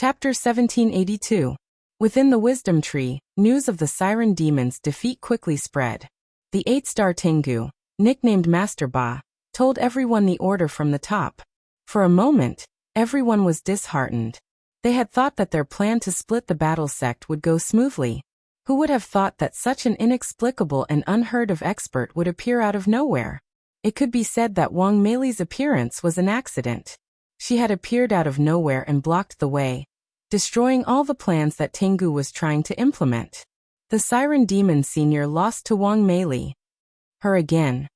Chapter 1782. Within the Wisdom Tree, news of the Siren Demon's defeat quickly spread. The 8-star Tengu, nicknamed Master Ba, told everyone the order from the top. For a moment, everyone was disheartened. They had thought that their plan to split the battle sect would go smoothly. Who would have thought that such an inexplicable and unheard of expert would appear out of nowhere? It could be said that Wang Meili's appearance was an accident. She had appeared out of nowhere and blocked the way, destroying all the plans that Tengu was trying to implement. The Siren Demon Senior lost to Wang Meili. Her again.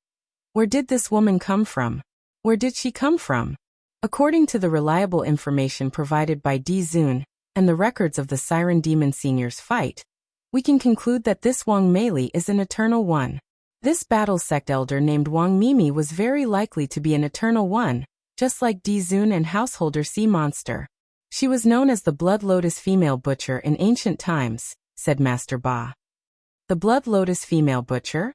Where did this woman come from? Where did she come from? According to the reliable information provided by Di Zun and the records of the Siren Demon Senior's fight, we can conclude that this Wang Meili is an Eternal One. This battle sect elder named Wang Mimi was very likely to be an Eternal One, just like Di Zun and householder Sea Monster. She was known as the Blood Lotus Female Butcher in ancient times, said Master Ba. The Blood Lotus Female Butcher?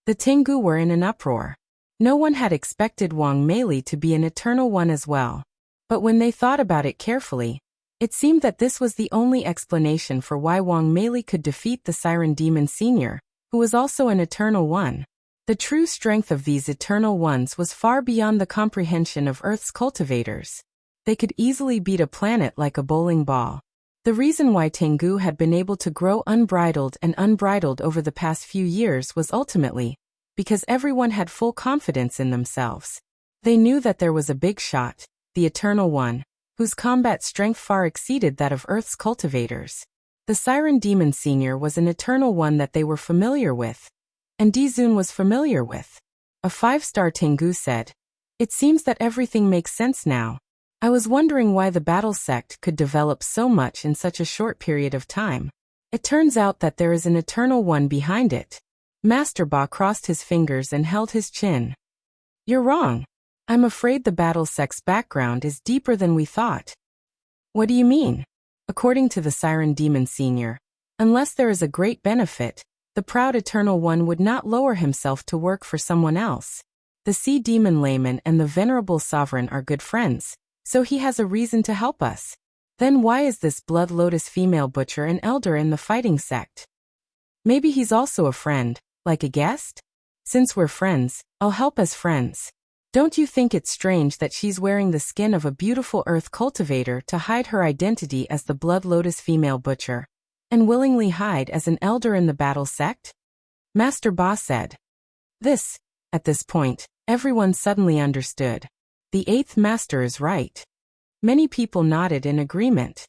The Tengu were in an uproar. No one had expected Wang Meili to be an Eternal One as well. But when they thought about it carefully, it seemed that this was the only explanation for why Wang Meili could defeat the Siren Demon Senior, who was also an Eternal One. The true strength of these Eternal Ones was far beyond the comprehension of Earth's cultivators. They could easily beat a planet like a bowling ball. The reason why Tengu had been able to grow unbridled over the past few years was ultimately because everyone had full confidence in themselves. They knew that there was a big shot, the Eternal One, whose combat strength far exceeded that of Earth's cultivators. The Siren Demon Senior was an Eternal One that they were familiar with, and Di Zun was familiar with. A 5-star Tengu said, "It seems that everything makes sense now. I was wondering why the battle sect could develop so much in such a short period of time. It turns out that there is an Eternal One behind it." Master Ba crossed his fingers and held his chin. "You're wrong. I'm afraid the battle sect's background is deeper than we thought." "What do you mean?" According to the Siren Demon Senior, unless there is a great benefit, the proud Eternal One would not lower himself to work for someone else. The Sea Demon Layman and the Venerable Sovereign are good friends, so he has a reason to help us. Then why is this Blood Lotus Female Butcher an elder in the fighting sect? Maybe he's also a friend, like a guest? Since we're friends, I'll help as friends. Don't you think it's strange that she's wearing the skin of a beautiful earth cultivator to hide her identity as the Blood Lotus Female Butcher, and willingly hide as an elder in the battle sect? Master Ba said. At this point, everyone suddenly understood. The 8th Master is right. Many people nodded in agreement.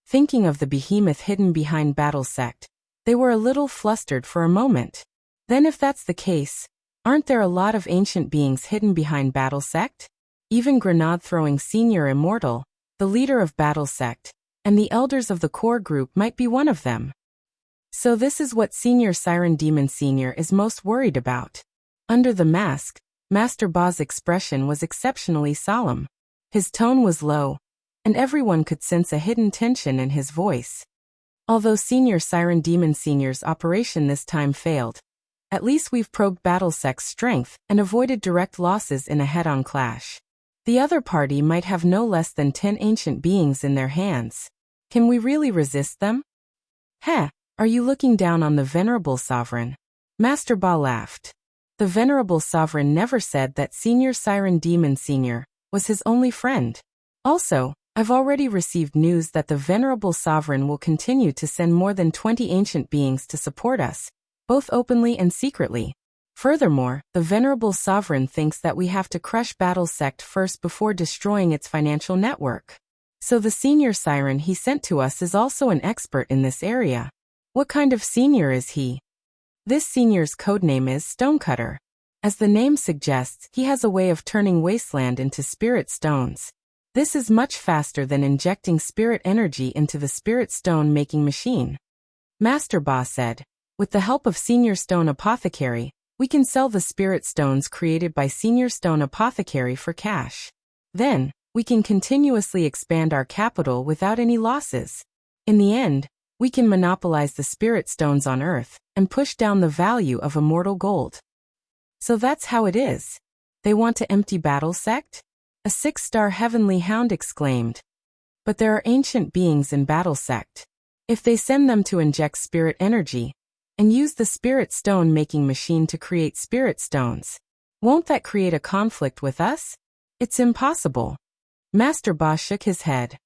Thinking of the behemoth hidden behind battle sect, they were a little flustered for a moment. Then if that's the case, aren't there a lot of ancient beings hidden behind battle sect? Even Grenade-throwing Senior Immortal, the leader of battle sect, and the elders of the core group might be one of them. So this is what Senior Siren Demon Senior is most worried about. Under the mask, Master Ba's expression was exceptionally solemn. His tone was low, and everyone could sense a hidden tension in his voice. Although Senior Siren Demon Senior's operation this time failed, at least we've probed battle sect's strength and avoided direct losses in a head-on clash. The other party might have no less than 10 ancient beings in their hands. Can we really resist them? Heh, are you looking down on the Venerable Sovereign? Master Ba laughed. The Venerable Sovereign never said that Senior Siren Demon Senior was his only friend. Also, I've already received news that the Venerable Sovereign will continue to send more than 20 ancient beings to support us, both openly and secretly. Furthermore, the Venerable Sovereign thinks that we have to crush battle sect first before destroying its financial network. So the Senior Siren he sent to us is also an expert in this area. What kind of senior is he? This senior's codename is Stonecutter. As the name suggests, he has a way of turning wasteland into spirit stones. This is much faster than injecting spirit energy into the spirit stone making machine. Master Ba said, with the help of Senior Stone Apothecary, we can sell the spirit stones created by Senior Stone Apothecary for cash. Then, we can continuously expand our capital without any losses. In the end, we can monopolize the spirit stones on Earth and push down the value of immortal gold. So that's how it is. They want to empty battle sect? A 6-star Heavenly Hound exclaimed. But there are ancient beings in Battle Sect. If they send them to inject spirit energy, and use the spirit stone making machine to create spirit stones, won't that create a conflict with us? It's impossible. Master Ba shook his head.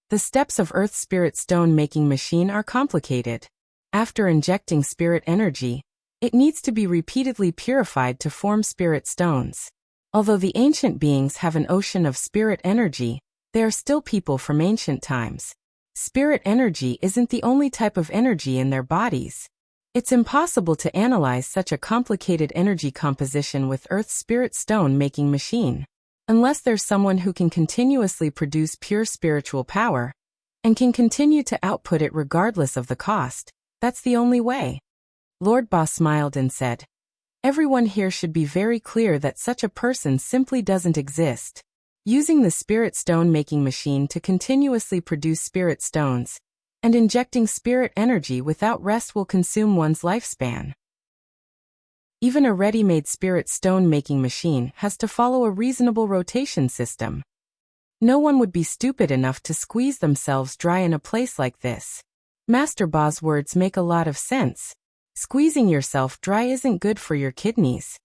The steps of Earth's spirit stone making machine are complicated. After injecting spirit energy, it needs to be repeatedly purified to form spirit stones. Although the ancient beings have an ocean of spirit energy, they are still people from ancient times. Spirit energy isn't the only type of energy in their bodies. It's impossible to analyze such a complicated energy composition with Earth's spirit stone making machine. Unless there's someone who can continuously produce pure spiritual power, and can continue to output it regardless of the cost, that's the only way. Lord Ba smiled and said, everyone here should be very clear that such a person simply doesn't exist. Using the spirit stone making machine to continuously produce spirit stones, and injecting spirit energy without rest will consume one's lifespan. Even a ready-made spirit stone making machine has to follow a reasonable rotation system. No one would be stupid enough to squeeze themselves dry in a place like this. Master Ba's words make a lot of sense. Squeezing yourself dry isn't good for your kidneys.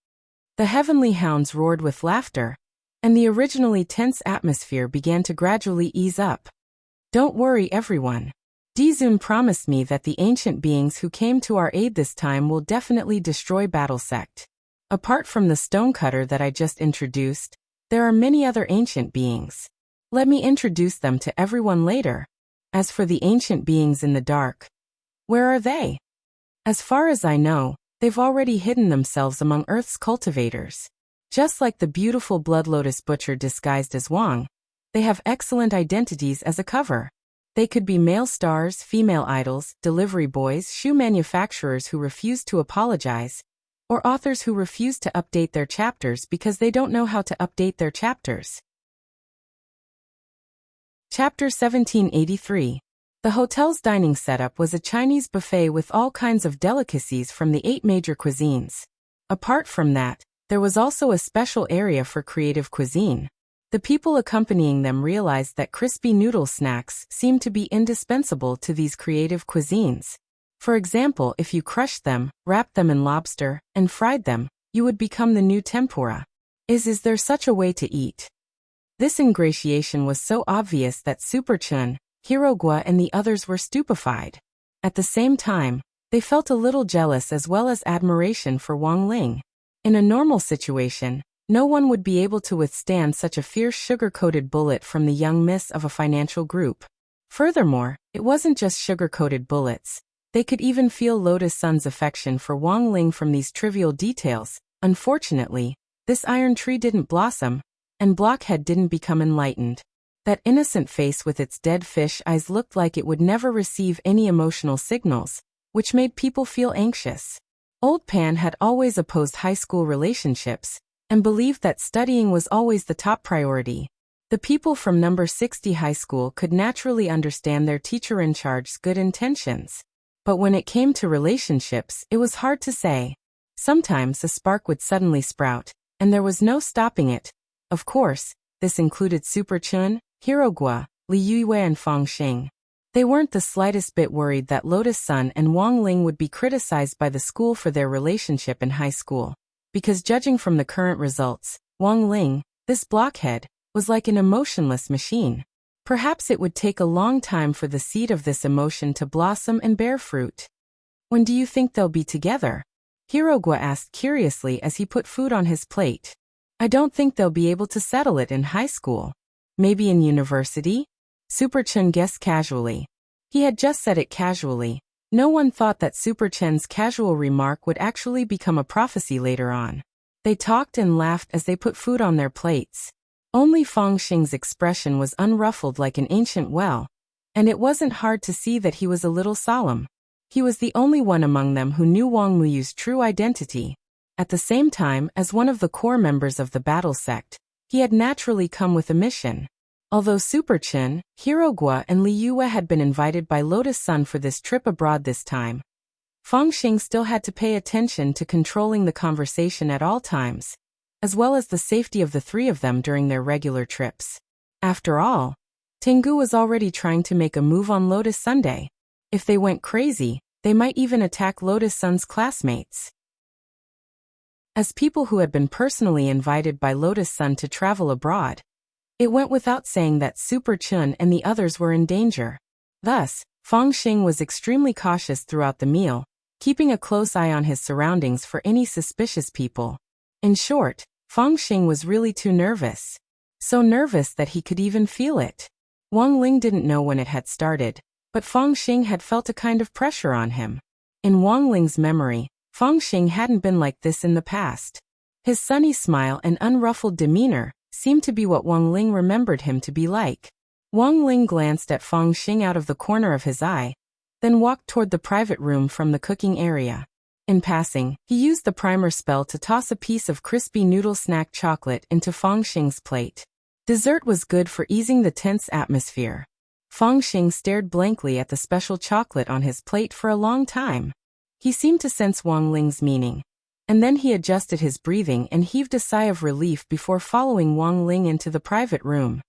The heavenly hounds roared with laughter, and the originally tense atmosphere began to gradually ease up. Don't worry, everyone. Dizun promised me that the ancient beings who came to our aid this time will definitely destroy Battle Sect. Apart from the stonecutter that I just introduced, there are many other ancient beings. Let me introduce them to everyone later. As for the ancient beings in the dark, where are they? As far as I know, they've already hidden themselves among Earth's cultivators. Just like the beautiful Blood Lotus Butcher disguised as Wang, they have excellent identities as a cover. They could be male stars, female idols, delivery boys, shoe manufacturers who refuse to apologize, or authors who refuse to update their chapters because they don't know how to update their chapters. Chapter 1783. The hotel's dining setup was a Chinese buffet with all kinds of delicacies from the 8 major cuisines. Apart from that, there was also a special area for creative cuisine. The people accompanying them realized that crispy noodle snacks seemed to be indispensable to these creative cuisines. For example, if you crushed them, wrapped them in lobster, and fried them, you would become the new tempura. Is there such a way to eat? This ingratiation was so obvious that Super Chun, Hirogwa and the others were stupefied. At the same time, they felt a little jealous as well as admiration for Wang Ling. In a normal situation, no one would be able to withstand such a fierce sugar-coated bullet from the young miss of a financial group. Furthermore, it wasn't just sugar-coated bullets. They could even feel Lotus Sun's affection for Wang Ling from these trivial details. Unfortunately, this iron tree didn't blossom, and Blockhead didn't become enlightened. That innocent face with its dead fish eyes looked like it would never receive any emotional signals, which made people feel anxious. Old Pan had always opposed high school relationships, and believed that studying was always the top priority. The people from number 60 high school could naturally understand their teacher in charge's good intentions. But when it came to relationships, it was hard to say. Sometimes a spark would suddenly sprout, and there was no stopping it. Of course, this included Super Chun, Hirogwa, Li Yue and Fang Xing. They weren't the slightest bit worried that Lotus Sun and Wang Ling would be criticized by the school for their relationship in high school. Because judging from the current results, Wang Ling, this blockhead, was like an emotionless machine. Perhaps it would take a long time for the seed of this emotion to blossom and bear fruit. When do you think they'll be together? Hirogwa asked curiously as he put food on his plate. I don't think they'll be able to settle it in high school. Maybe in university? Super Chun guessed casually. He had just said it casually. No one thought that Super Chen's casual remark would actually become a prophecy later on. They talked and laughed as they put food on their plates. Only Fang Xing's expression was unruffled like an ancient well, and it wasn't hard to see that he was a little solemn. He was the only one among them who knew Wang Muyu's true identity. At the same time, as one of the core members of the Battle Sect, he had naturally come with a mission. Although Super Chen, Hirogwa and Li Yue had been invited by Lotus Sun for this trip abroad this time, Fang Xing still had to pay attention to controlling the conversation at all times, as well as the safety of the three of them during their regular trips. After all, Tengu was already trying to make a move on Lotus Sunday. If they went crazy, they might even attack Lotus Sun's classmates. As people who had been personally invited by Lotus Sun to travel abroad, it went without saying that Super Chun and the others were in danger. Thus, Fong Xing was extremely cautious throughout the meal, keeping a close eye on his surroundings for any suspicious people. In short, Fong Xing was really too nervous. So nervous that he could even feel it. Wang Ling didn't know when it had started, but Fong Xing had felt a kind of pressure on him. In Wang Ling's memory, Fong Xing hadn't been like this in the past. His sunny smile and unruffled demeanor seemed to be what Wang Ling remembered him to be like. Wang Ling glanced at Fong Xing out of the corner of his eye, then walked toward the private room from the cooking area. In passing, he used the primer spell to toss a piece of crispy noodle snack chocolate into Fong Xing's plate. Dessert was good for easing the tense atmosphere. Fong Xing stared blankly at the special chocolate on his plate for a long time. He seemed to sense Wang Ling's meaning, and then he adjusted his breathing and heaved a sigh of relief before following Wang Ling into the private room.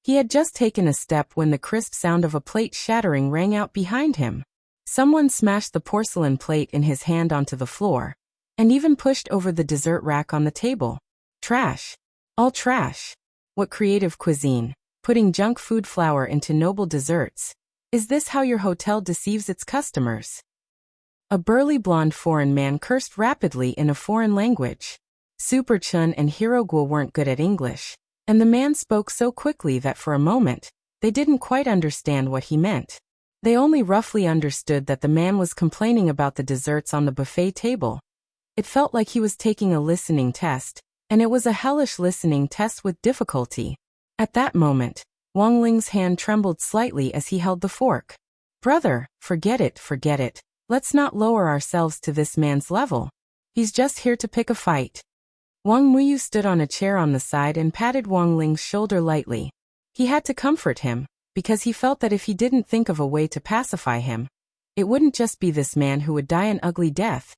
He had just taken a step when the crisp sound of a plate shattering rang out behind him. Someone smashed the porcelain plate in his hand onto the floor, and even pushed over the dessert rack on the table. Trash. All trash. What creative cuisine, putting junk food flour into noble desserts. Is this how your hotel deceives its customers? A burly blonde foreign man cursed rapidly in a foreign language. Super Chun and Hero Guo weren't good at English, and the man spoke so quickly that for a moment, they didn't quite understand what he meant. They only roughly understood that the man was complaining about the desserts on the buffet table. It felt like he was taking a listening test, and it was a hellish listening test with difficulty. At that moment, Wang Ling's hand trembled slightly as he held the fork. Brother, forget it. Let's not lower ourselves to this man's level. He's just here to pick a fight. Wang Muyu stood on a chair on the side and patted Wang Ling's shoulder lightly. He had to comfort him, because he felt that if he didn't think of a way to pacify him, it wouldn't just be this man who would die an ugly death.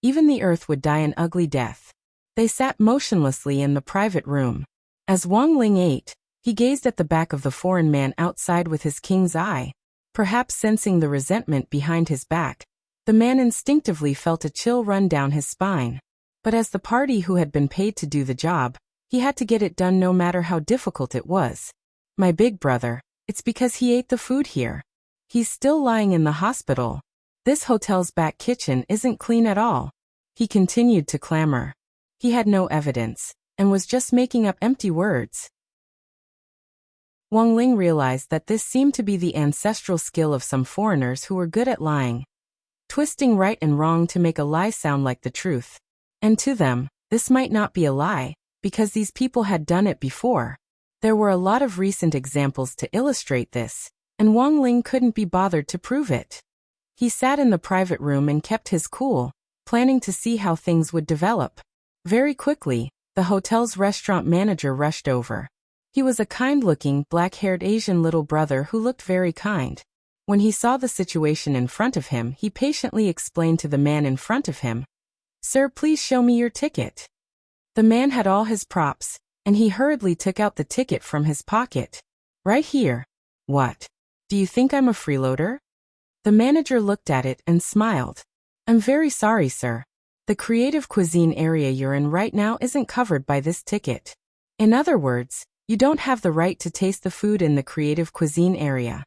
Even the earth would die an ugly death. They sat motionlessly in the private room. As Wang Ling ate, he gazed at the back of the foreign man outside with his king's eye. Perhaps sensing the resentment behind his back, the man instinctively felt a chill run down his spine. But as the party who had been paid to do the job, he had to get it done no matter how difficult it was. My big brother, it's because he ate the food here. He's still lying in the hospital. This hotel's back kitchen isn't clean at all. He continued to clamor. He had no evidence, and was just making up empty words. Wang Ling realized that this seemed to be the ancestral skill of some foreigners who were good at lying, twisting right and wrong to make a lie sound like the truth. And to them, this might not be a lie, because these people had done it before. There were a lot of recent examples to illustrate this, and Wang Ling couldn't be bothered to prove it. He sat in the private room and kept his cool, planning to see how things would develop. Very quickly, the hotel's restaurant manager rushed over. He was a kind-looking, black-haired Asian little brother who looked very kind. When he saw the situation in front of him, he patiently explained to the man in front of him, "Sir, please show me your ticket." The man had all his props, and he hurriedly took out the ticket from his pocket. "Right here." "What? Do you think I'm a freeloader?" The manager looked at it and smiled. "I'm very sorry, sir. The creative cuisine area you're in right now isn't covered by this ticket. In other words, you don't have the right to taste the food in the creative cuisine area.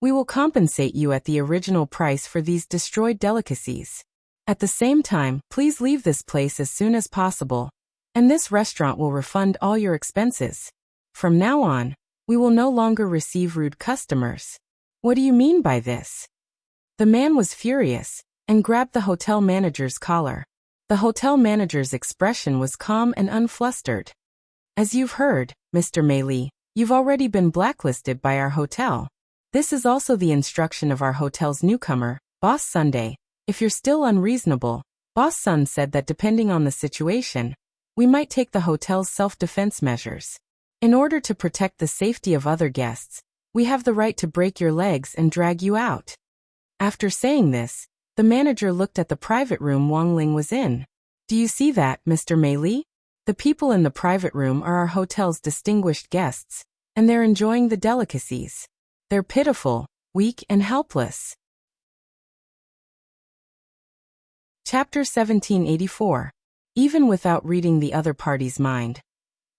We will compensate you at the original price for these destroyed delicacies. At the same time, please leave this place as soon as possible, and this restaurant will refund all your expenses. From now on, we will no longer receive rude customers." "What do you mean by this?" The man was furious, and grabbed the hotel manager's collar. The hotel manager's expression was calm and unflustered. "As you've heard, Mr. Meili, you've already been blacklisted by our hotel. This is also the instruction of our hotel's newcomer, Boss Sunday. If you're still unreasonable, Boss Sun said that depending on the situation, we might take the hotel's self-defense measures. In order to protect the safety of other guests, we have the right to break your legs and drag you out." After saying this, the manager looked at the private room Wang Ling was in. "Do you see that, Mr. Meili? The people in the private room are our hotel's distinguished guests, and they're enjoying the delicacies. They're pitiful, weak and helpless. Chapter 1784. Even without reading the other party's mind,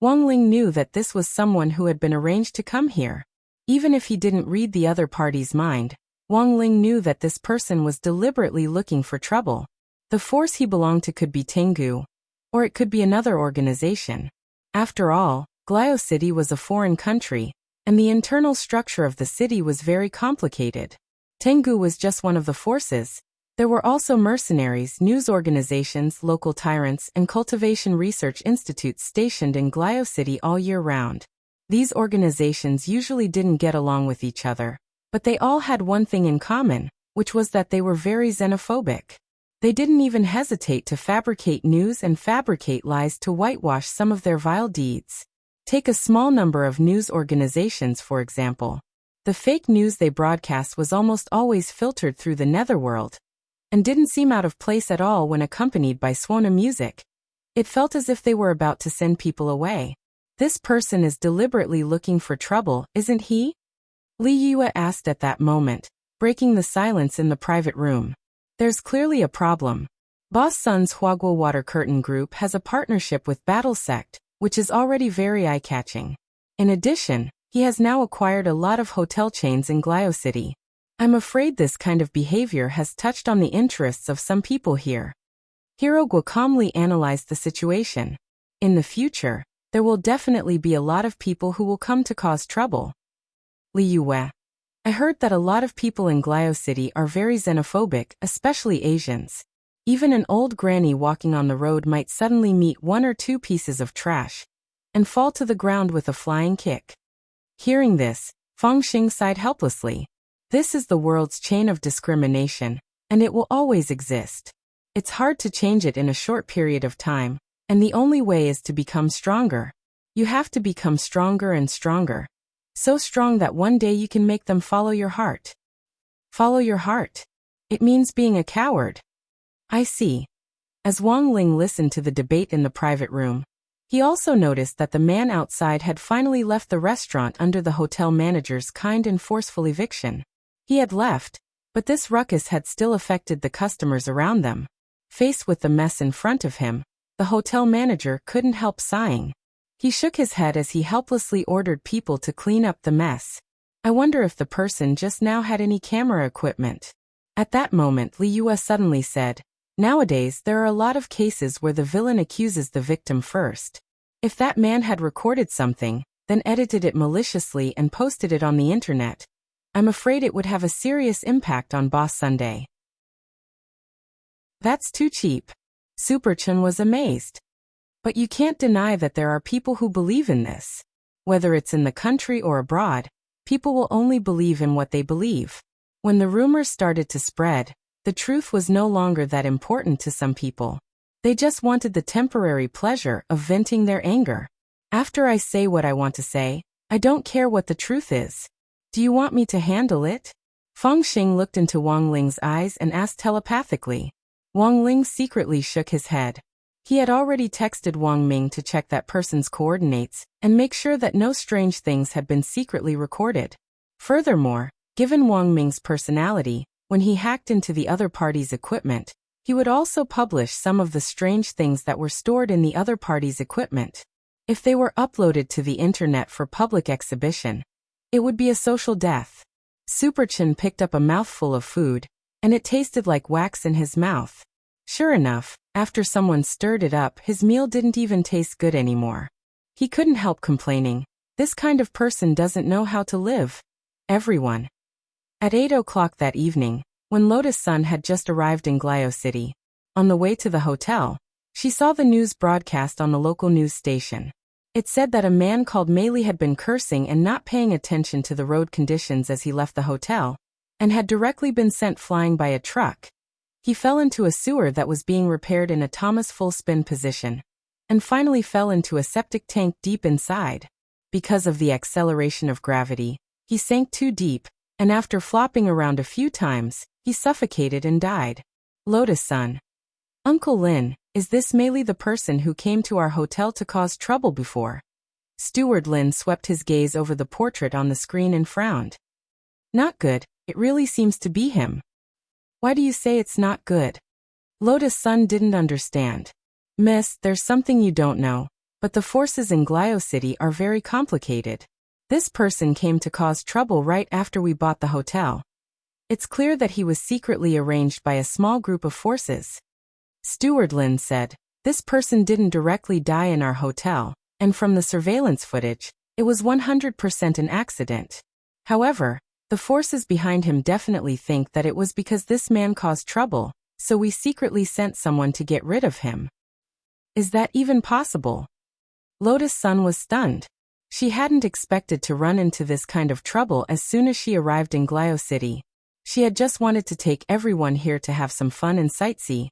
Wang Ling knew that this was someone who had been arranged to come here. Even if he didn't read the other party's mind, Wang Ling knew that this person was deliberately looking for trouble. The force he belonged to could be Tengu, or it could be another organization. After all, Glio City was a foreign country, and the internal structure of the city was very complicated. Tengu was just one of the forces. There were also mercenaries, news organizations, local tyrants, and cultivation research institutes stationed in Glio City all year round. These organizations usually didn't get along with each other, but they all had one thing in common, which was that they were very xenophobic. They didn't even hesitate to fabricate news and fabricate lies to whitewash some of their vile deeds. Take a small number of news organizations, for example. The fake news they broadcast was almost always filtered through the netherworld, and didn't seem out of place at all when accompanied by Swana music. It felt as if they were about to send people away. This person is deliberately looking for trouble, isn't he? Li Yue asked at that moment, breaking the silence in the private room. There's clearly a problem. Boss Sun's Huaguo Water Curtain Group has a partnership with Battle Sect, which is already very eye-catching. In addition, he has now acquired a lot of hotel chains in Glio City. I'm afraid this kind of behavior has touched on the interests of some people here. Hirogwa calmly analyzed the situation. In the future, there will definitely be a lot of people who will come to cause trouble. Li Yue. I heard that a lot of people in Glio City are very xenophobic, especially Asians. Even an old granny walking on the road might suddenly meet one or two pieces of trash and fall to the ground with a flying kick. Hearing this, Feng Xing sighed helplessly. This is the world's chain of discrimination, and it will always exist. It's hard to change it in a short period of time, and the only way is to become stronger. You have to become stronger and stronger. So strong that one day you can make them follow your heart. Follow your heart. It means being a coward. I see. As Wang Ling listened to the debate in the private room, he also noticed that the man outside had finally left the restaurant under the hotel manager's kind and forceful eviction. He had left, but this ruckus had still affected the customers around them. Faced with the mess in front of him, the hotel manager couldn't help sighing. He shook his head as he helplessly ordered people to clean up the mess. I wonder if the person just now had any camera equipment. At that moment, Li Yue suddenly said, nowadays there are a lot of cases where the villain accuses the victim first. If that man had recorded something, then edited it maliciously and posted it on the internet, I'm afraid it would have a serious impact on Boss Sunday. That's too cheap. Superchun was amazed. But you can't deny that there are people who believe in this. Whether it's in the country or abroad, people will only believe in what they believe. When the rumors started to spread, the truth was no longer that important to some people. They just wanted the temporary pleasure of venting their anger. After I say what I want to say, I don't care what the truth is. Do you want me to handle it? Feng Xing looked into Wang Ling's eyes and asked telepathically. Wang Ling secretly shook his head. He had already texted Wang Ming to check that person's coordinates and make sure that no strange things had been secretly recorded. Furthermore, given Wang Ming's personality, when he hacked into the other party's equipment, he would also publish some of the strange things that were stored in the other party's equipment. If they were uploaded to the internet for public exhibition, it would be a social death. Superchin picked up a mouthful of food, and it tasted like wax in his mouth. Sure enough, after someone stirred it up, his meal didn't even taste good anymore. He couldn't help complaining. This kind of person doesn't know how to live. Everyone. At 8 o'clock that evening, when Lotus Sun had just arrived in Glio City, on the way to the hotel, she saw the news broadcast on the local news station. It said that a man called Meili had been cursing and not paying attention to the road conditions as he left the hotel, and had directly been sent flying by a truck. He fell into a sewer that was being repaired in a Thomas full spin position, and finally fell into a septic tank deep inside. Because of the acceleration of gravity, he sank too deep, and after flopping around a few times, he suffocated and died. Lotus Sun. Uncle Lin, is this Meili the person who came to our hotel to cause trouble before? Steward Lin swept his gaze over the portrait on the screen and frowned. Not good, it really seems to be him. Why do you say it's not good? Lotus Sun didn't understand. Miss, there's something you don't know, but the forces in Glio City are very complicated. This person came to cause trouble right after we bought the hotel. It's clear that he was secretly arranged by a small group of forces. Steward Lin said, this person didn't directly die in our hotel, and from the surveillance footage, it was 100% an accident. However, the forces behind him definitely think that it was because this man caused trouble, so we secretly sent someone to get rid of him. Is that even possible? Lotus Sun was stunned. She hadn't expected to run into this kind of trouble as soon as she arrived in Glio City. She had just wanted to take everyone here to have some fun and sightsee,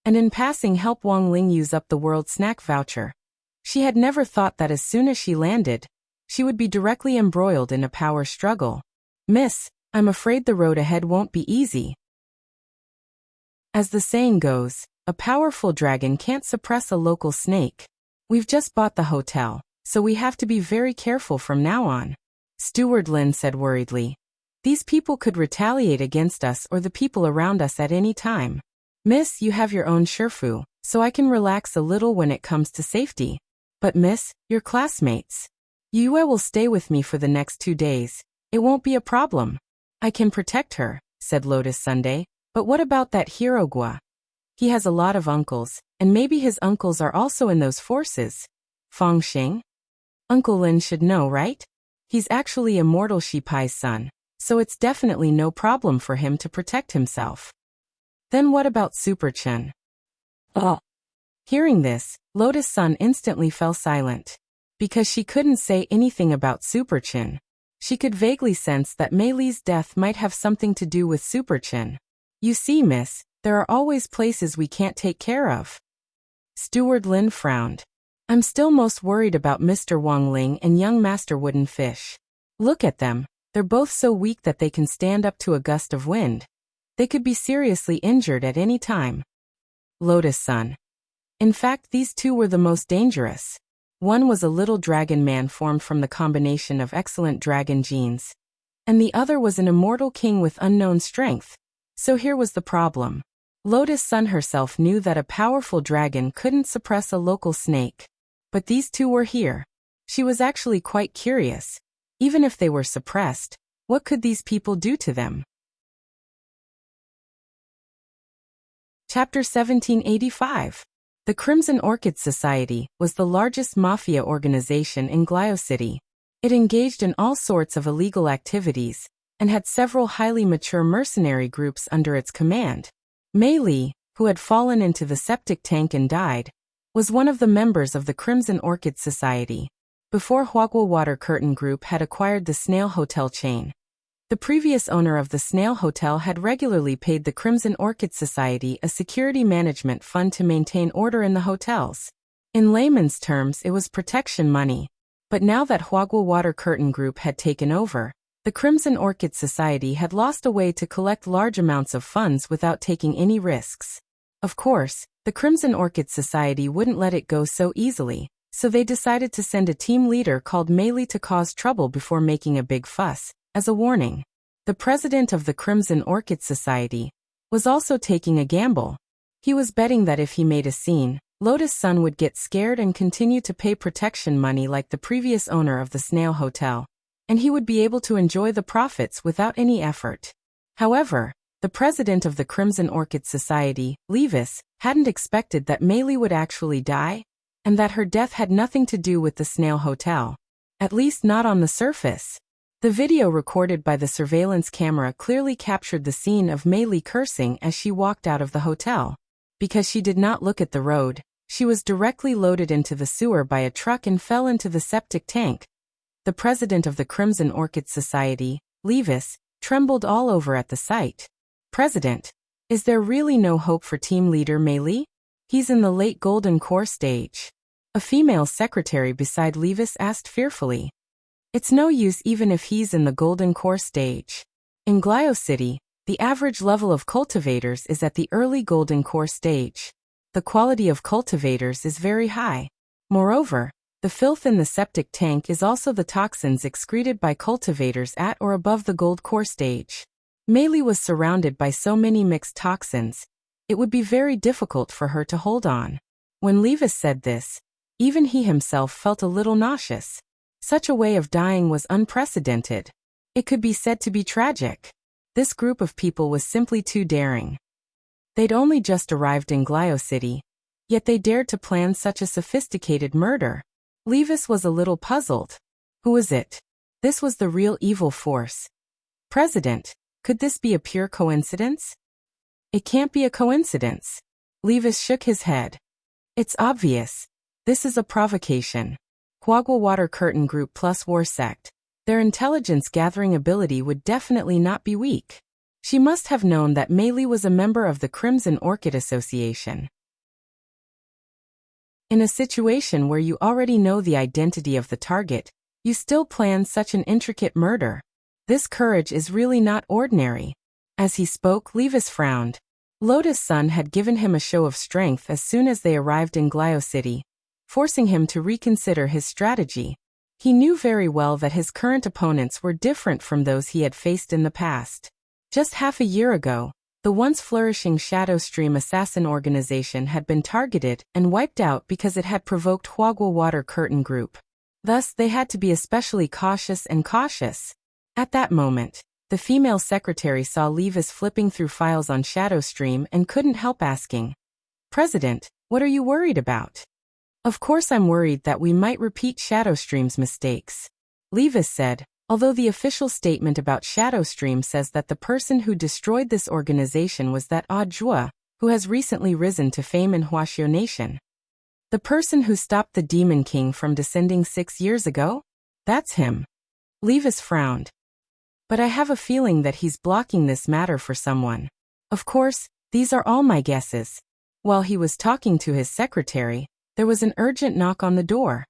and in passing help Wang Ling use up the world snack voucher. She had never thought that as soon as she landed, she would be directly embroiled in a power struggle. Miss, I'm afraid the road ahead won't be easy. As the saying goes, a powerful dragon can't suppress a local snake. We've just bought the hotel, so we have to be very careful from now on. Steward Lin said worriedly. These people could retaliate against us or the people around us at any time. Miss, you have your own Sherfu, so I can relax a little when it comes to safety. But miss, your classmates. Yue will stay with me for the next 2 days. It won't be a problem. I can protect her, said Lotus Sunday. But what about that Hirogua? He has a lot of uncles, and maybe his uncles are also in those forces. Feng Xing? Uncle Lin should know, right? He's actually Immortal Shipai's son, so it's definitely no problem for him to protect himself. Then what about Super Chen? Oh. Hearing this, Lotus Sun instantly fell silent. Because she couldn't say anything about Super Chen. She could vaguely sense that Mei Li's death might have something to do with Super Chen. You see, miss, there are always places we can't take care of. Steward Lin frowned. I'm still most worried about Mr. Wang Ling and young Master Wooden Fish. Look at them, they're both so weak that they can stand up to a gust of wind. They could be seriously injured at any time. Lotus Sun. In fact, these two were the most dangerous. One was a little dragon man formed from the combination of excellent dragon genes, and the other was an immortal king with unknown strength. So here was the problem. Lotus Sun herself knew that a powerful dragon couldn't suppress a local snake. But these two were here. She was actually quite curious. Even if they were suppressed, what could these people do to them? Chapter 1785. The Crimson Orchid Society was the largest mafia organization in Glio City. It engaged in all sorts of illegal activities, and had several highly mature mercenary groups under its command. Mei Li, who had fallen into the septic tank and died, was one of the members of the Crimson Orchid Society, before Huagua Water Curtain Group had acquired the Snail Hotel chain. The previous owner of the Snail Hotel had regularly paid the Crimson Orchid Society a security management fund to maintain order in the hotels. In layman's terms, it was protection money. But now that Huagua Water Curtain Group had taken over, the Crimson Orchid Society had lost a way to collect large amounts of funds without taking any risks. Of course, the Crimson Orchid Society wouldn't let it go so easily, so they decided to send a team leader called Mei Li to cause trouble before making a big fuss, as a warning. The president of the Crimson Orchid Society was also taking a gamble. He was betting that if he made a scene, Lotus Sun would get scared and continue to pay protection money like the previous owner of the Snail Hotel, and he would be able to enjoy the profits without any effort. However, the president of the Crimson Orchid Society, Levis, hadn't expected that Mei Li would actually die, and that her death had nothing to do with the Snail Hotel. At least not on the surface. The video recorded by the surveillance camera clearly captured the scene of Mei Li cursing as she walked out of the hotel. Because she did not look at the road, she was directly loaded into the sewer by a truck and fell into the septic tank. The president of the Crimson Orchid Society, Levis, trembled all over at the sight. President, is there really no hope for team leader Mei Li? He's in the late golden core stage. A female secretary beside Levis asked fearfully. It's no use even if he's in the golden core stage. In Glio City, the average level of cultivators is at the early golden core stage. The quality of cultivators is very high. Moreover, The filth in the septic tank is also the toxins excreted by cultivators at or above the gold core stage. Mei Li was surrounded by so many mixed toxins, it would be very difficult for her to hold on. When Levis said this, even he himself felt a little nauseous. Such a way of dying was unprecedented. It could be said to be tragic. This group of people was simply too daring. They'd only just arrived in Glio City, yet they dared to plan such a sophisticated murder. Levis was a little puzzled. Who was it? This was the real evil force. President, could this be a pure coincidence? It can't be a coincidence. Levis shook his head. It's obvious. This is a provocation. Huagua Water Curtain Group plus War Sect. Their intelligence-gathering ability would definitely not be weak. She must have known that Mei Li was a member of the Crimson Orchid Association. In a situation where you already know the identity of the target, you still plan such an intricate murder. This courage is really not ordinary. As he spoke, Levis frowned. Lotus Sun had given him a show of strength as soon as they arrived in Glio City, forcing him to reconsider his strategy. He knew very well that his current opponents were different from those he had faced in the past. Just half a year ago, the once flourishing Shadow Stream assassin organization had been targeted and wiped out because it had provoked Huagua Water Curtain Group. Thus, they had to be especially cautious and cautious. At that moment, the female secretary saw Levis flipping through files on Shadow Stream and couldn't help asking, "President, what are you worried about?" "Of course I'm worried that we might repeat Shadow Stream's mistakes," Levis said, although the official statement about Shadow Stream says that the person who destroyed this organization was that odd Zhua, who has recently risen to fame in Huaxiao Nation. The person who stopped the Demon King from descending 6 years ago? That's him. Levis frowned. But I have a feeling that he's blocking this matter for someone. Of course, these are all my guesses. While he was talking to his secretary, there was an urgent knock on the door.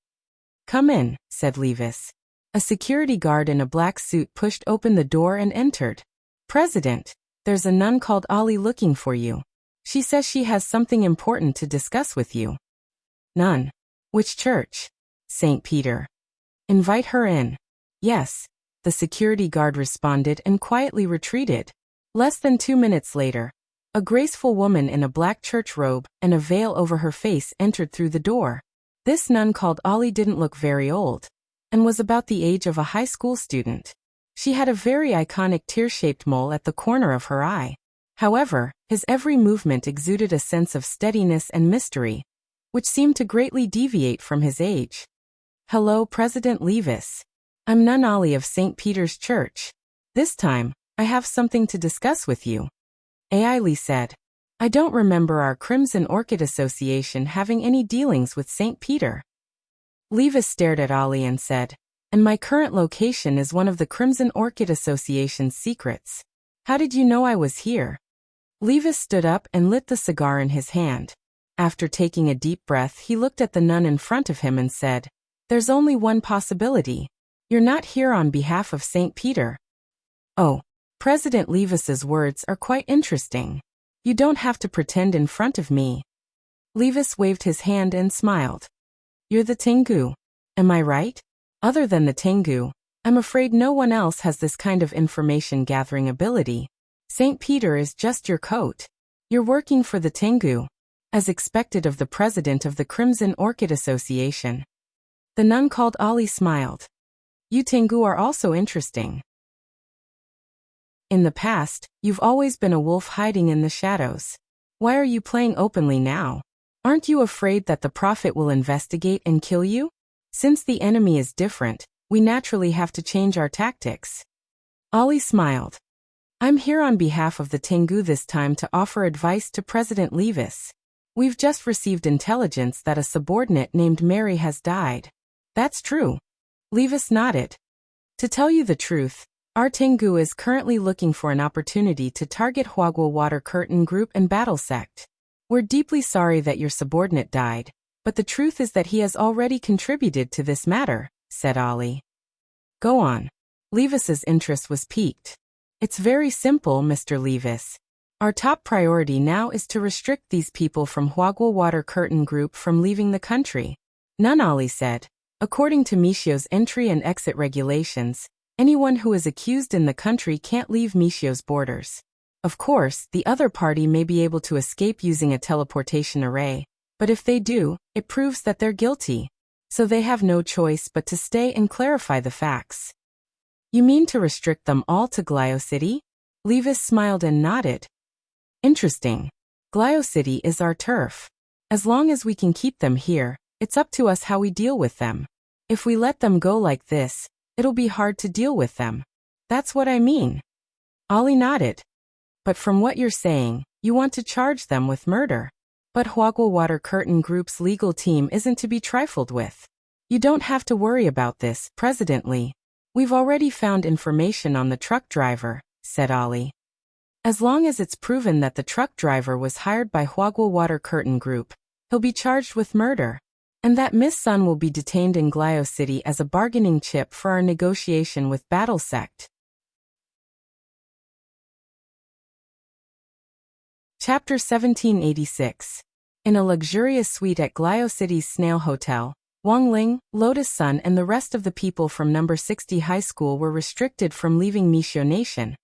"Come in," said Levis. A security guard in a black suit pushed open the door and entered. "President, there's a nun called Ali looking for you. She says she has something important to discuss with you." "Nun? Which church?" "St. Peter." "Invite her in." "Yes," the security guard responded and quietly retreated. Less than 2 minutes later, a graceful woman in a black church robe and a veil over her face entered through the door. This nun called Ali didn't look very old, and was about the age of a high school student. She had a very iconic tear-shaped mole at the corner of her eye. However, his every movement exuded a sense of steadiness and mystery, which seemed to greatly deviate from his age. "Hello, President Levis. I'm Nun Ali of St. Peter's Church. This time, I have something to discuss with you," Ailey said. "I don't remember our Crimson Orchid Association having any dealings with St. Peter." Levis stared at Ali and said, "And my current location is one of the Crimson Orchid Association's secrets. How did you know I was here?" Levis stood up and lit the cigar in his hand. After taking a deep breath, he looked at the nun in front of him and said, "There's only one possibility. You're not here on behalf of St. Peter." "Oh, President Levis's words are quite interesting. You don't have to pretend in front of me." Levis waved his hand and smiled. "You're the Tengu. Am I right? Other than the Tengu, I'm afraid no one else has this kind of information-gathering ability. St. Peter is just your coat. You're working for the Tengu, as expected of the president of the Crimson Orchid Association." The nun called Ali smiled. "You Tengu are also interesting. In the past, you've always been a wolf hiding in the shadows. Why are you playing openly now? Aren't you afraid that the Prophet will investigate and kill you? Since the enemy is different, we naturally have to change our tactics." Ali smiled. "I'm here on behalf of the Tengu this time to offer advice to President Levis. We've just received intelligence that a subordinate named Mary has died." "That's true." Levis nodded. "To tell you the truth, our Tengu is currently looking for an opportunity to target Huagua Water Curtain Group and Battle Sect. We're deeply sorry that your subordinate died, but the truth is that he has already contributed to this matter," said Ali. "Go on." Levis's interest was piqued. "It's very simple, Mr. Levis. Our top priority now is to restrict these people from Huagua Water Curtain Group from leaving the country," Nun Ali said. According to Mishio's entry and exit regulations, anyone who is accused in the country can't leave Mishio's borders. Of course, the other party may be able to escape using a teleportation array, but if they do, it proves that they're guilty. So they have no choice but to stay and clarify the facts. You mean to restrict them all to Glio City? Levis smiled and nodded. Interesting. Glio City is our turf. As long as we can keep them here, it's up to us how we deal with them. If we let them go like this, it'll be hard to deal with them. That's what I mean. Ollie nodded. But from what you're saying, you want to charge them with murder. But Huagua Water Curtain Group's legal team isn't to be trifled with. You don't have to worry about this, President Lee. We've already found information on the truck driver, said Ollie. As long as it's proven that the truck driver was hired by Huagua Water Curtain Group, he'll be charged with murder. And that Miss Sun will be detained in Glio City as a bargaining chip for our negotiation with Battle Sect. Chapter 1786. In a luxurious suite at Glio City's Snail Hotel, Wang Ling, Lotus Sun and the rest of the people from number 60 high school were restricted from leaving Mishio Nation.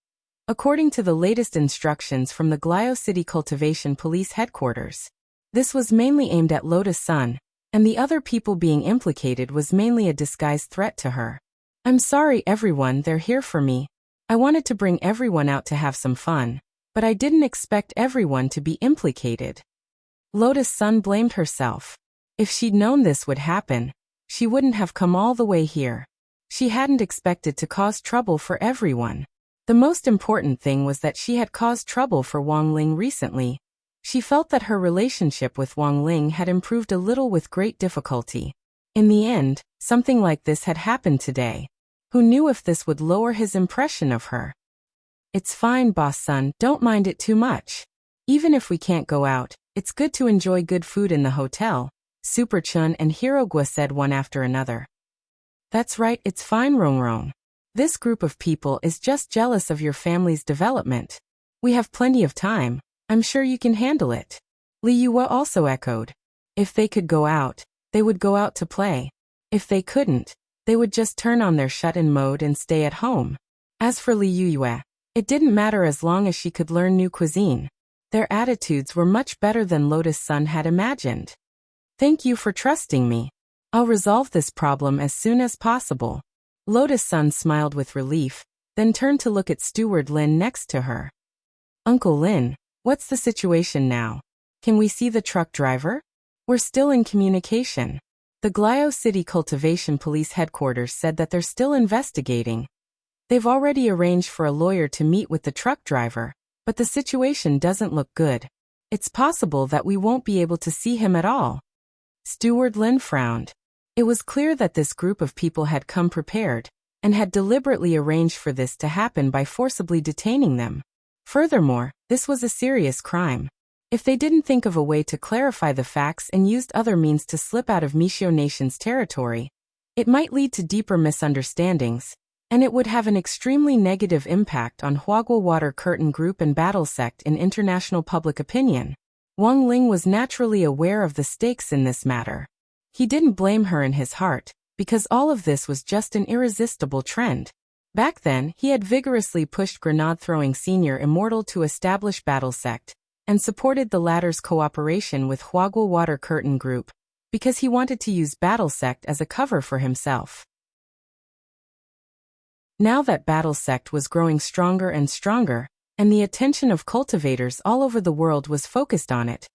According to the latest instructions from the Glio City Cultivation Police Headquarters. This was mainly aimed at Lotus Sun, and the other people being implicated was mainly a disguised threat to her. I'm sorry everyone, they're here for me. I wanted to bring everyone out to have some fun, but I didn't expect everyone to be implicated. Lotus Sun blamed herself. If she'd known this would happen, she wouldn't have come all the way here. She hadn't expected to cause trouble for everyone. The most important thing was that she had caused trouble for Wang Ling recently. She felt that her relationship with Wang Ling had improved a little with great difficulty. In the end, something like this had happened today. Who knew if this would lower his impression of her? It's fine, Boss Sun, don't mind it too much. Even if we can't go out, it's good to enjoy good food in the hotel, Super Chun and Hirogwa said one after another. That's right, it's fine, Rongrong. This group of people is just jealous of your family's development. We have plenty of time. I'm sure you can handle it. Li Yue also echoed. If they could go out, they would go out to play. If they couldn't, they would just turn on their shut-in mode and stay at home. As for Li Yue, it didn't matter as long as she could learn new cuisine. Their attitudes were much better than Lotus Sun had imagined. Thank you for trusting me. I'll resolve this problem as soon as possible. Lotus Sun smiled with relief, then turned to look at Steward Lin next to her. Uncle Lin, what's the situation now? Can we see the truck driver? We're still in communication. The Glio City Cultivation Police Headquarters said that they're still investigating. They've already arranged for a lawyer to meet with the truck driver, but the situation doesn't look good. It's possible that we won't be able to see him at all. Steward Lin frowned. It was clear that this group of people had come prepared, and had deliberately arranged for this to happen by forcibly detaining them. Furthermore, this was a serious crime. If they didn't think of a way to clarify the facts and used other means to slip out of Mishio Nation's territory, it might lead to deeper misunderstandings, and it would have an extremely negative impact on Huagua Water Curtain Group and Battle Sect in international public opinion. Wang Ling was naturally aware of the stakes in this matter. He didn't blame her in his heart, because all of this was just an irresistible trend. Back then, he had vigorously pushed Grenade-throwing Senior Immortal to establish Battle Sect, and supported the latter's cooperation with Huagua Water Curtain Group, because he wanted to use Battle Sect as a cover for himself. Now that Battle Sect was growing stronger and stronger, and the attention of cultivators all over the world was focused on it,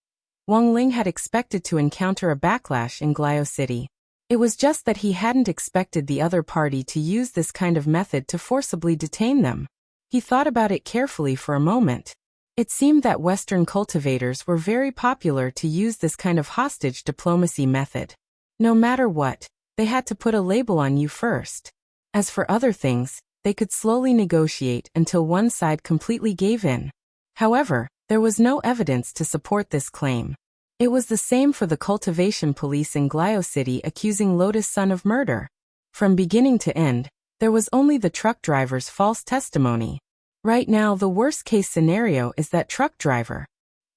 Wang Ling had expected to encounter a backlash in Glio City. It was just that he hadn't expected the other party to use this kind of method to forcibly detain them. He thought about it carefully for a moment. It seemed that Western cultivators were very popular to use this kind of hostage diplomacy method. No matter what, they had to put a label on you first. As for other things, they could slowly negotiate until one side completely gave in. However, there was no evidence to support this claim. It was the same for the cultivation police in Glio City accusing Lotus Sun of murder. From beginning to end, there was only the truck driver's false testimony. Right now, the worst-case scenario is that truck driver.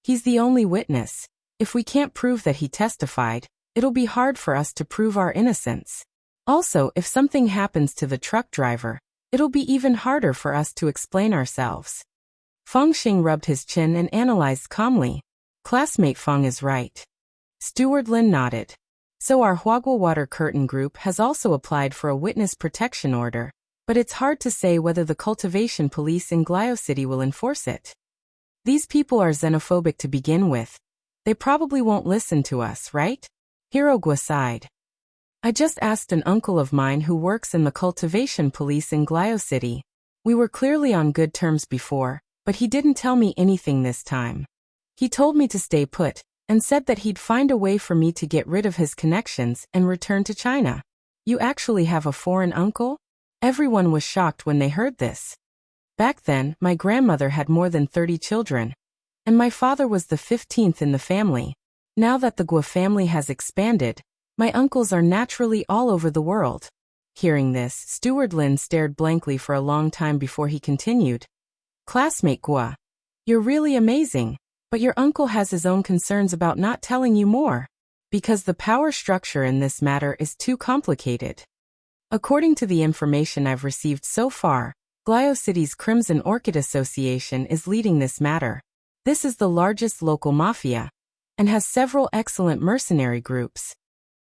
He's the only witness. If we can't prove that he testified, it'll be hard for us to prove our innocence. Also, if something happens to the truck driver, it'll be even harder for us to explain ourselves. Feng Xing rubbed his chin and analyzed calmly. Classmate Feng is right. Steward Lin nodded. So our Huagua Water Curtain Group has also applied for a witness protection order, but it's hard to say whether the cultivation police in Glio City will enforce it. These people are xenophobic to begin with. They probably won't listen to us, right? Hirogua sighed. I just asked an uncle of mine who works in the cultivation police in Glio City. We were clearly on good terms before, but he didn't tell me anything this time. He told me to stay put, and said that he'd find a way for me to get rid of his connections and return to China. You actually have a foreign uncle? Everyone was shocked when they heard this. Back then, my grandmother had more than 30 children, and my father was the 15th in the family. Now that the Gua family has expanded, my uncles are naturally all over the world. Hearing this, Steward Lin stared blankly for a long time before he continued. Classmate Gua, you're really amazing. But your uncle has his own concerns about not telling you more, because the power structure in this matter is too complicated. According to the information I've received so far, Glio City's Crimson Orchid Association is leading this matter. This is the largest local mafia, and has several excellent mercenary groups.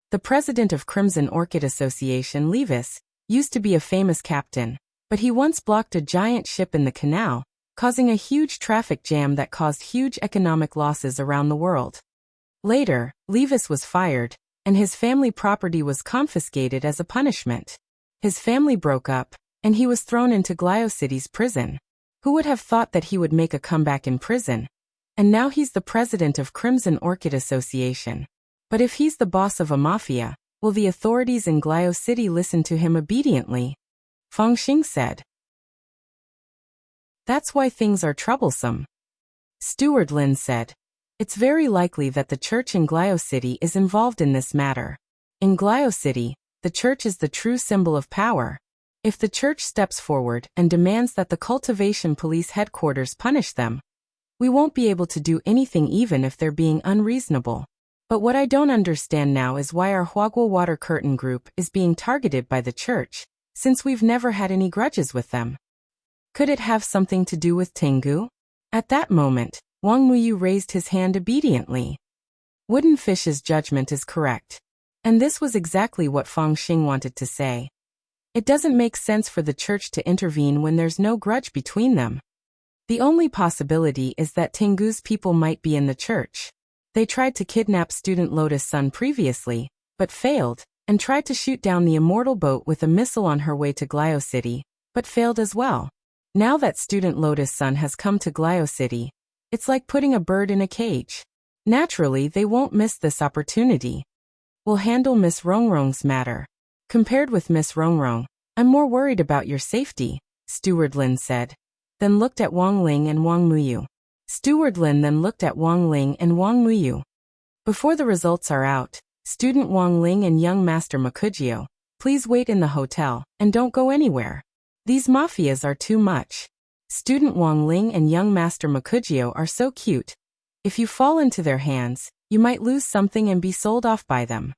The president of Crimson Orchid Association, Levis, used to be a famous captain, but he once blocked a giant ship in the canal, causing a huge traffic jam that caused huge economic losses around the world. Later, Levis was fired, and his family property was confiscated as a punishment. His family broke up, and he was thrown into Glio City's prison. Who would have thought that he would make a comeback in prison? And now he's the president of Crimson Orchid Association. But if he's the boss of a mafia, will the authorities in Glio City listen to him obediently? Feng Xing said. That's why things are troublesome. Steward Lin said. It's very likely that the church in Glio City is involved in this matter. In Glio City, the church is the true symbol of power. If the church steps forward and demands that the cultivation police headquarters punish them, we won't be able to do anything even if they're being unreasonable. But what I don't understand now is why our Huagua Water Curtain Group is being targeted by the church, since we've never had any grudges with them. Could it have something to do with Tengu? At that moment, Wang Muyu raised his hand obediently. Wooden Fish's judgment is correct. And this was exactly what Feng Xing wanted to say. It doesn't make sense for the church to intervene when there's no grudge between them. The only possibility is that Tengu's people might be in the church. They tried to kidnap student Lotus Sun previously, but failed, and tried to shoot down the immortal boat with a missile on her way to Glio City, but failed as well. Now that student Lotus Sun has come to Glio City, it's like putting a bird in a cage. Naturally, they won't miss this opportunity. We'll handle Miss Rongrong's matter. Compared with Miss Rongrong, I'm more worried about your safety, Steward Lin said, then looked at Wang Ling and Wang Muyu. Steward Lin then looked at Wang Ling and Wang Muyu. Before the results are out, student Wang Ling and young Master Makujio, please wait in the hotel, and don't go anywhere. These mafias are too much. Student Wang Ling and young Master Makujio are so cute. If you fall into their hands, you might lose something and be sold off by them.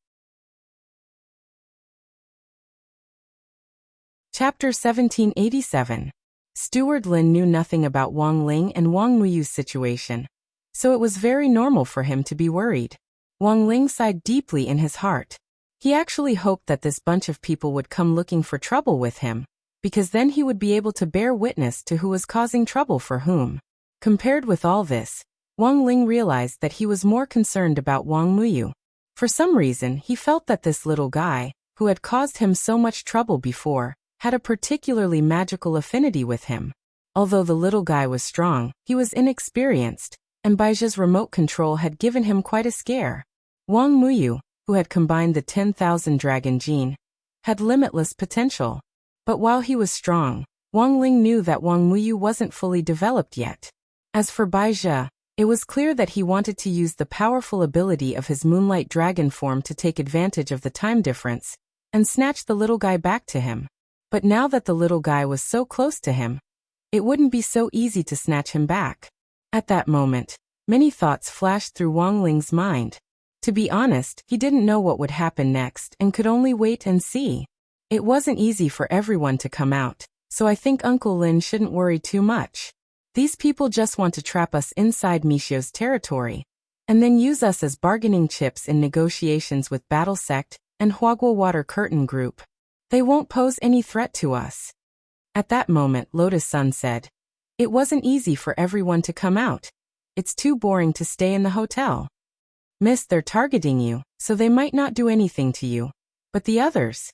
Chapter 1787. Steward Lin knew nothing about Wang Ling and Wang Muyu's situation, so it was very normal for him to be worried. Wang Ling sighed deeply in his heart. He actually hoped that this bunch of people would come looking for trouble with him, because then he would be able to bear witness to who was causing trouble for whom. Compared with all this, Wang Ling realized that he was more concerned about Wang Muyu. For some reason, he felt that this little guy, who had caused him so much trouble before, had a particularly magical affinity with him. Although the little guy was strong, he was inexperienced, and Baijia's remote control had given him quite a scare. Wang Muyu, who had combined the 10,000 dragon gene, had limitless potential. But while he was strong, Wang Ling knew that Wang Muyu wasn't fully developed yet. As for Baizhi, it was clear that he wanted to use the powerful ability of his moonlight dragon form to take advantage of the time difference and snatch the little guy back to him. But now that the little guy was so close to him, it wouldn't be so easy to snatch him back. At that moment, many thoughts flashed through Wang Ling's mind. To be honest, he didn't know what would happen next and could only wait and see. It wasn't easy for everyone to come out, so I think Uncle Lin shouldn't worry too much. These people just want to trap us inside Michio's territory, and then use us as bargaining chips in negotiations with Battle Sect and Huagua Water Curtain Group. They won't pose any threat to us. At that moment, Lotus Sun said, "It wasn't easy for everyone to come out. It's too boring to stay in the hotel. Miss, they're targeting you, so they might not do anything to you. But the others?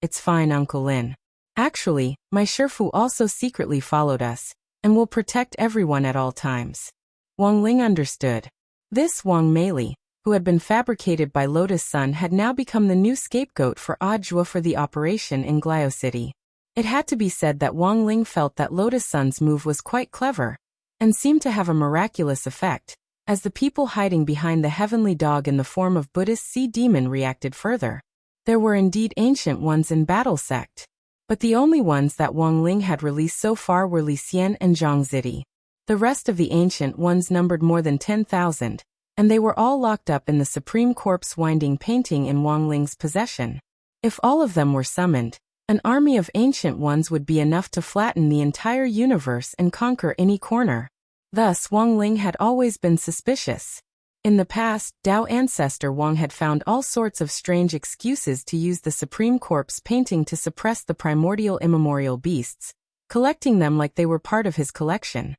It's fine, Uncle Lin. Actually, my Shifu also secretly followed us, and will protect everyone at all times." Wang Ling understood. This Wang Meili, who had been fabricated by Lotus Sun, had now become the new scapegoat for Audiobook for the operation in Glio City. It had to be said that Wang Ling felt that Lotus Sun's move was quite clever, and seemed to have a miraculous effect, as the people hiding behind the heavenly dog in the form of Buddhist sea demon reacted further. There were indeed ancient ones in Battle Sect, but the only ones that Wang Ling had released so far were Li Xian and Zhang Zidi. The rest of the ancient ones numbered more than 10,000, and they were all locked up in the Supreme Corpse winding painting in Wang Ling's possession. If all of them were summoned, an army of ancient ones would be enough to flatten the entire universe and conquer any corner. Thus Wang Ling had always been suspicious. In the past, Dao ancestor Wang had found all sorts of strange excuses to use the Supreme Corpse painting to suppress the primordial immemorial beasts, collecting them like they were part of his collection.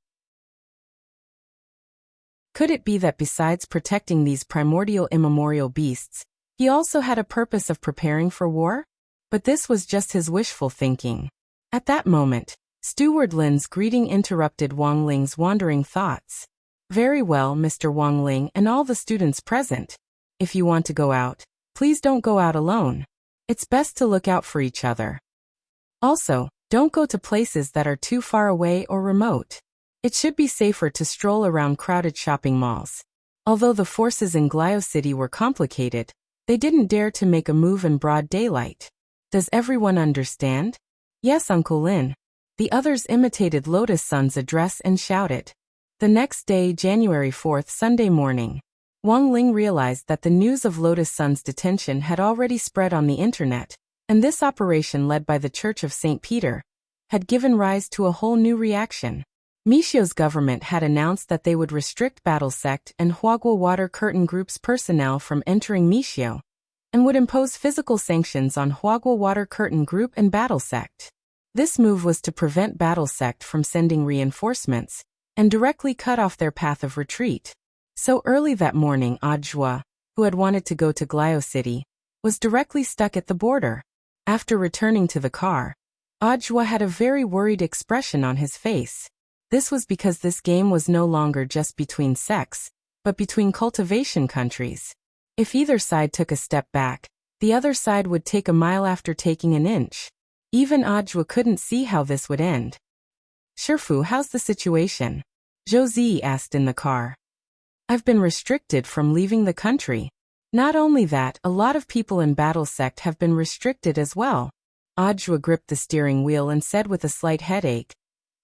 Could it be that besides protecting these primordial immemorial beasts, he also had a purpose of preparing for war? But this was just his wishful thinking. At that moment, Steward Lin's greeting interrupted Wang Ling's wandering thoughts. "Very well, Mr. Wang Ling and all the students present. If you want to go out, please don't go out alone. It's best to look out for each other. Also, don't go to places that are too far away or remote. It should be safer to stroll around crowded shopping malls." Although the forces in Glio City were complicated, they didn't dare to make a move in broad daylight. Does everyone understand? Yes, Uncle Lin. The others imitated Lotus Sun's address and shouted. The next day, January 4th, Sunday morning, Wang Ling realized that the news of Lotus Sun's detention had already spread on the internet, and this operation led by the Church of St. Peter had given rise to a whole new reaction. Michio's government had announced that they would restrict Battle Sect and Huagua Water Curtain Group's personnel from entering Michio, and would impose physical sanctions on Huagua Water Curtain Group and Battle Sect. This move was to prevent Battle Sect from sending reinforcements, and directly cut off their path of retreat. So early that morning, Audiobook, who had wanted to go to Glio City, was directly stuck at the border. After returning to the car, Audiobook had a very worried expression on his face. This was because this game was no longer just between sects, but between cultivation countries. If either side took a step back, the other side would take a mile after taking an inch. Even Audiobook couldn't see how this would end. "Shifu, how's the situation?" Josie asked in the car. "I've been restricted from leaving the country. Not only that, a lot of people in Battle Sect have been restricted as well." Audiobook gripped the steering wheel and said with a slight headache,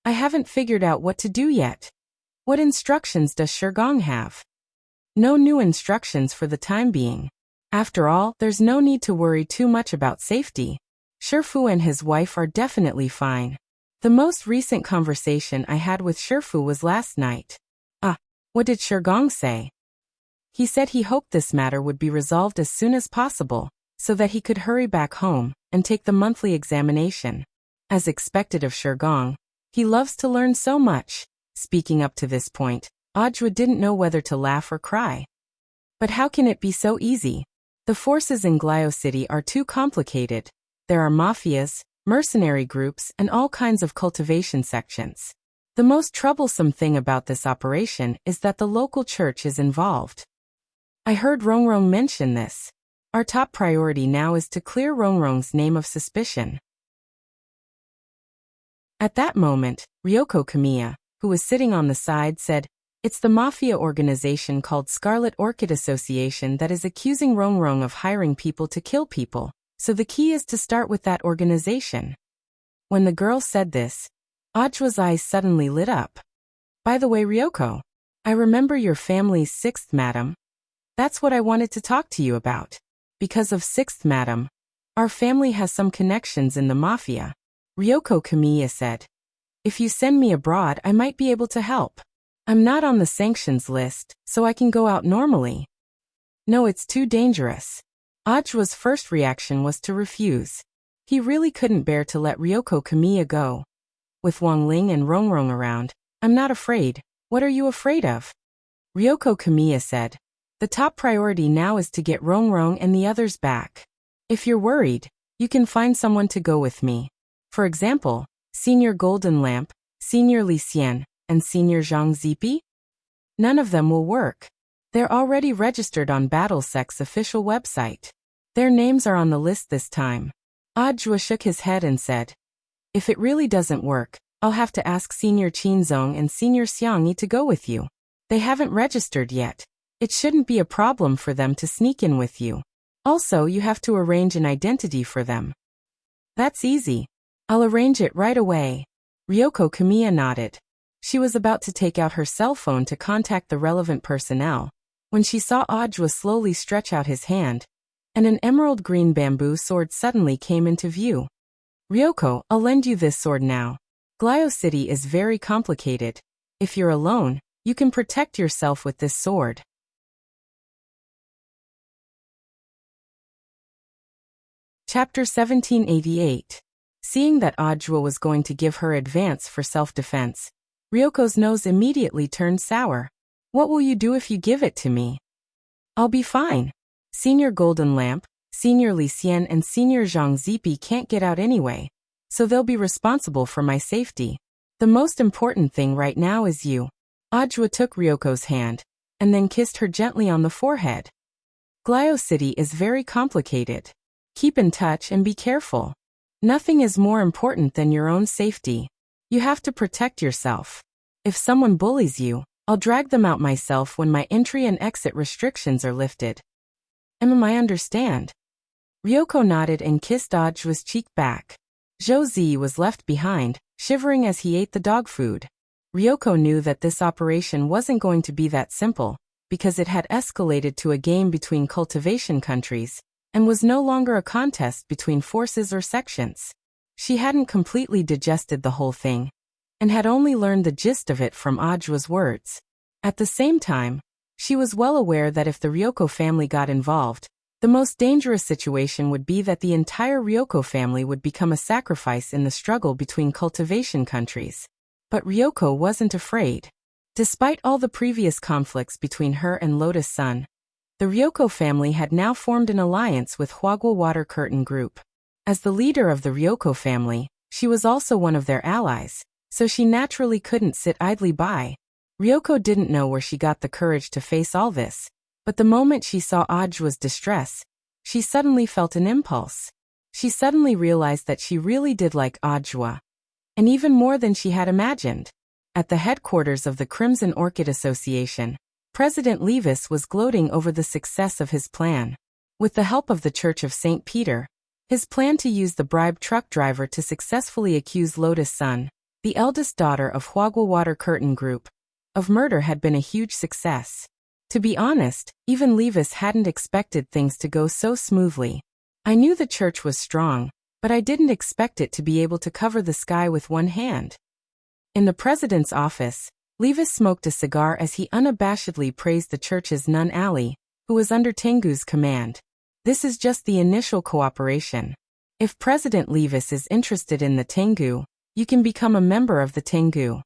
"I haven't figured out what to do yet. What instructions does Shirgong have?" "No new instructions for the time being. After all, there's no need to worry too much about safety. Shifu and his wife are definitely fine. The most recent conversation I had with Shifu was last night." What did Shirgong say?" "He said he hoped this matter would be resolved as soon as possible, so that he could hurry back home and take the monthly examination. As expected of Shirgong, he loves to learn so much." Speaking up to this point, Audiobook didn't know whether to laugh or cry. "But how can it be so easy? The forces in Glio City are too complicated. There are mafias, mercenary groups, and all kinds of cultivation sections. The most troublesome thing about this operation is that the local church is involved. I heard Rongrong mention this. Our top priority now is to clear Rongrong's name of suspicion." At that moment, Ryoko Kamiya, who was sitting on the side, said, "It's the mafia organization called Scarlet Orchid Association that is accusing Rongrong of hiring people to kill people, so the key is to start with that organization." When the girl said this, Audiobook's eyes suddenly lit up. "By the way, Ryoko, I remember your family's 6th madam. That's what I wanted to talk to you about. Because of 6th madam, Our family has some connections in the mafia. Ryoko Kamiya said. If you send me abroad, I might be able to help. I'm not on the sanctions list, so I can go out normally. No, it's too dangerous. Ajua's first reaction was to refuse. He really couldn't bear to let Ryoko Kamiya go. With Wang Ling and Rongrong around, I'm not afraid. What are you afraid of? Ryoko Kamiya said. The top priority now is to get Rongrong and the others back. If you're worried, you can find someone to go with me. For example, Senior Golden Lamp, Senior Li Xian, and Senior Zhang Zipi? None of them will work. They're already registered on BattleSec's official website. Their names are on the list this time. Ajua shook his head and said, if it really doesn't work, I'll have to ask Senior Qinzong and Senior Xiangyi to go with you. They haven't registered yet. It shouldn't be a problem for them to sneak in with you. Also, you have to arrange an identity for them. That's easy. I'll arrange it right away. Ryoko Kamiya nodded. She was about to take out her cell phone to contact the relevant personnel, when she saw Ajua slowly stretch out his hand, and an emerald green bamboo sword suddenly came into view. Ryoko, I'll lend you this sword now. Glio City is very complicated. If you're alone, you can protect yourself with this sword. Chapter 1788. Seeing that Ajua was going to give her advance for self-defense, Ryoko's nose immediately turned sour. What will you do if you give it to me? I'll be fine. Senior Golden Lamp, Senior Li Xian and Senior Zhang Zipi can't get out anyway, so they'll be responsible for my safety. The most important thing right now is you. Ajua took Ryoko's hand, and then kissed her gently on the forehead. Glio City is very complicated. Keep in touch and be careful. Nothing is more important than your own safety. You have to protect yourself. If someone bullies you, I'll drag them out myself when my entry and exit restrictions are lifted. I understand. Ryoko nodded and kissed Ajua's cheek back. Zhou Zi was left behind, shivering as he ate the dog food. Ryoko knew that this operation wasn't going to be that simple, because it had escalated to a game between cultivation countries, and was no longer a contest between forces or sections. She hadn't completely digested the whole thing, and had only learned the gist of it from Ajua's words. At the same time, she was well aware that if the Ryoko family got involved, the most dangerous situation would be that the entire Ryoko family would become a sacrifice in the struggle between cultivation countries. But Ryoko wasn't afraid. Despite all the previous conflicts between her and Lotus Sun, the Ryoko family had now formed an alliance with Huagua Water Curtain Group. As the leader of the Ryoko family, she was also one of their allies, so she naturally couldn't sit idly by. Ryoko didn't know where she got the courage to face all this, but the moment she saw Ajua's distress, she suddenly felt an impulse. She suddenly realized that she really did like Ajua, and even more than she had imagined. At the headquarters of the Crimson Orchid Association, President Levis was gloating over the success of his plan. With the help of the Church of St. Peter, his plan to use the bribed truck driver to successfully accuse Lotus Sun, the eldest daughter of Huagua Water Curtain Group, of murder had been a huge success. To be honest, even Levis hadn't expected things to go so smoothly. I knew the church was strong, but I didn't expect it to be able to cover the sky with one hand. In the president's office, Levis smoked a cigar as he unabashedly praised the church's nun Ali, who was under Tengu's command. This is just the initial cooperation. If President Levis is interested in the Tengu, you can become a member of the Tengu.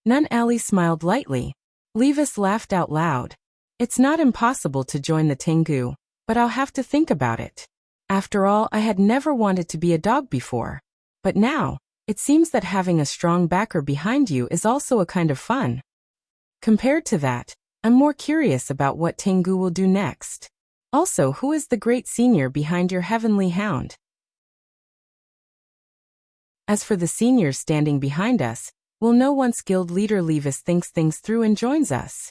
Nun Ali smiled lightly. Levis laughed out loud. It's not impossible to join the Tengu, but I'll have to think about it. After all, I had never wanted to be a dog before. But now, it seems that having a strong backer behind you is also a kind of fun. Compared to that, I'm more curious about what Tengu will do next. Also, who is the great senior behind your heavenly hound? As for the seniors standing behind us, we'll know once guild leader Levis thinks things through and joins us.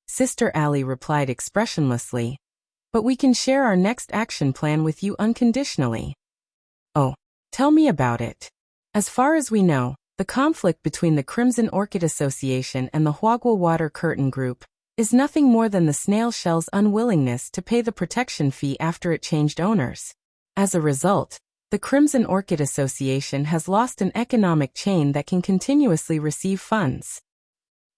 Sister Ali replied expressionlessly. But we can share our next action plan with you unconditionally. Oh, tell me about it. As far as we know, the conflict between the Crimson Orchid Association and the Huagua Water Curtain Group is nothing more than the snail shell's unwillingness to pay the protection fee after it changed owners. As a result, the Crimson Orchid Association has lost an economic chain that can continuously receive funds.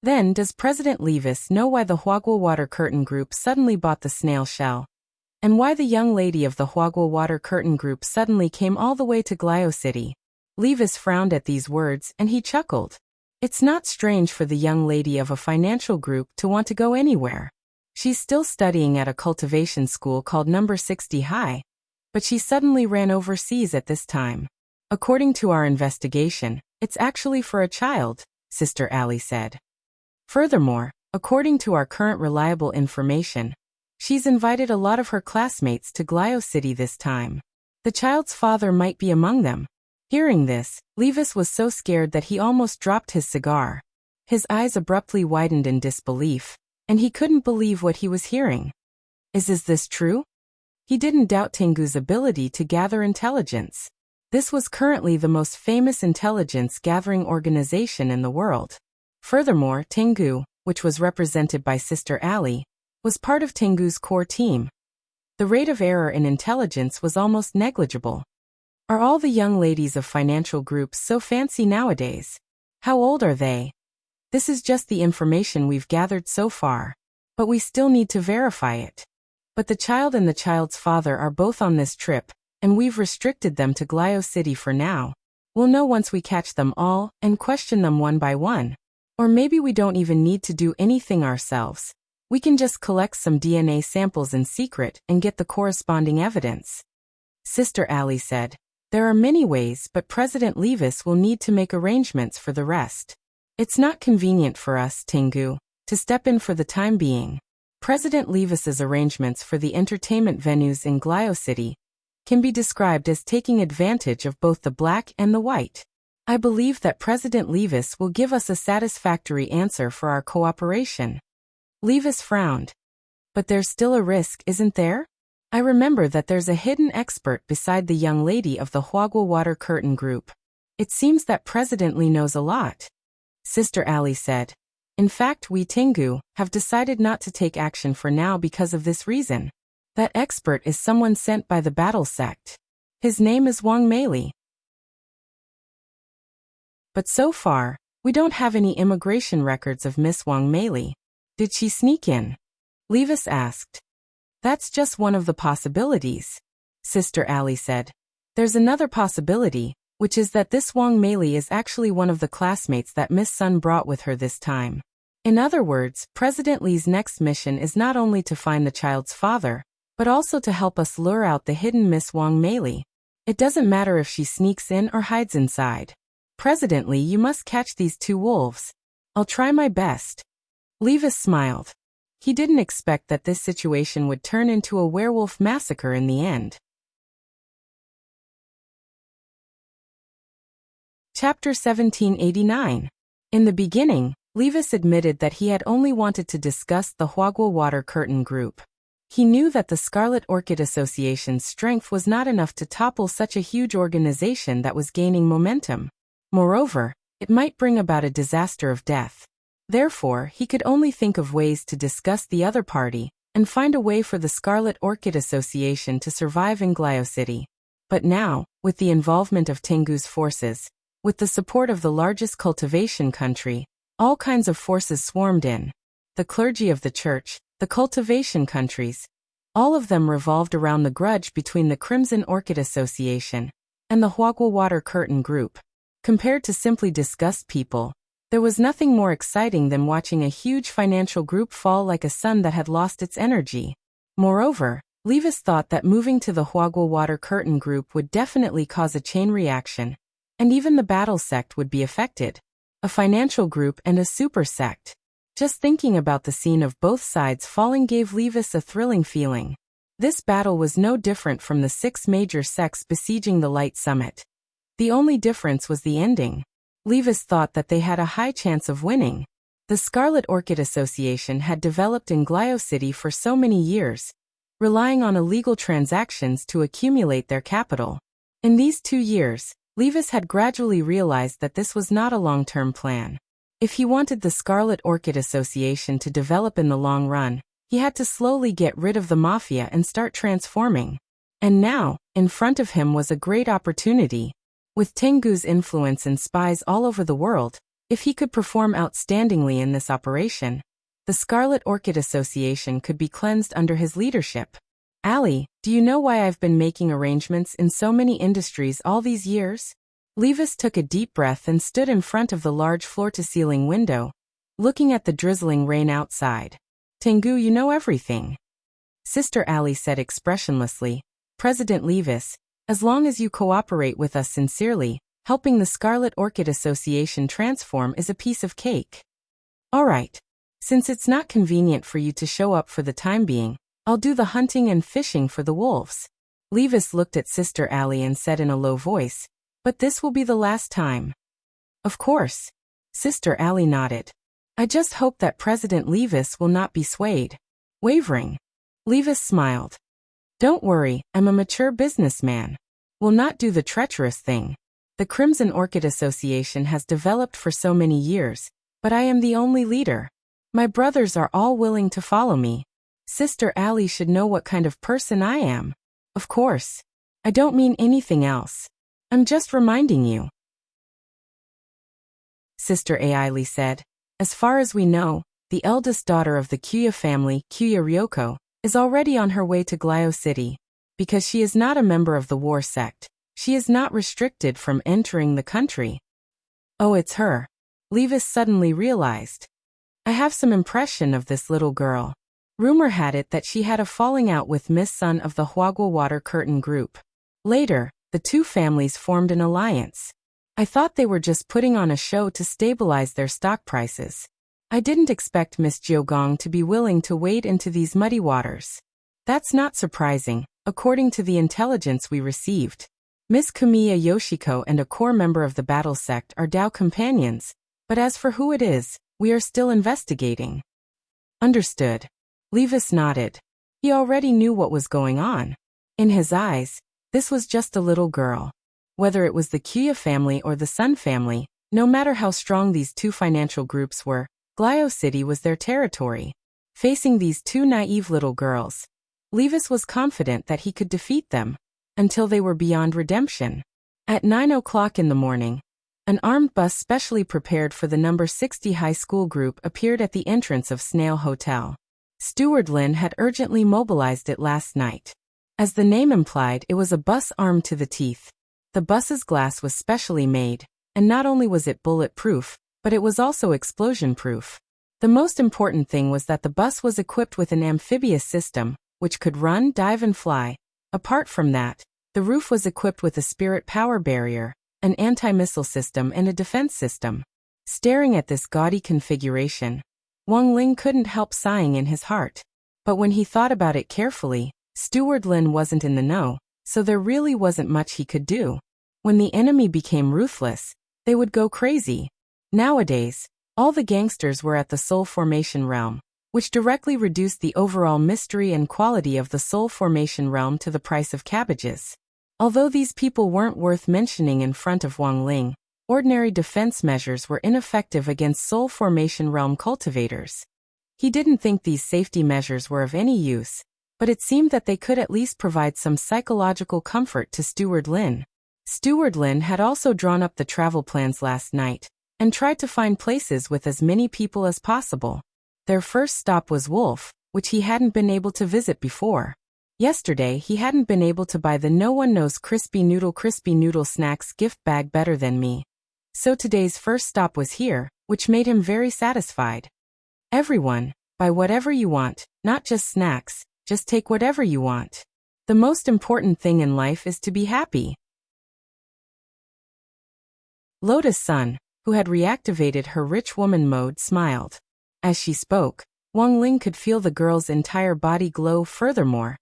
Then, does President Levis know why the Huagua Water Curtain Group suddenly bought the snail shell? And why the young lady of the Huagua Water Curtain Group suddenly came all the way to Glio City? Levis frowned at these words and he chuckled. It's not strange for the young lady of a financial group to want to go anywhere. She's still studying at a cultivation school called Number 60 High, but she suddenly ran overseas at this time. According to our investigation, it's actually for a child, Sister Allie said. Furthermore, according to our current reliable information, she's invited a lot of her classmates to Glio City this time. The child's father might be among them. Hearing this, Levis was so scared that he almost dropped his cigar. His eyes abruptly widened in disbelief, and he couldn't believe what he was hearing. Is this true? He didn't doubt Tengu's ability to gather intelligence. This was currently the most famous intelligence-gathering organization in the world. Furthermore, Tengu, which was represented by Sister Allie, was part of Tengu's core team. The rate of error in intelligence was almost negligible. Are all the young ladies of financial groups so fancy nowadays? How old are they? This is just the information we've gathered so far. But we still need to verify it. But the child and the child's father are both on this trip, and we've restricted them to Glio City for now. We'll know once we catch them all and question them one by one. Or maybe we don't even need to do anything ourselves. We can just collect some DNA samples in secret and get the corresponding evidence. Sister Allie said, there are many ways, but President Levis will need to make arrangements for the rest. It's not convenient for us, Tengu, to step in for the time being. President Levis's arrangements for the entertainment venues in Glio City can be described as taking advantage of both the black and the white. I believe that President Levis will give us a satisfactory answer for our cooperation. Levis frowned. But there's still a risk, isn't there? I remember that there's a hidden expert beside the young lady of the Huagua Water Curtain Group. It seems that President Lee knows a lot. Sister Allie said. In fact, we Tengu have decided not to take action for now because of this reason. That expert is someone sent by the battle sect. His name is Wang Meili. But so far, we don't have any immigration records of Miss Wang Meili. Did she sneak in? Levis asked. That's just one of the possibilities, Sister Allie said. There's another possibility, which is that this Wang Meili is actually one of the classmates that Miss Sun brought with her this time. In other words, President Lee's next mission is not only to find the child's father, but also to help us lure out the hidden Miss Wang Meili. It doesn't matter if she sneaks in or hides inside. President Lee, you must catch these two wolves. I'll try my best. Levis smiled. He didn't expect that this situation would turn into a werewolf massacre in the end. Chapter 1789. In the beginning, Levis admitted that he had only wanted to discuss the Huagua Water Curtain Group. He knew that the Scarlet Orchid Association's strength was not enough to topple such a huge organization that was gaining momentum. Moreover, it might bring about a disaster of death. Therefore, he could only think of ways to discuss the other party and find a way for the Scarlet Orchid Association to survive in Glio City. But now, with the involvement of Tengu's forces, with the support of the largest cultivation country, all kinds of forces swarmed in. The clergy of the church, the cultivation countries, all of them revolved around the grudge between the Crimson Orchid Association and the Huagua Water Curtain Group. Compared to simply disgust people, there was nothing more exciting than watching a huge financial group fall like a sun that had lost its energy. Moreover, Levis thought that moving to the Huagua Water Curtain Group would definitely cause a chain reaction, and even the battle sect would be affected. A financial group and a super sect. Just thinking about the scene of both sides falling gave Levis a thrilling feeling. This battle was no different from the 6 major sects besieging the Light Summit. The only difference was the ending. Levis thought that they had a high chance of winning. The Scarlet Orchid Association had developed in Glio City for so many years, relying on illegal transactions to accumulate their capital. In these 2 years, Levis had gradually realized that this was not a long-term plan. If he wanted the Scarlet Orchid Association to develop in the long run, he had to slowly get rid of the mafia and start transforming. And now, in front of him was a great opportunity. With Tengu's influence and spies all over the world, if he could perform outstandingly in this operation, the Scarlet Orchid Association could be cleansed under his leadership. Ali, do you know why I've been making arrangements in so many industries all these years? Levis took a deep breath and stood in front of the large floor-to-ceiling window, looking at the drizzling rain outside. Tengu, you know everything. Sister Ali said expressionlessly, President Levis, as long as you cooperate with us sincerely, helping the Scarlet Orchid Association transform is a piece of cake. All right. Since it's not convenient for you to show up for the time being, I'll do the hunting and fishing for the wolves. Levis looked at Sister Ali and said in a low voice, but this will be the last time. Of course. Sister Ali nodded. I just hope that President Levis will not be swayed. Wavering. Levis smiled. Don't worry, I'm a mature businessman. Will not do the treacherous thing. The Crimson Orchid Association has developed for so many years, but I am the only leader. My brothers are all willing to follow me. Sister Ali should know what kind of person I am. Of course. I don't mean anything else. I'm just reminding you. Sister Ali said, as far as we know, the eldest daughter of the Kuya family, Kuya Ryoko, is already on her way to Glio City. Because she is not a member of the war sect, she is not restricted from entering the country. Oh, it's her. Levis suddenly realized. I have some impression of this little girl. Rumor had it that she had a falling out with Miss Sun of the Huagua Water Curtain Group. Later, the two families formed an alliance. I thought they were just putting on a show to stabilize their stock prices. I didn't expect Miss Jiogong to be willing to wade into these muddy waters. That's not surprising, according to the intelligence we received. Miss Kumiya Yoshiko and a core member of the battle sect are Dao companions, but as for who it is, we are still investigating. Understood. Levis nodded. He already knew what was going on. In his eyes, this was just a little girl. Whether it was the Kuya family or the Sun family, no matter how strong these two financial groups were, Glio City was their territory. Facing these two naive little girls, Levis was confident that he could defeat them, until they were beyond redemption. At 9 o'clock in the morning, an armed bus specially prepared for the number 60 high school group appeared at the entrance of Snail Hotel. Steward Lin had urgently mobilized it last night. As the name implied, it was a bus armed to the teeth. The bus's glass was specially made, and not only was it bulletproof, but it was also explosion-proof. The most important thing was that the bus was equipped with an amphibious system, which could run, dive and fly. Apart from that, the roof was equipped with a spirit power barrier, an anti-missile system and a defense system. Staring at this gaudy configuration, Wang Ling couldn't help sighing in his heart. But when he thought about it carefully, Steward Lin wasn't in the know, so there really wasn't much he could do. When the enemy became ruthless, they would go crazy. Nowadays, all the gangsters were at the Soul Formation realm, which directly reduced the overall mystery and quality of the Soul Formation realm to the price of cabbages. Although these people weren't worth mentioning in front of Wang Ling, ordinary defense measures were ineffective against Soul Formation realm cultivators. He didn't think these safety measures were of any use, but it seemed that they could at least provide some psychological comfort to Steward Lin. Steward Lin had also drawn up the travel plans last night, and tried to find places with as many people as possible. Their first stop was Wolf, which he hadn't been able to visit before. Yesterday he hadn't been able to buy the No One Knows Crispy Noodle Snacks gift bag better than me. So today's first stop was here, which made him very satisfied. Everyone, buy whatever you want, not just snacks, just take whatever you want. The most important thing in life is to be happy. Lotus Sun, who had reactivated her rich woman mode, smiled. As she spoke, Wang Ling could feel the girl's entire body glow. Furthermore,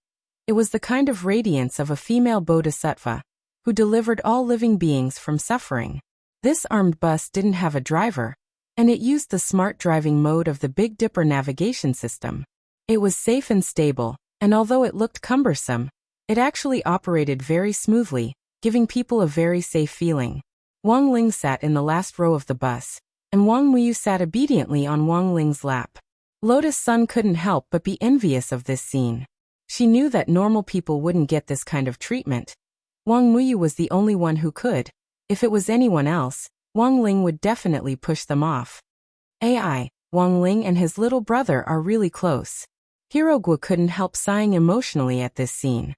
it was the kind of radiance of a female bodhisattva, who delivered all living beings from suffering. This armed bus didn't have a driver, and it used the smart driving mode of the Big Dipper navigation system. It was safe and stable, and although it looked cumbersome, it actually operated very smoothly, giving people a very safe feeling. Wang Ling sat in the last row of the bus, and Wang Muyu sat obediently on Wang Ling's lap. Lotus Sun couldn't help but be envious of this scene. She knew that normal people wouldn't get this kind of treatment. Wang Muyu was the only one who could. If it was anyone else, Wang Ling would definitely push them off. AI, Wang Ling and his little brother are really close. Hirogwa couldn't help sighing emotionally at this scene.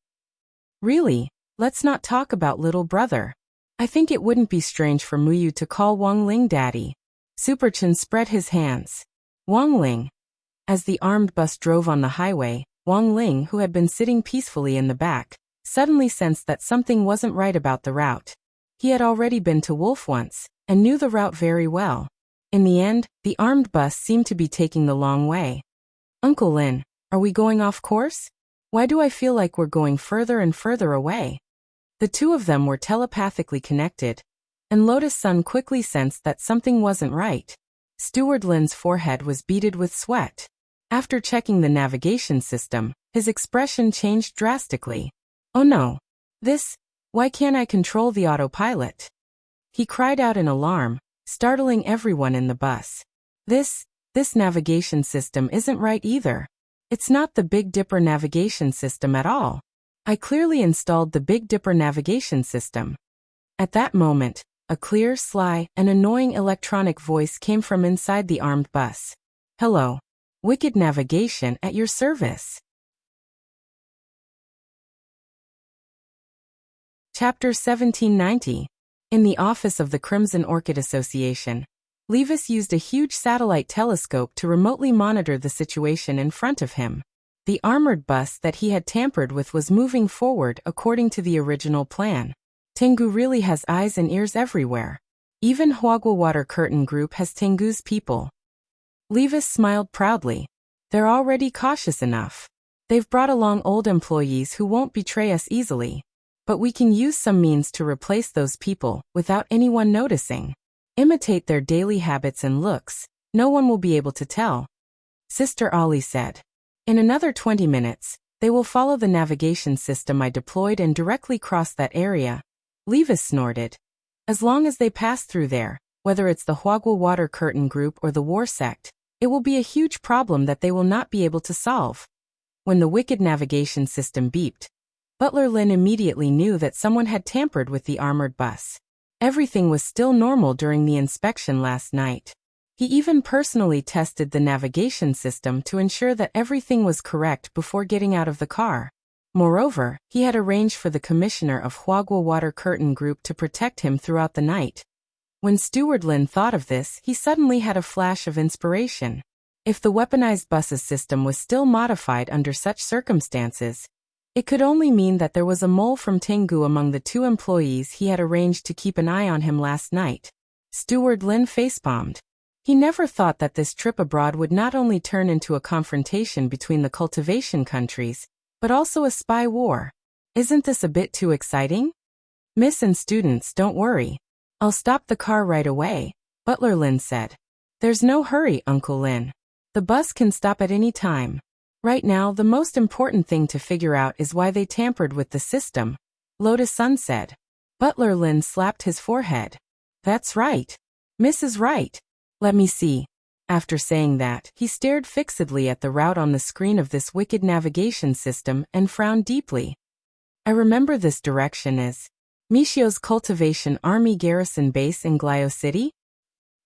Really? Let's not talk about little brother. I think it wouldn't be strange for Muyu to call Wang Ling daddy. Superchin spread his hands. Wang Ling. As the armed bus drove on the highway, Wang Ling, who had been sitting peacefully in the back, suddenly sensed that something wasn't right about the route. He had already been to Wolf once, and knew the route very well. In the end, the armed bus seemed to be taking the long way. Uncle Lin, are we going off course? Why do I feel like we're going further and further away? The two of them were telepathically connected, and Lotus Sun quickly sensed that something wasn't right. Steward Lin's forehead was beaded with sweat. After checking the navigation system, his expression changed drastically. Oh no! Why can't I control the autopilot? He cried out in alarm, startling everyone in the bus. This navigation system isn't right either. It's not the Big Dipper navigation system at all. I clearly installed the Big Dipper navigation system. At that moment, a clear, sly, and annoying electronic voice came from inside the armed bus. Hello. Wicked Navigation at your service. Chapter 1790. In the office of the Crimson Orchid Association, Levis used a huge satellite telescope to remotely monitor the situation in front of him. The armored bus that he had tampered with was moving forward according to the original plan. Tengu really has eyes and ears everywhere. Even Huagua Water Curtain Group has Tengu's people. Levis smiled proudly. They're already cautious enough. They've brought along old employees who won't betray us easily. But we can use some means to replace those people without anyone noticing. Imitate their daily habits and looks. No one will be able to tell. Sister Ali said. In another 20 minutes, they will follow the navigation system I deployed and directly cross that area. Levis snorted. As long as they pass through there, whether it's the Huagua Water Curtain Group or the War Sect, it will be a huge problem that they will not be able to solve. When the wicked navigation system beeped, Butler Lin immediately knew that someone had tampered with the armored bus. Everything was still normal during the inspection last night. He even personally tested the navigation system to ensure that everything was correct before getting out of the car. Moreover, he had arranged for the commissioner of Huagua Water Curtain Group to protect him throughout the night. When Steward Lin thought of this, he suddenly had a flash of inspiration. If the weaponized buses system was still modified under such circumstances, it could only mean that there was a mole from Tengu among the two employees he had arranged to keep an eye on him last night. Steward Lin facepalmed. He never thought that this trip abroad would not only turn into a confrontation between the cultivation countries, but also a spy war. Isn't this a bit too exciting? Miss and students, don't worry. I'll stop the car right away, Butler Lin said. There's no hurry, Uncle Lin. The bus can stop at any time. Right now, the most important thing to figure out is why they tampered with the system, Lotus Sun said. Butler Lin slapped his forehead. That's right. Miss is right. Let me see. After saying that, he stared fixedly at the route on the screen of this wicked navigation system and frowned deeply. I remember this direction as Michio's Cultivation Army Garrison Base in Glio City?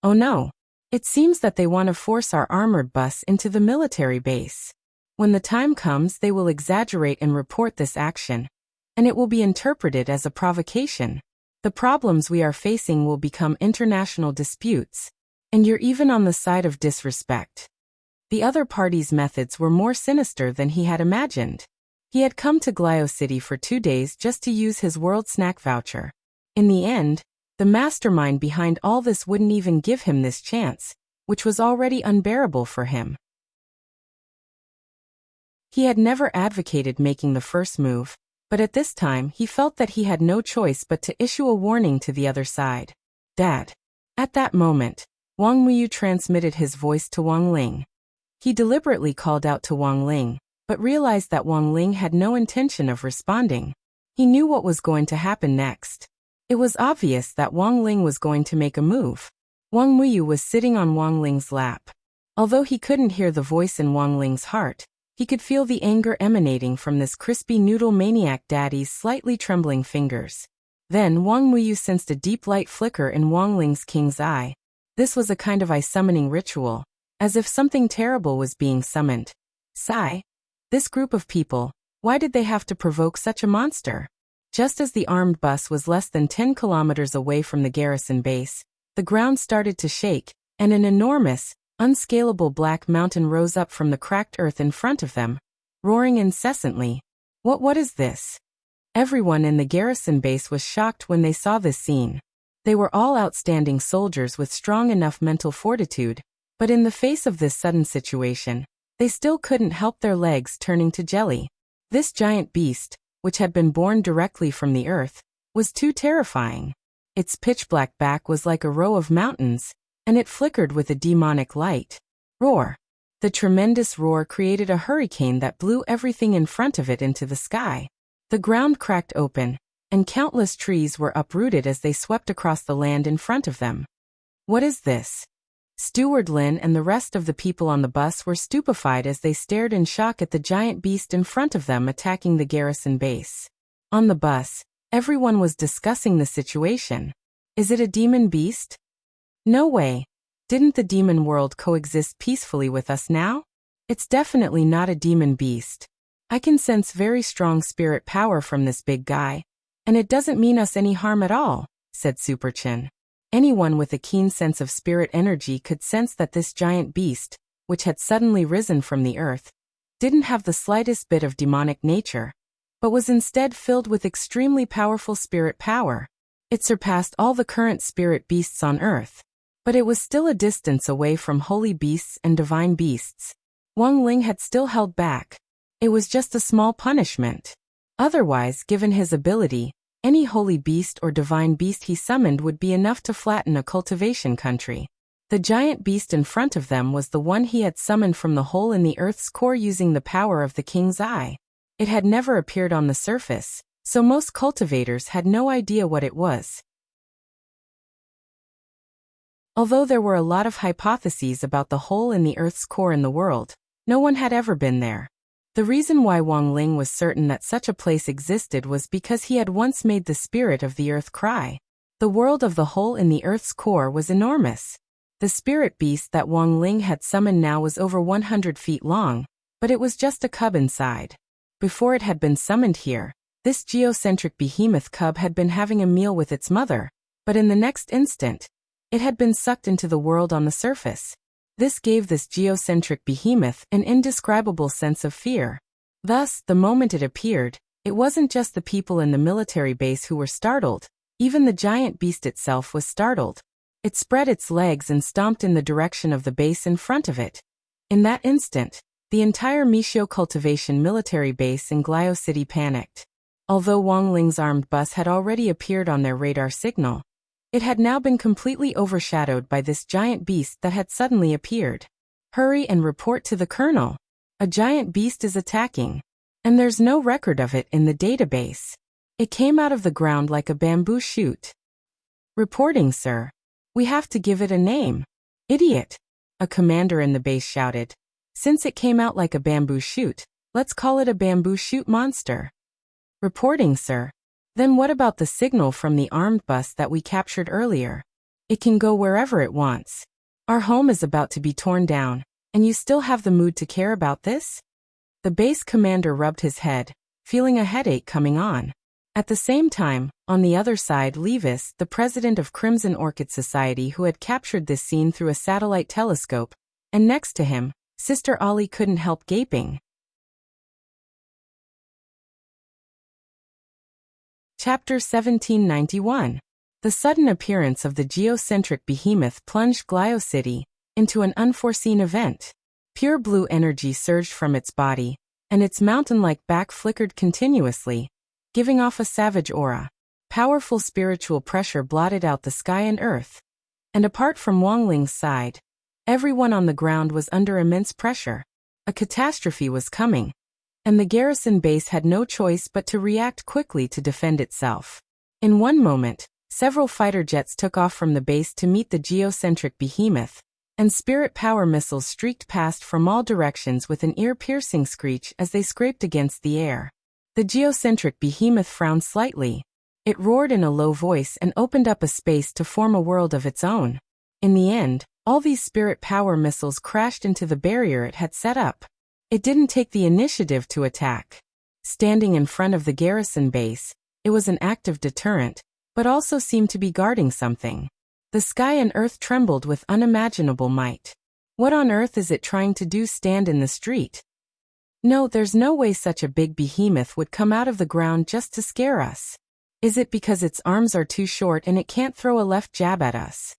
Oh no. It seems that they want to force our armored bus into the military base. When the time comes, they will exaggerate and report this action, and it will be interpreted as a provocation. The problems we are facing will become international disputes, and you're even on the side of disrespect. The other party's methods were more sinister than he had imagined. He had come to Glio City for 2 days just to use his world snack voucher. In the end, the mastermind behind all this wouldn't even give him this chance, which was already unbearable for him. He had never advocated making the first move, but at this time he felt that he had no choice but to issue a warning to the other side. Dad. At that moment, Wang Muyu transmitted his voice to Wang Ling. He deliberately called out to Wang Ling, but realized that Wang Ling had no intention of responding. He knew what was going to happen next. It was obvious that Wang Ling was going to make a move. Wang Muyu was sitting on Wang Ling's lap. Although he couldn't hear the voice in Wang Ling's heart, He could feel the anger emanating from this crispy noodle maniac daddy's slightly trembling fingers. Then Wang Muyu sensed a deep light flicker in Wang Ling's king's eye. This was a kind of eye-summoning ritual, as if something terrible was being summoned. Sigh. This group of people, why did they have to provoke such a monster? Just as the armed bus was less than 10 kilometers away from the garrison base, the ground started to shake, and an enormous, unscalable black mountain rose up from the cracked earth in front of them, roaring incessantly. What is this? Everyone in the garrison base was shocked when they saw this scene. They were all outstanding soldiers with strong enough mental fortitude, but in the face of this sudden situation, they still couldn't help their legs turning to jelly. This giant beast, which had been born directly from the earth, was too terrifying. Its pitch-black back was like a row of mountains, and it flickered with a demonic light. Roar! The tremendous roar created a hurricane that blew everything in front of it into the sky. The ground cracked open, and countless trees were uprooted as they swept across the land in front of them. What is this? Steward Lin and the rest of the people on the bus were stupefied as they stared in shock at the giant beast in front of them attacking the garrison base. On the bus, everyone was discussing the situation. Is it a demon beast? No way. Didn't the demon world coexist peacefully with us now? It's definitely not a demon beast. I can sense very strong spirit power from this big guy, and it doesn't mean us any harm at all, said Superchin. Anyone with a keen sense of spirit energy could sense that this giant beast, which had suddenly risen from the earth, didn't have the slightest bit of demonic nature, but was instead filled with extremely powerful spirit power. It surpassed all the current spirit beasts on earth, but it was still a distance away from holy beasts and divine beasts. Wang Ling had still held back. It was just a small punishment. Otherwise, given his ability, any holy beast or divine beast he summoned would be enough to flatten a cultivation country. The giant beast in front of them was the one he had summoned from the hole in the earth's core using the power of the king's eye. It had never appeared on the surface, so most cultivators had no idea what it was. Although there were a lot of hypotheses about the hole in the earth's core in the world, no one had ever been there. The reason why Wang Ling was certain that such a place existed was because he had once made the spirit of the earth cry. The world of the hole in the earth's core was enormous. The spirit beast that Wang Ling had summoned now was over 100 feet long, but it was just a cub inside. Before it had been summoned here, this geocentric behemoth cub had been having a meal with its mother, but in the next instant, it had been sucked into the world on the surface. This gave this geocentric behemoth an indescribable sense of fear. Thus, the moment it appeared, it wasn't just the people in the military base who were startled, even the giant beast itself was startled. It spread its legs and stomped in the direction of the base in front of it. In that instant, the entire Mishio Cultivation military base in Glio City panicked. Although Wang Ling's armed bus had already appeared on their radar signal, it had now been completely overshadowed by this giant beast that had suddenly appeared. Hurry and report to the colonel. A giant beast is attacking. And there's no record of it in the database. It came out of the ground like a bamboo shoot. Reporting, sir. We have to give it a name. Idiot. A commander in the base shouted. Since it came out like a bamboo shoot, let's call it a bamboo shoot monster. Reporting, sir. Then what about the signal from the armed bus that we captured earlier? It can go wherever it wants. Our home is about to be torn down, and you still have the mood to care about this? The base commander rubbed his head, feeling a headache coming on. At the same time, on the other side, Levis, the president of Crimson Orchid Society, who had captured this scene through a satellite telescope, and next to him, Sister Ollie couldn't help gaping. Chapter 1791. The sudden appearance of the geocentric behemoth plunged Glio City into an unforeseen event. Pure blue energy surged from its body, and its mountain-like back flickered continuously, giving off a savage aura. Powerful spiritual pressure blotted out the sky and earth. And apart from Wang Ling's side, everyone on the ground was under immense pressure. A catastrophe was coming, and the garrison base had no choice but to react quickly to defend itself. In one moment, several fighter jets took off from the base to meet the geocentric behemoth, and spirit power missiles streaked past from all directions with an ear-piercing screech as they scraped against the air. The geocentric behemoth frowned slightly. It roared in a low voice and opened up a space to form a world of its own. In the end, all these spirit power missiles crashed into the barrier it had set up. It didn't take the initiative to attack. Standing in front of the garrison base, it was an active deterrent, but also seemed to be guarding something. The sky and earth trembled with unimaginable might. What on earth is it trying to do, stand in the street? No, there's no way such a big behemoth would come out of the ground just to scare us. Is it because its arms are too short and it can't throw a left jab at us?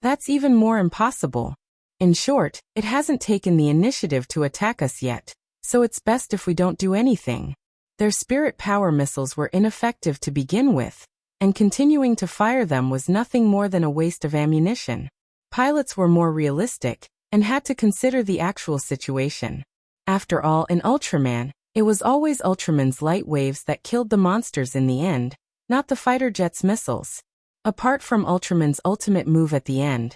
That's even more impossible. In short, it hasn't taken the initiative to attack us yet, so it's best if we don't do anything. Their spirit power missiles were ineffective to begin with, and continuing to fire them was nothing more than a waste of ammunition. Pilots were more realistic, and had to consider the actual situation. After all, in Ultraman, it was always Ultraman's light waves that killed the monsters in the end, not the fighter jet's missiles. Apart from Ultraman's ultimate move at the end,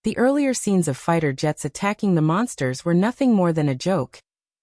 the earlier scenes of fighter jets attacking the monsters were nothing more than a joke.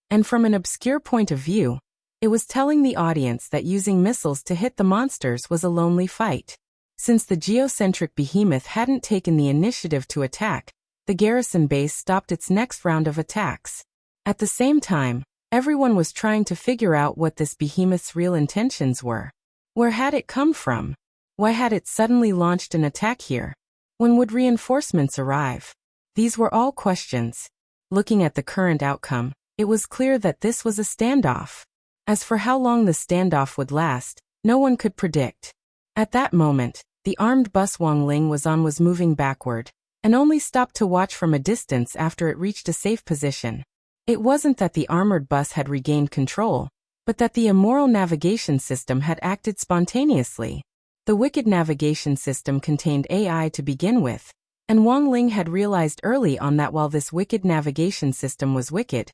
And from an obscure point of view, it was telling the audience that using missiles to hit the monsters was a lonely fight. Since the geocentric behemoth hadn't taken the initiative to attack, the garrison base stopped its next round of attacks. At the same time, everyone was trying to figure out what this behemoth's real intentions were. Where had it come from? Why had it suddenly launched an attack here? When would reinforcements arrive? These were all questions. Looking at the current outcome, it was clear that this was a standoff. As for how long the standoff would last, no one could predict. At that moment, the armed bus Wang Ling was on was moving backward, and only stopped to watch from a distance after it reached a safe position. It wasn't that the armored bus had regained control, but that the immoral navigation system had acted spontaneously. The wicked navigation system contained AI to begin with, and Wang Ling had realized early on that while this wicked navigation system was wicked,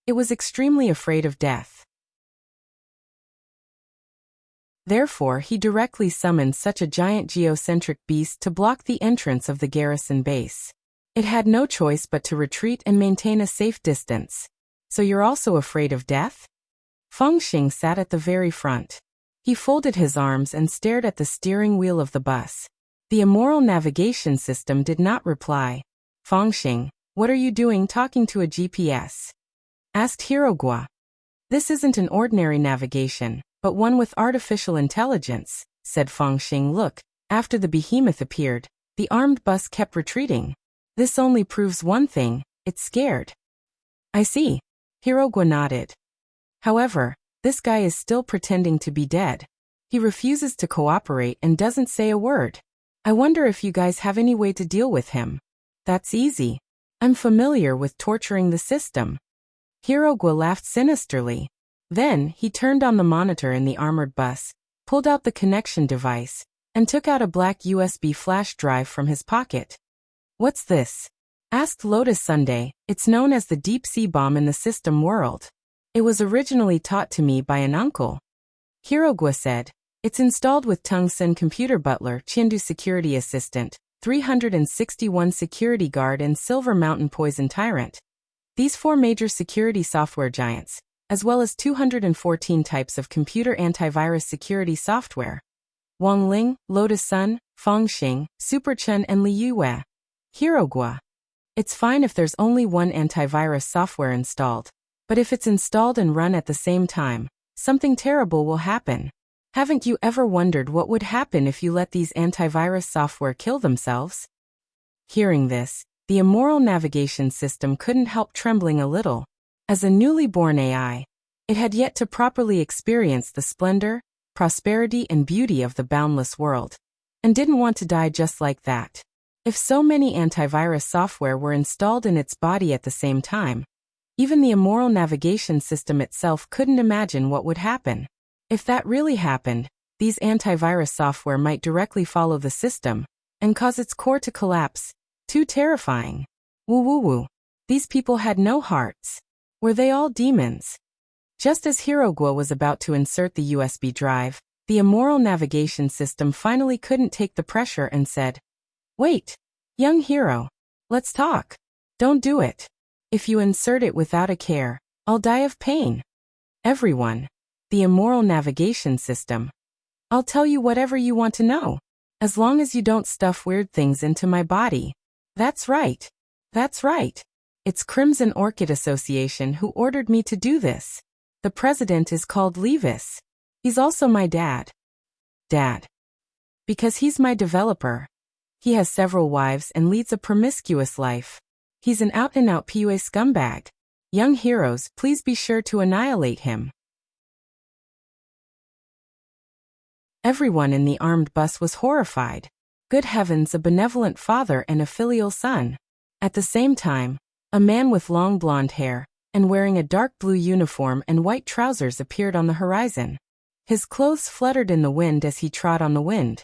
it was extremely afraid of death. Therefore, he directly summoned such a giant geocentric beast to block the entrance of the garrison base. It had no choice but to retreat and maintain a safe distance. So you're also afraid of death? Feng Xing sat at the very front. He folded his arms and stared at the steering wheel of the bus. The immoral navigation system did not reply. Feng Xing, what are you doing talking to a GPS? Asked Hirogua. This isn't an ordinary navigation, but one with artificial intelligence, said Feng Xing. Look, after the behemoth appeared, the armed bus kept retreating. This only proves one thing, it's scared. I see. Hirogua nodded. However, this guy is still pretending to be dead. He refuses to cooperate and doesn't say a word. I wonder if you guys have any way to deal with him. That's easy. I'm familiar with torturing the system. Hirogua laughed sinisterly. Then, he turned on the monitor in the armored bus, pulled out the connection device, and took out a black USB flash drive from his pocket. What's this? Asked Lotus Sunday. It's known as the deep-sea bomb in the system world. It was originally taught to me by an uncle. Hirogua said, it's installed with Tungsten Computer Butler, Chindu Security Assistant, 361 Security Guard and Silver Mountain Poison Tyrant. These 4 major security software giants, as well as 214 types of computer antivirus security software. Wang Ling, Lotus Sun, Feng Xing, Super Chun and Li Yue. Hirogua. It's fine if there's only one antivirus software installed. But if it's installed and run at the same time, something terrible will happen. Haven't you ever wondered what would happen if you let these antivirus software kill themselves? Hearing this, the immoral navigation system couldn't help trembling a little. As a newly born AI, it had yet to properly experience the splendor, prosperity and beauty of the boundless world, and didn't want to die just like that. If so many antivirus software were installed in its body at the same time, even the immoral navigation system itself couldn't imagine what would happen. If that really happened, these antivirus software might directly follow the system and cause its core to collapse. Too terrifying. Woo woo woo. These people had no hearts. Were they all demons? Just as Hirogua was about to insert the USB drive, the immoral navigation system finally couldn't take the pressure and said, Wait, young hero. Let's talk. Don't do it. If you insert it without a care, I'll die of pain. Everyone. The immoral navigation system. I'll tell you whatever you want to know. As long as you don't stuff weird things into my body. That's right. That's right. It's Crimson Orchid Association who ordered me to do this. The president is called Levis. He's also my dad. Dad. Because he's my developer. He has several wives and leads a promiscuous life. He's an out-and-out PUA scumbag. Young heroes, please be sure to annihilate him. Everyone in the armed bus was horrified. Good heavens, a benevolent father and a filial son. At the same time, a man with long blonde hair and wearing a dark blue uniform and white trousers appeared on the horizon. His clothes fluttered in the wind as he trod on the wind.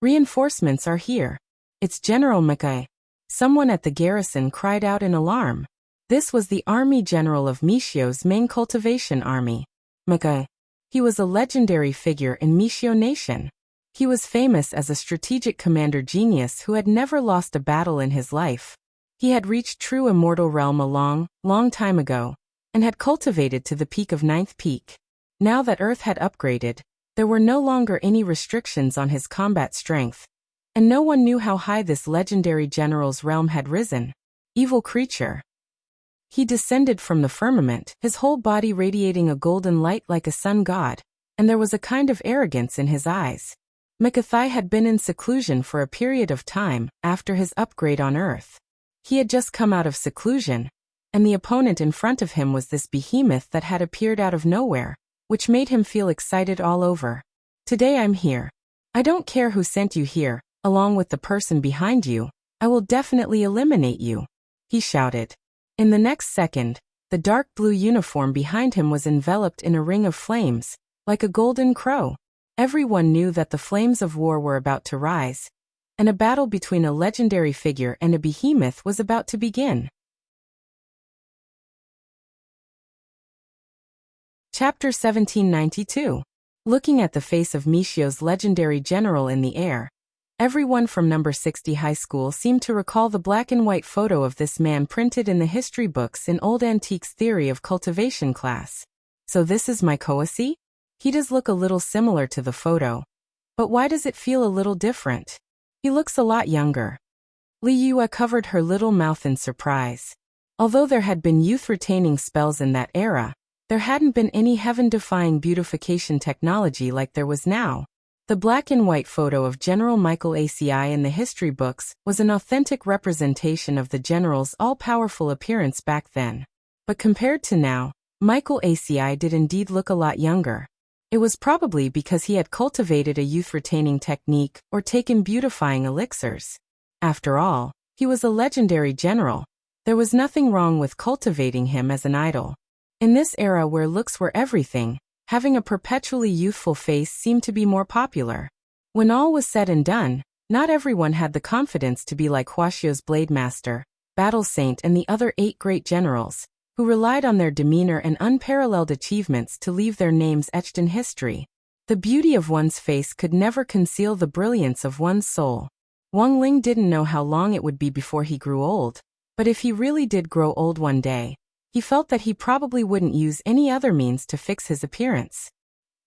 Reinforcements are here. It's General Mackay. Someone at the garrison cried out in alarm. This was the army general of Michio's main cultivation army. Mackay. He was a legendary figure in Michio Nation. He was famous as a strategic commander genius who had never lost a battle in his life. He had reached true immortal realm a long, long time ago, and had cultivated to the peak of 9th peak. Now that Earth had upgraded, there were no longer any restrictions on his combat strength, and no one knew how high this legendary general's realm had risen. Evil creature. He descended from the firmament, his whole body radiating a golden light like a sun god, and there was a kind of arrogance in his eyes. Makathai had been in seclusion for a period of time after his upgrade on Earth. He had just come out of seclusion, and the opponent in front of him was this behemoth that had appeared out of nowhere, which made him feel excited all over. Today I'm here. I don't care who sent you here, along with the person behind you. I will definitely eliminate you, he shouted. In the next second, the dark blue uniform behind him was enveloped in a ring of flames, like a golden crow. Everyone knew that the flames of war were about to rise, and a battle between a legendary figure and a behemoth was about to begin. Chapter 1792. Looking at the face of Michio's legendary general in the air, everyone from number 60 high school seemed to recall the black and white photo of this man printed in the history books in Old Antiques Theory of Cultivation class. So this is my Koasi? He does look a little similar to the photo. But why does it feel a little different? He looks a lot younger. Li Yue covered her little mouth in surprise. Although there had been youth-retaining spells in that era, there hadn't been any heaven-defying beautification technology like there was now. The black and white photo of General Michael ACI in the history books was an authentic representation of the general's all-powerful appearance back then. But compared to now, Michael ACI did indeed look a lot younger. It was probably because he had cultivated a youth-retaining technique or taken beautifying elixirs. After all, he was a legendary general. There was nothing wrong with cultivating him as an idol. In this era where looks were everything, having a perpetually youthful face seemed to be more popular. When all was said and done, not everyone had the confidence to be like Huashio's Blade Master, Battle Saint and the other 8 great generals, who relied on their demeanor and unparalleled achievements to leave their names etched in history. The beauty of one's face could never conceal the brilliance of one's soul. Wang Ling didn't know how long it would be before he grew old, but if he really did grow old one day, he felt that he probably wouldn't use any other means to fix his appearance.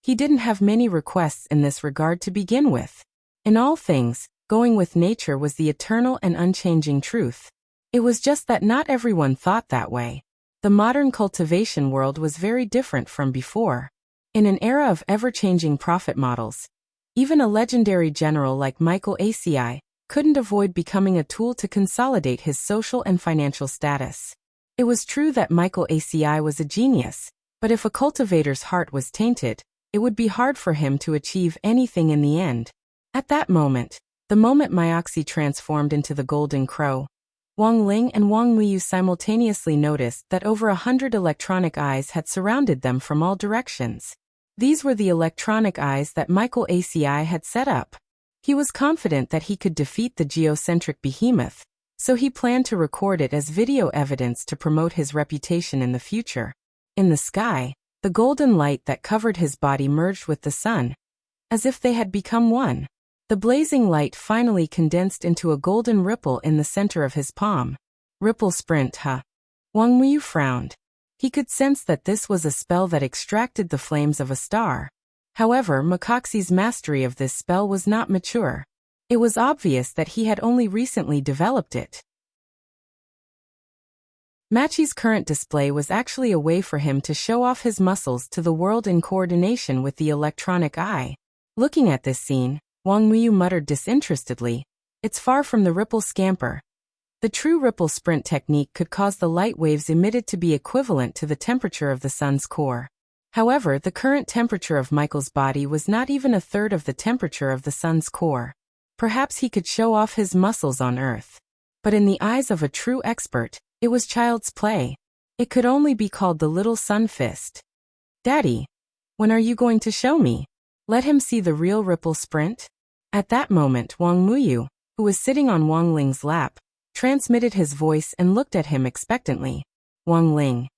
He didn't have many requests in this regard to begin with. In all things, going with nature was the eternal and unchanging truth. It was just that not everyone thought that way. The modern cultivation world was very different from before. In an era of ever-changing profit models, even a legendary general like Michael ACI couldn't avoid becoming a tool to consolidate his social and financial status. It was true that Michael ACI was a genius, but if a cultivator's heart was tainted, it would be hard for him to achieve anything in the end. At that moment, the moment Myoxi transformed into the Golden Crow, Wang Ling and Wang Muyu simultaneously noticed that over 100 electronic eyes had surrounded them from all directions. These were the electronic eyes that Michael ACI had set up. He was confident that he could defeat the geocentric behemoth, so he planned to record it as video evidence to promote his reputation in the future. In the sky, the golden light that covered his body merged with the sun, as if they had become one. The blazing light finally condensed into a golden ripple in the center of his palm. Ripple sprint, huh? Wang Muyu frowned. He could sense that this was a spell that extracted the flames of a star. However, Makoxi's mastery of this spell was not mature. It was obvious that he had only recently developed it. Machi's current display was actually a way for him to show off his muscles to the world in coordination with the electronic eye. Looking at this scene, Wang Muyu muttered disinterestedly, "It's far from the ripple scamper." The true ripple sprint technique could cause the light waves emitted to be equivalent to the temperature of the sun's core. However, the current temperature of Michael's body was not even a third of the temperature of the sun's core. Perhaps he could show off his muscles on Earth. But in the eyes of a true expert, it was child's play. It could only be called the little sun fist. "Daddy, when are you going to show me? Let him see the real ripple sprint?" At that moment, Wang Muyu, who was sitting on Wang Ling's lap, transmitted his voice and looked at him expectantly. Wang Ling.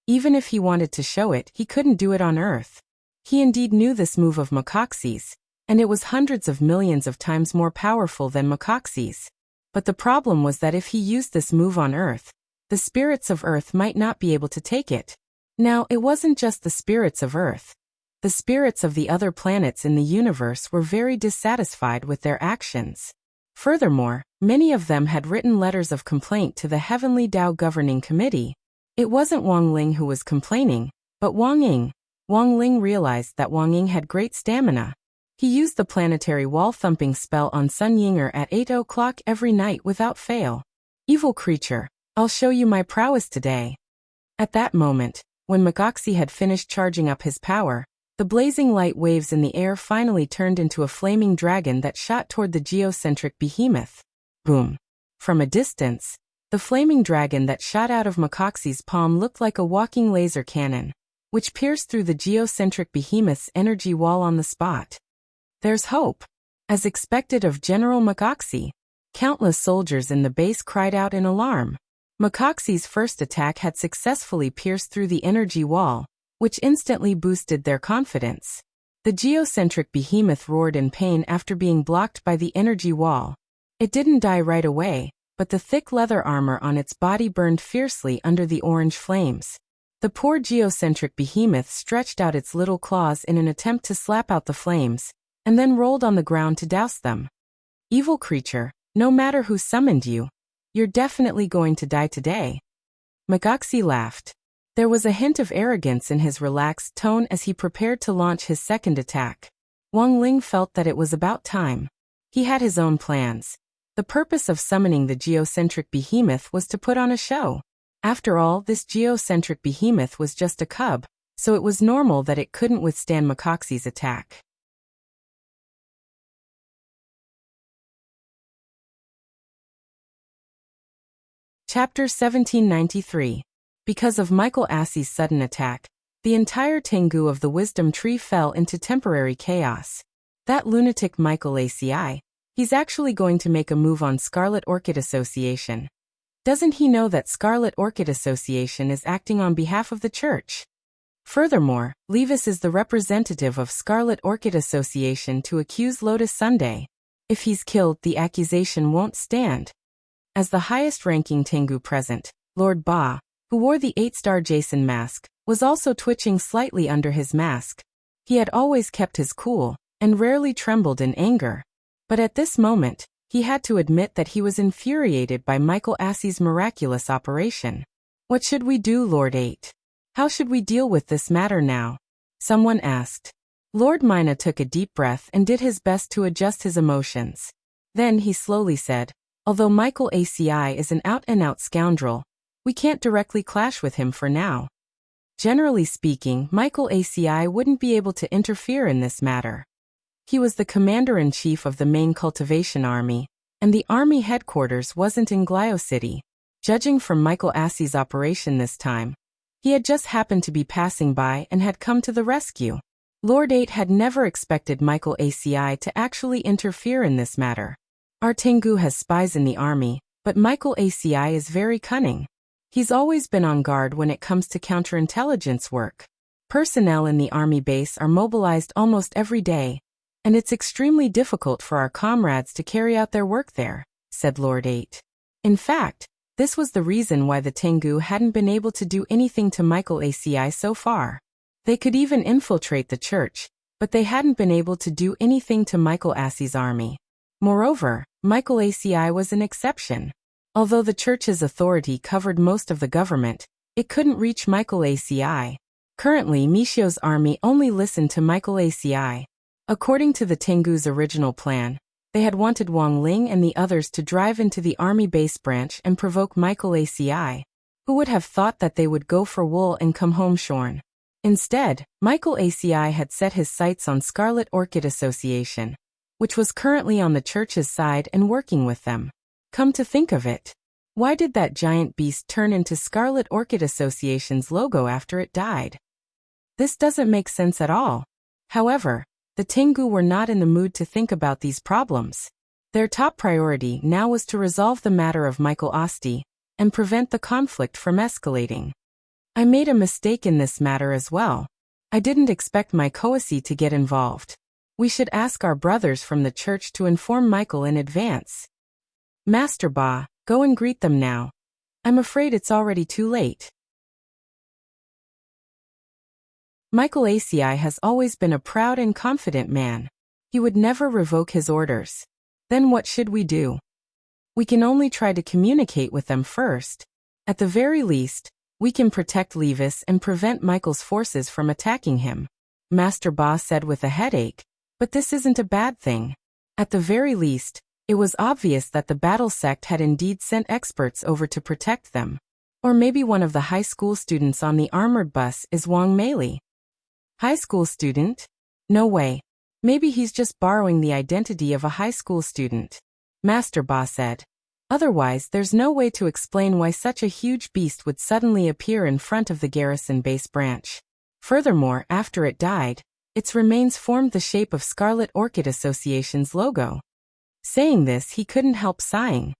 Even if he wanted to show it, he couldn't do it on Earth. He indeed knew this move of Makoxi's, and it was hundreds of millions of times more powerful than Makoxi's. But the problem was that if he used this move on Earth, the spirits of Earth might not be able to take it. Now, it wasn't just the spirits of Earth. The spirits of the other planets in the universe were very dissatisfied with their actions. Furthermore, many of them had written letters of complaint to the Heavenly Tao Governing Committee. It wasn't Wang Ling who was complaining, but Wang Ying. Wang Ling realized that Wang Ying had great stamina. He used the planetary wall-thumping spell on Sun Yinger at 8 o'clock every night without fail. "Evil creature, I'll show you my prowess today." At that moment, when Makoxi had finished charging up his power, the blazing light waves in the air finally turned into a flaming dragon that shot toward the geocentric behemoth. Boom! From a distance, the flaming dragon that shot out of Makoxi's palm looked like a walking laser cannon, which pierced through the geocentric behemoth's energy wall on the spot. "There's hope." As expected of General Makoxi, countless soldiers in the base cried out in alarm. Makoxi's first attack had successfully pierced through the energy wall, which instantly boosted their confidence. The geocentric behemoth roared in pain after being blocked by the energy wall. It didn't die right away, but the thick leather armor on its body burned fiercely under the orange flames. The poor geocentric behemoth stretched out its little claws in an attempt to slap out the flames, and then rolled on the ground to douse them. "Evil creature, no matter who summoned you, you're definitely going to die today." Makoxi laughed. There was a hint of arrogance in his relaxed tone as he prepared to launch his second attack. Wang Ling felt that it was about time. He had his own plans. The purpose of summoning the geocentric behemoth was to put on a show. After all, this geocentric behemoth was just a cub, so it was normal that it couldn't withstand Makoxi's attack. Chapter 1793. Because of Michael Assie's sudden attack, the entire Tengu of the Wisdom Tree fell into temporary chaos. That lunatic Michael ACI, he's actually going to make a move on Scarlet Orchid Association. Doesn't he know that Scarlet Orchid Association is acting on behalf of the church? Furthermore, Levis is the representative of Scarlet Orchid Association to accuse Lotus Sunday. If he's killed, the accusation won't stand. As the highest-ranking Tengu present, Lord Ba, who wore the 8-star Jason mask, was also twitching slightly under his mask. He had always kept his cool, and rarely trembled in anger. But at this moment, he had to admit that he was infuriated by Michael Assie's miraculous operation. "What should we do, Lord 8? How should we deal with this matter now?" someone asked. Lord Mina took a deep breath and did his best to adjust his emotions. Then he slowly said, "Although Michael ACI is an out-and-out scoundrel, we can't directly clash with him for now. Generally speaking, Michael ACI wouldn't be able to interfere in this matter. He was the commander-in-chief of the main Cultivation army, and the army headquarters wasn't in Glio City. Judging from Michael Assie's operation this time, he had just happened to be passing by and had come to the rescue. Lord 8 had never expected Michael ACI to actually interfere in this matter. Our Tengu has spies in the army, but Michael ACI is very cunning. He's always been on guard when it comes to counterintelligence work. Personnel in the army base are mobilized almost every day, and it's extremely difficult for our comrades to carry out their work there," said Lord 8. "In fact, This was the reason why the Tengu hadn't been able to do anything to Michael Aci so far. They could even infiltrate the church, but they hadn't been able to do anything to Michael Aci's army. Moreover, Michael Aci was an exception. Although the church's authority covered most of the government, it couldn't reach Michael Aci. Currently, Mishio's army only listened to Michael Aci. According to the Tengu's original plan, they had wanted Wang Ling and the others to drive into the army base branch and provoke Michael Aci. Who would have thought that they would go for wool and come home shorn? Instead, Michael Aci had set his sights on Scarlet Orchid Association, which was currently on the church's side and working with them. Come to think of it, why did that giant beast turn into Scarlet Orchid Association's logo after it died? This doesn't make sense at all. However, the Tengu were not in the mood to think about these problems. Their top priority now was to resolve the matter of Michael Asti and prevent the conflict from escalating. I made a mistake in this matter as well. I didn't expect my Koasi to get involved. We should ask our brothers from the church to inform Michael in advance. Master Ba, go and greet them now. I'm afraid it's already too late. Michael Aci has always been a proud and confident man. He would never revoke his orders. Then what should we do? We can only try to communicate with them first. At the very least, we can protect Levis and prevent Michael's forces from attacking him. Master Ba said with a headache, but this isn't a bad thing. At the very least, it was obvious that the battle sect had indeed sent experts over to protect them. Or maybe one of the high school students on the armored bus is Wang Meili. High school student? No way. Maybe he's just borrowing the identity of a high school student. Master Ba said. Otherwise, there's no way to explain why such a huge beast would suddenly appear in front of the garrison base branch. Furthermore, after it died, its remains formed the shape of Scarlet Orchid Association's logo. Saying this, he couldn't help sighing.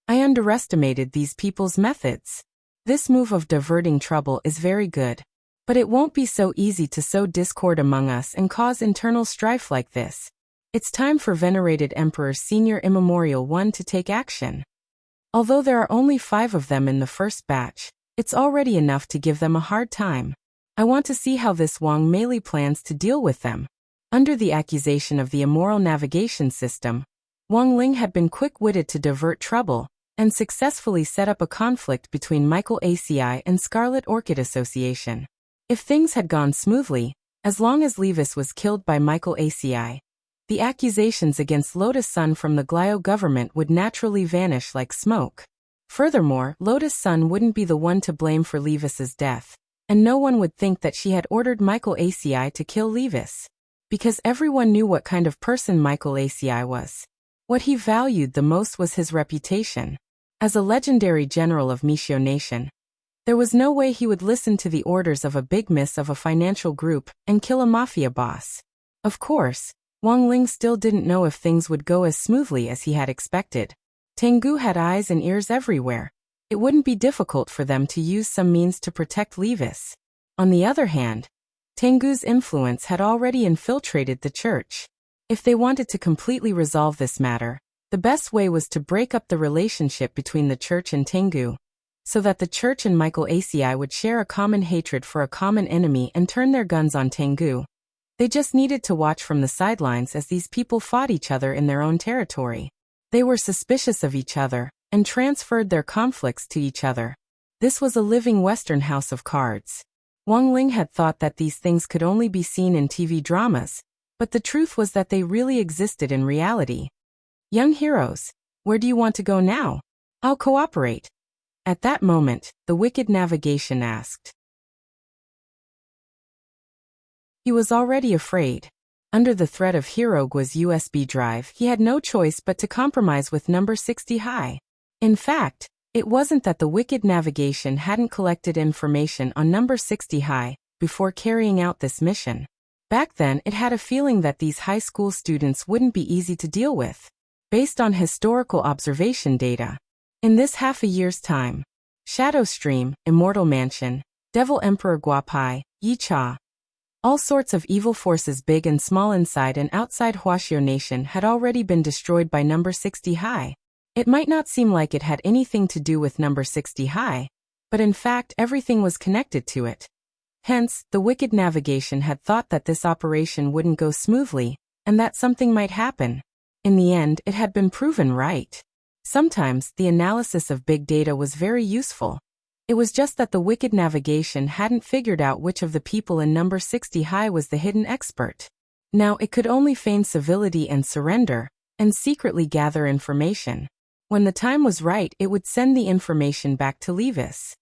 I underestimated these people's methods. This move of diverting trouble is very good. But it won't be so easy to sow discord among us and cause internal strife like this. It's time for venerated Emperor Senior Immemorial 1 to take action. Although there are only 5 of them in the first batch, it's already enough to give them a hard time. I want to see how this Wang Meili plans to deal with them. Under the accusation of the immoral navigation system, Wang Ling had been quick-witted to divert trouble and successfully set up a conflict between Michael Aci and Scarlet Orchid Association. If things had gone smoothly, as long as Levis was killed by Michael Aci, the accusations against Lotus Sun from the Glio government would naturally vanish like smoke. Furthermore, Lotus Sun wouldn't be the one to blame for Levis's death, and no one would think that she had ordered Michael Aci to kill Levis. Because everyone knew what kind of person Michael Aci was. What he valued the most was his reputation. As a legendary general of Mishio Nation, there was no way he would listen to the orders of a big miss of a financial group and kill a mafia boss. Of course, Wang Ling still didn't know if things would go as smoothly as he had expected. Tengu had eyes and ears everywhere. It wouldn't be difficult for them to use some means to protect Levis. On the other hand, Tengu's influence had already infiltrated the church. If they wanted to completely resolve this matter, the best way was to break up the relationship between the church and Tengu, so that the church and Michael Aci would share a common hatred for a common enemy and turn their guns on Tengu. They just needed to watch from the sidelines as these people fought each other in their own territory. They were suspicious of each other and transferred their conflicts to each other. This was a living Western house of cards. Wang Ling had thought that these things could only be seen in TV dramas, but the truth was that they really existed in reality. Young heroes, where do you want to go now? I'll cooperate. At that moment, the wicked navigation asked. He was already afraid. Under the threat of Hirogua's USB drive, he had no choice but to compromise with number 60 High. In fact, it wasn't that the wicked navigation hadn't collected information on number 60 High before carrying out this mission. Back then, it had a feeling that these high school students wouldn't be easy to deal with. Based on historical observation data, in this half a year's time, Shadow Stream, Immortal Mansion, Devil Emperor Guapai, Yicha, all sorts of evil forces big and small inside and outside Huaxiao Nation had already been destroyed by number 60 High. It might not seem like it had anything to do with number 60 high, but in fact everything was connected to it. Hence, the wicked navigation had thought that this operation wouldn't go smoothly, and that something might happen. In the end, it had been proven right. Sometimes, the analysis of big data was very useful. It was just that the wicked navigation hadn't figured out which of the people in number 60 high was the hidden expert. Now it could only feign civility and surrender, and secretly gather information. When the time was right, it would send the information back to Levis.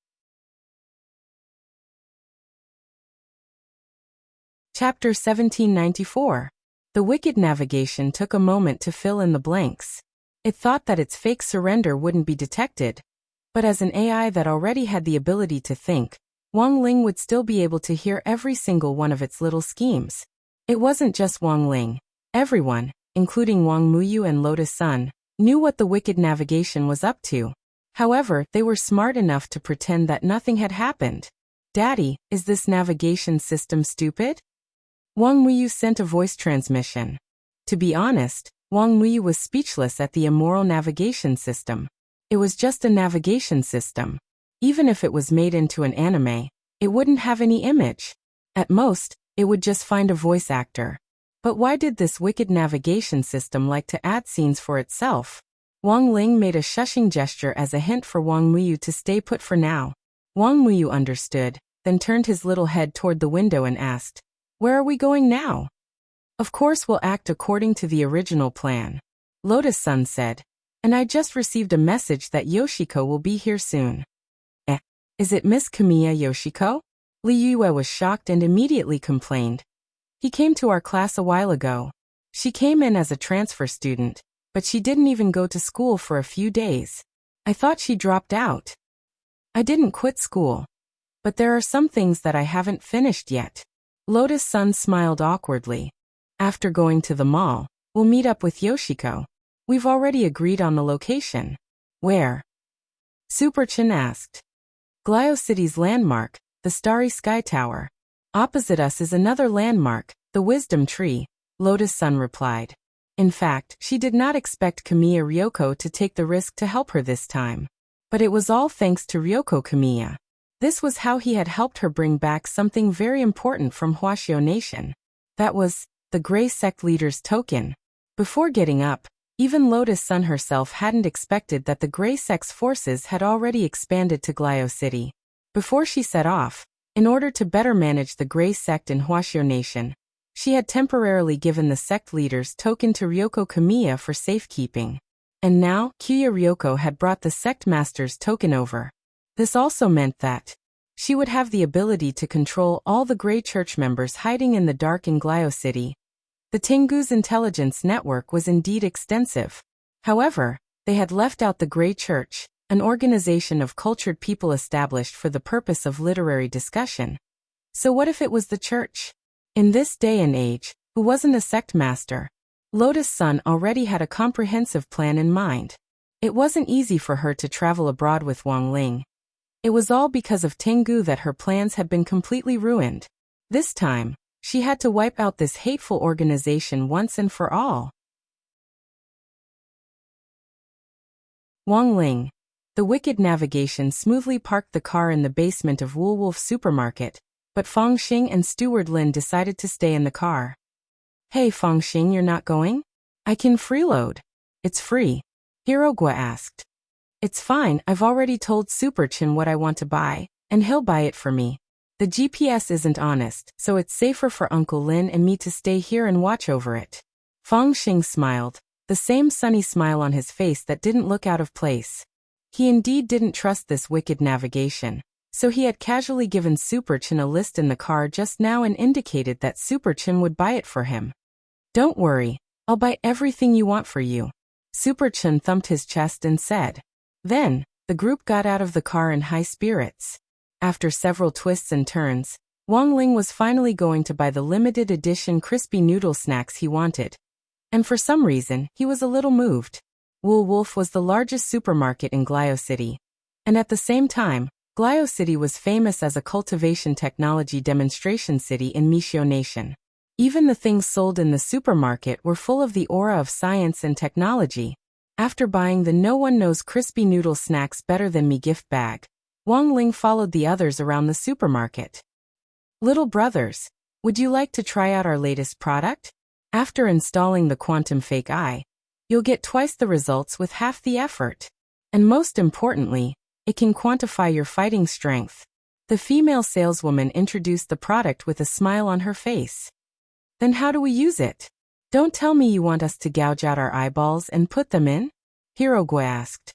Chapter 1794. The wicked navigation took a moment to fill in the blanks. It thought that its fake surrender wouldn't be detected, but as an AI that already had the ability to think, Wang Ling would still be able to hear every single one of its little schemes. It wasn't just Wang Ling. Everyone, including Wang Muyu and Lotus Sun, knew what the wicked navigation was up to. However, they were smart enough to pretend that nothing had happened. "Daddy, is this navigation system stupid?" Wang Muyu sent a voice transmission. To be honest, Wang Muyu was speechless at the immoral navigation system. It was just a navigation system. Even if it was made into an anime, it wouldn't have any image. At most, it would just find a voice actor. But why did this wicked navigation system like to add scenes for itself? Wang Ling made a shushing gesture as a hint for Wang Muyu to stay put for now. Wang Muyu understood, then turned his little head toward the window and asked, "Where are we going now?" "Of course we'll act according to the original plan," Lotus Sun said. "And I just received a message that Yoshiko will be here soon." Is it Miss Kamiya Yoshiko?" Li Yue was shocked and immediately complained. "He came to our class a while ago. She came in as a transfer student, but she didn't even go to school for a few days. I thought she dropped out." "I didn't quit school. But there are some things that I haven't finished yet." Lotus Sun smiled awkwardly. "After going to the mall, we'll meet up with Yoshiko. We've already agreed on the location." "Where?" Super Chin asked. "Glio City's landmark, the Starry Sky Tower. Opposite us is another landmark, the Wisdom Tree," Lotus Sun replied. In fact, she did not expect Kamiya Ryoko to take the risk to help her this time. But it was all thanks to Ryoko Kamiya. This was how he had helped her bring back something very important from Huashio Nation. That was, the Grey Sect leader's token. Before getting up, even Lotus Sun herself hadn't expected that the Grey Sect's forces had already expanded to Glio City. Before she set off, in order to better manage the Grey Sect in Huashio Nation, she had temporarily given the sect leader's token to Ryoko Kamiya for safekeeping. And now, Kiya Ryoko had brought the sect master's token over. This also meant that she would have the ability to control all the Grey Church members hiding in the dark in Glio City. The Tengu's intelligence network was indeed extensive. However, they had left out the Grey Church, an organization of cultured people established for the purpose of literary discussion. So what if it was the church? In this day and age, who wasn't a sect master? Lotus Sun already had a comprehensive plan in mind. It wasn't easy for her to travel abroad with Wang Ling. It was all because of Tengu that her plans had been completely ruined. This time, she had to wipe out this hateful organization once and for all. Wang Ling. The wicked navigation smoothly parked the car in the basement of Woolwolf Supermarket, but Feng Xing and Steward Lin decided to stay in the car. "Hey Feng Xing, you're not going?" "I can freeload." "It's free?" Hirogwa asked. "It's fine, I've already told Super Chin what I want to buy, and he'll buy it for me. The GPS isn't honest, so it's safer for Uncle Lin and me to stay here and watch over it." Feng Xing smiled, the same sunny smile on his face that didn't look out of place. He indeed didn't trust this wicked navigation, so he had casually given Super Chin a list in the car just now and indicated that Super Chin would buy it for him. "Don't worry, I'll buy everything you want for you." Super Chin thumped his chest and said. Then, the group got out of the car in high spirits. After several twists and turns, Wang Ling was finally going to buy the limited edition crispy noodle snacks he wanted. And for some reason, he was a little moved. Woolwolf was the largest supermarket in Glio City. And at the same time, Glio City was famous as a cultivation technology demonstration city in Mishio Nation. Even the things sold in the supermarket were full of the aura of science and technology. After buying the no one knows crispy noodle snacks better than me gift bag, Wang Ling followed the others around the supermarket. Little brothers, would you like to try out our latest product? After installing the quantum fake eye, you'll get twice the results with half the effort. And most importantly, it can quantify your fighting strength. The female saleswoman introduced the product with a smile on her face. Then how do we use it? Don't tell me you want us to gouge out our eyeballs and put them in? Hirogwe asked.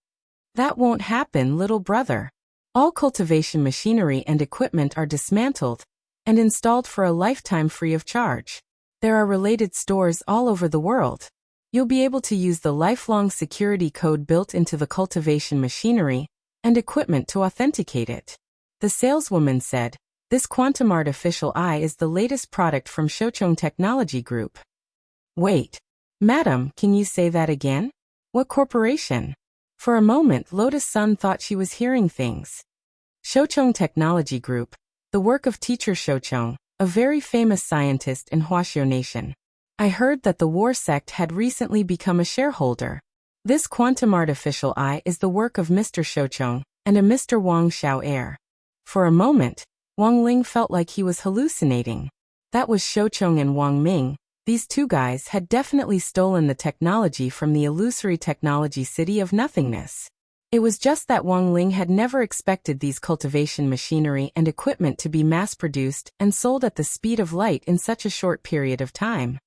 That won't happen, little brother. All cultivation machinery and equipment are dismantled and installed for a lifetime free of charge. There are related stores all over the world. You'll be able to use the lifelong security code built into the cultivation machinery and equipment to authenticate it. The saleswoman said, this quantum artificial eye is the latest product from Shochong Technology Group. Wait. Madam, can you say that again? What corporation? For a moment, Lotus Sun thought she was hearing things. Shochong Technology Group, the work of teacher Shochong, a very famous scientist in Huaxiao Nation. I heard that the war sect had recently become a shareholder. This quantum artificial eye is the work of Mr. Shochong and a Mr. Wang Xiao heir. For a moment, Wang Ling felt like he was hallucinating. That was Shochong and Wang Ming. These two guys had definitely stolen the technology from the illusory technology city of nothingness. It was just that Wang Ling had never expected these cultivation machinery and equipment to be mass-produced and sold at the speed of light in such a short period of time.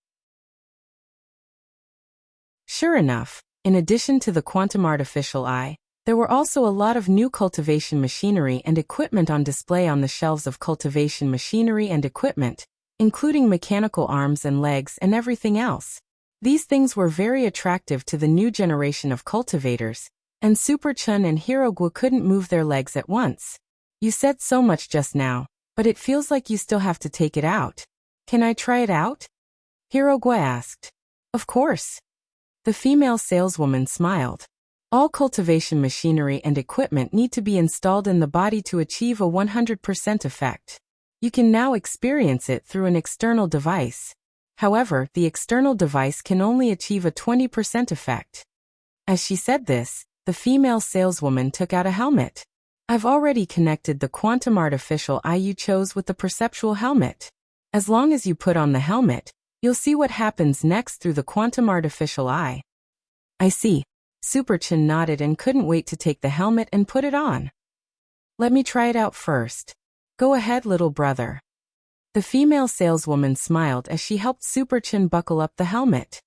Sure enough, in addition to the quantum artificial eye, there were also a lot of new cultivation machinery and equipment on display on the shelves of cultivation machinery and equipment, including mechanical arms and legs and everything else. These things were very attractive to the new generation of cultivators, and Super Chun and Hirogwa couldn't move their legs at once. You said so much just now, but it feels like you still have to take it out. Can I try it out? Hirogwa asked. Of course. The female saleswoman smiled. All cultivation machinery and equipment need to be installed in the body to achieve a 100% effect. You can now experience it through an external device. However, the external device can only achieve a 20% effect. As she said this, the female saleswoman took out a helmet. I've already connected the quantum artificial eye you chose with the perceptual helmet. As long as you put on the helmet, you'll see what happens next through the quantum artificial eye. I see. Super Chin nodded and couldn't wait to take the helmet and put it on. Let me try it out first. Go ahead, little brother. The female saleswoman smiled as she helped Super Chin buckle up the helmet.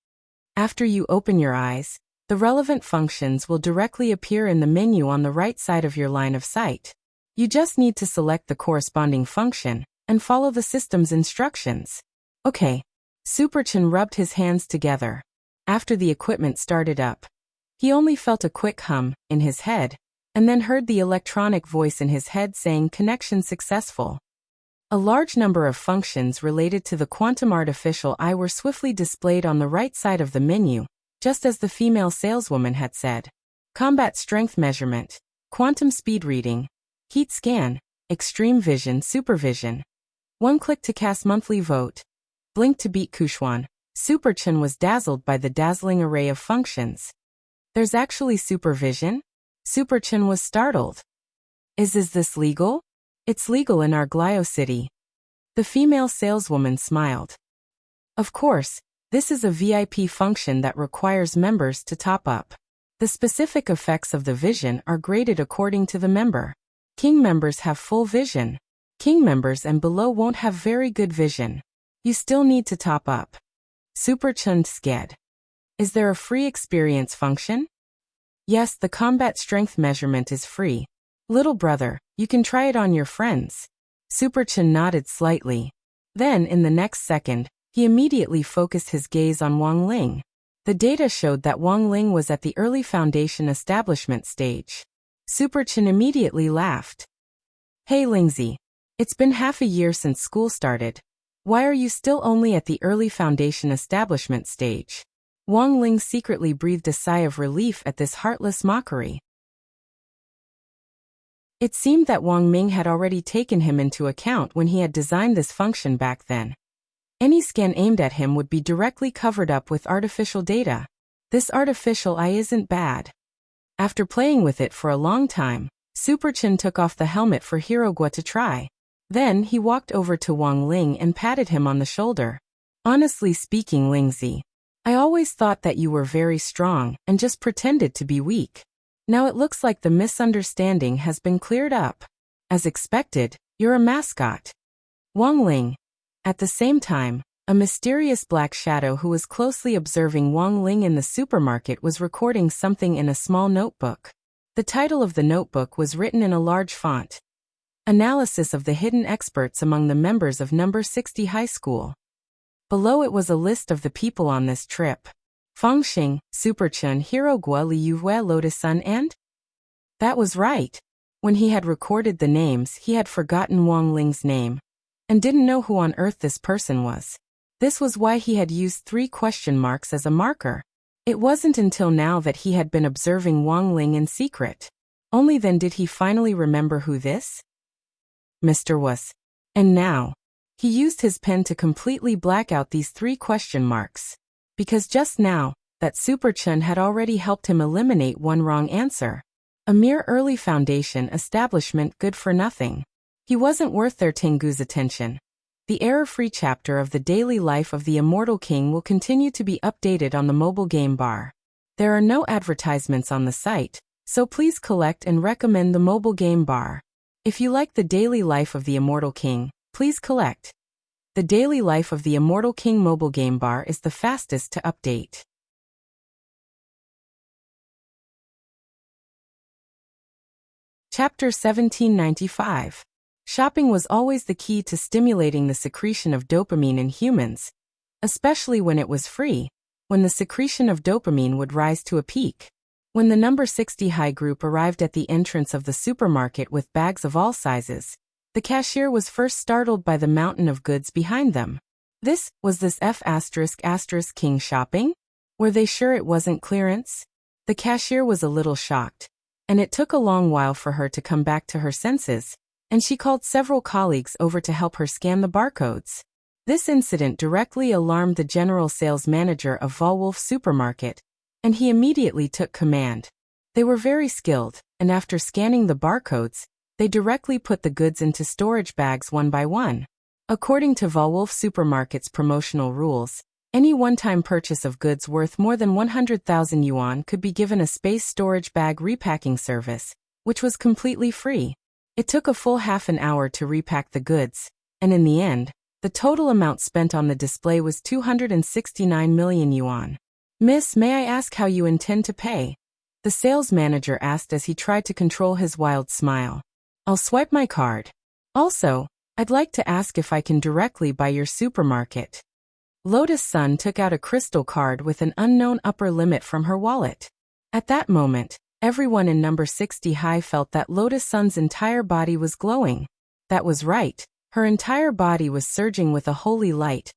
After you open your eyes, the relevant functions will directly appear in the menu on the right side of your line of sight. You just need to select the corresponding function and follow the system's instructions. Okay. Super Chin rubbed his hands together. After the equipment started up, he only felt a quick hum in his head, and then heard the electronic voice in his head saying connection successful. A large number of functions related to the quantum artificial eye were swiftly displayed on the right side of the menu, just as the female saleswoman had said. Combat strength measurement, quantum speed reading, heat scan, extreme vision supervision. One click to cast monthly vote. Blink to beat Kushuan. Super Chin was dazzled by the dazzling array of functions. There's actually supervision? Super Chin was startled. Is this legal? It's legal in our Glio city. The female saleswoman smiled. Of course, this is a VIP function that requires members to top up. The specific effects of the vision are graded according to the member. King members have full vision. King members and below won't have very good vision. You still need to top up. Super Chun sked. Is there a free experience function? Yes, the combat strength measurement is free. Little brother, you can try it on your friends. Super Chun nodded slightly. Then, in the next second, he immediately focused his gaze on Wang Ling. The data showed that Wang Ling was at the early foundation establishment stage. Super Chin immediately laughed. Hey Lingzi. It's been half a year since school started. Why are you still only at the early foundation establishment stage? Wang Ling secretly breathed a sigh of relief at this heartless mockery. It seemed that Wang Ming had already taken him into account when he had designed this function back then. Any scan aimed at him would be directly covered up with artificial data. This artificial eye isn't bad. After playing with it for a long time, Superchin took off the helmet for Hirogwa to try. Then he walked over to Wang Ling and patted him on the shoulder. Honestly speaking, Lingzi, I always thought that you were very strong and just pretended to be weak. Now it looks like the misunderstanding has been cleared up. As expected, you're a mascot. Wang Ling. At the same time, a mysterious black shadow who was closely observing Wang Ling in the supermarket was recording something in a small notebook. The title of the notebook was written in a large font. Analysis of the hidden experts among the members of number 60 high school. Below it was a list of the people on this trip. Fengxing, Superchun, Hirogwa, Liyue, Lotus-sun and? That was right. When he had recorded the names, he had forgotten Wang Ling's name and didn't know who on earth this person was. This was why he had used 3 question marks as a marker. It wasn't until now that he had been observing Wang Ling in secret. Only then did he finally remember who this Mr. was. And now, he used his pen to completely black out these 3 question marks. Because just now, that Superchun had already helped him eliminate one wrong answer. A mere early foundation establishment good for nothing. He wasn't worth their Tengu's attention. The error-free chapter of the daily life of the Immortal King will continue to be updated on the mobile game bar. There are no advertisements on the site, so please collect and recommend the mobile game bar. If you like the daily life of the Immortal King, please collect. The daily life of the Immortal King mobile game bar is the fastest to update. Chapter 1795. Shopping was always the key to stimulating the secretion of dopamine in humans, especially when it was free, when the secretion of dopamine would rise to a peak. When the number 60 high group arrived at the entrance of the supermarket with bags of all sizes, the cashier was first startled by the mountain of goods behind them. Was this King shopping? Were they sure it wasn't clearance? The cashier was a little shocked, and it took a long while for her to come back to her senses, and she called several colleagues over to help her scan the barcodes. This incident directly alarmed the general sales manager of Volwolf Supermarket, and he immediately took command. They were very skilled, and after scanning the barcodes, they directly put the goods into storage bags one by one. According to Volwolf Supermarket's promotional rules, any one-time purchase of goods worth more than 100,000 yuan could be given a space storage bag repacking service, which was completely free. It took a full half an hour to repack the goods, and in the end, the total amount spent on the display was 269 million yuan. Miss, may I ask how you intend to pay? The sales manager asked as he tried to control his wild smile. I'll swipe my card. Also, I'd like to ask if I can directly buy your supermarket. Lotus-sun took out a crystal card with an unknown upper limit from her wallet. At that moment, everyone in number 60 high felt that Lotus-sun's entire body was glowing. That was right, her entire body was surging with a holy light,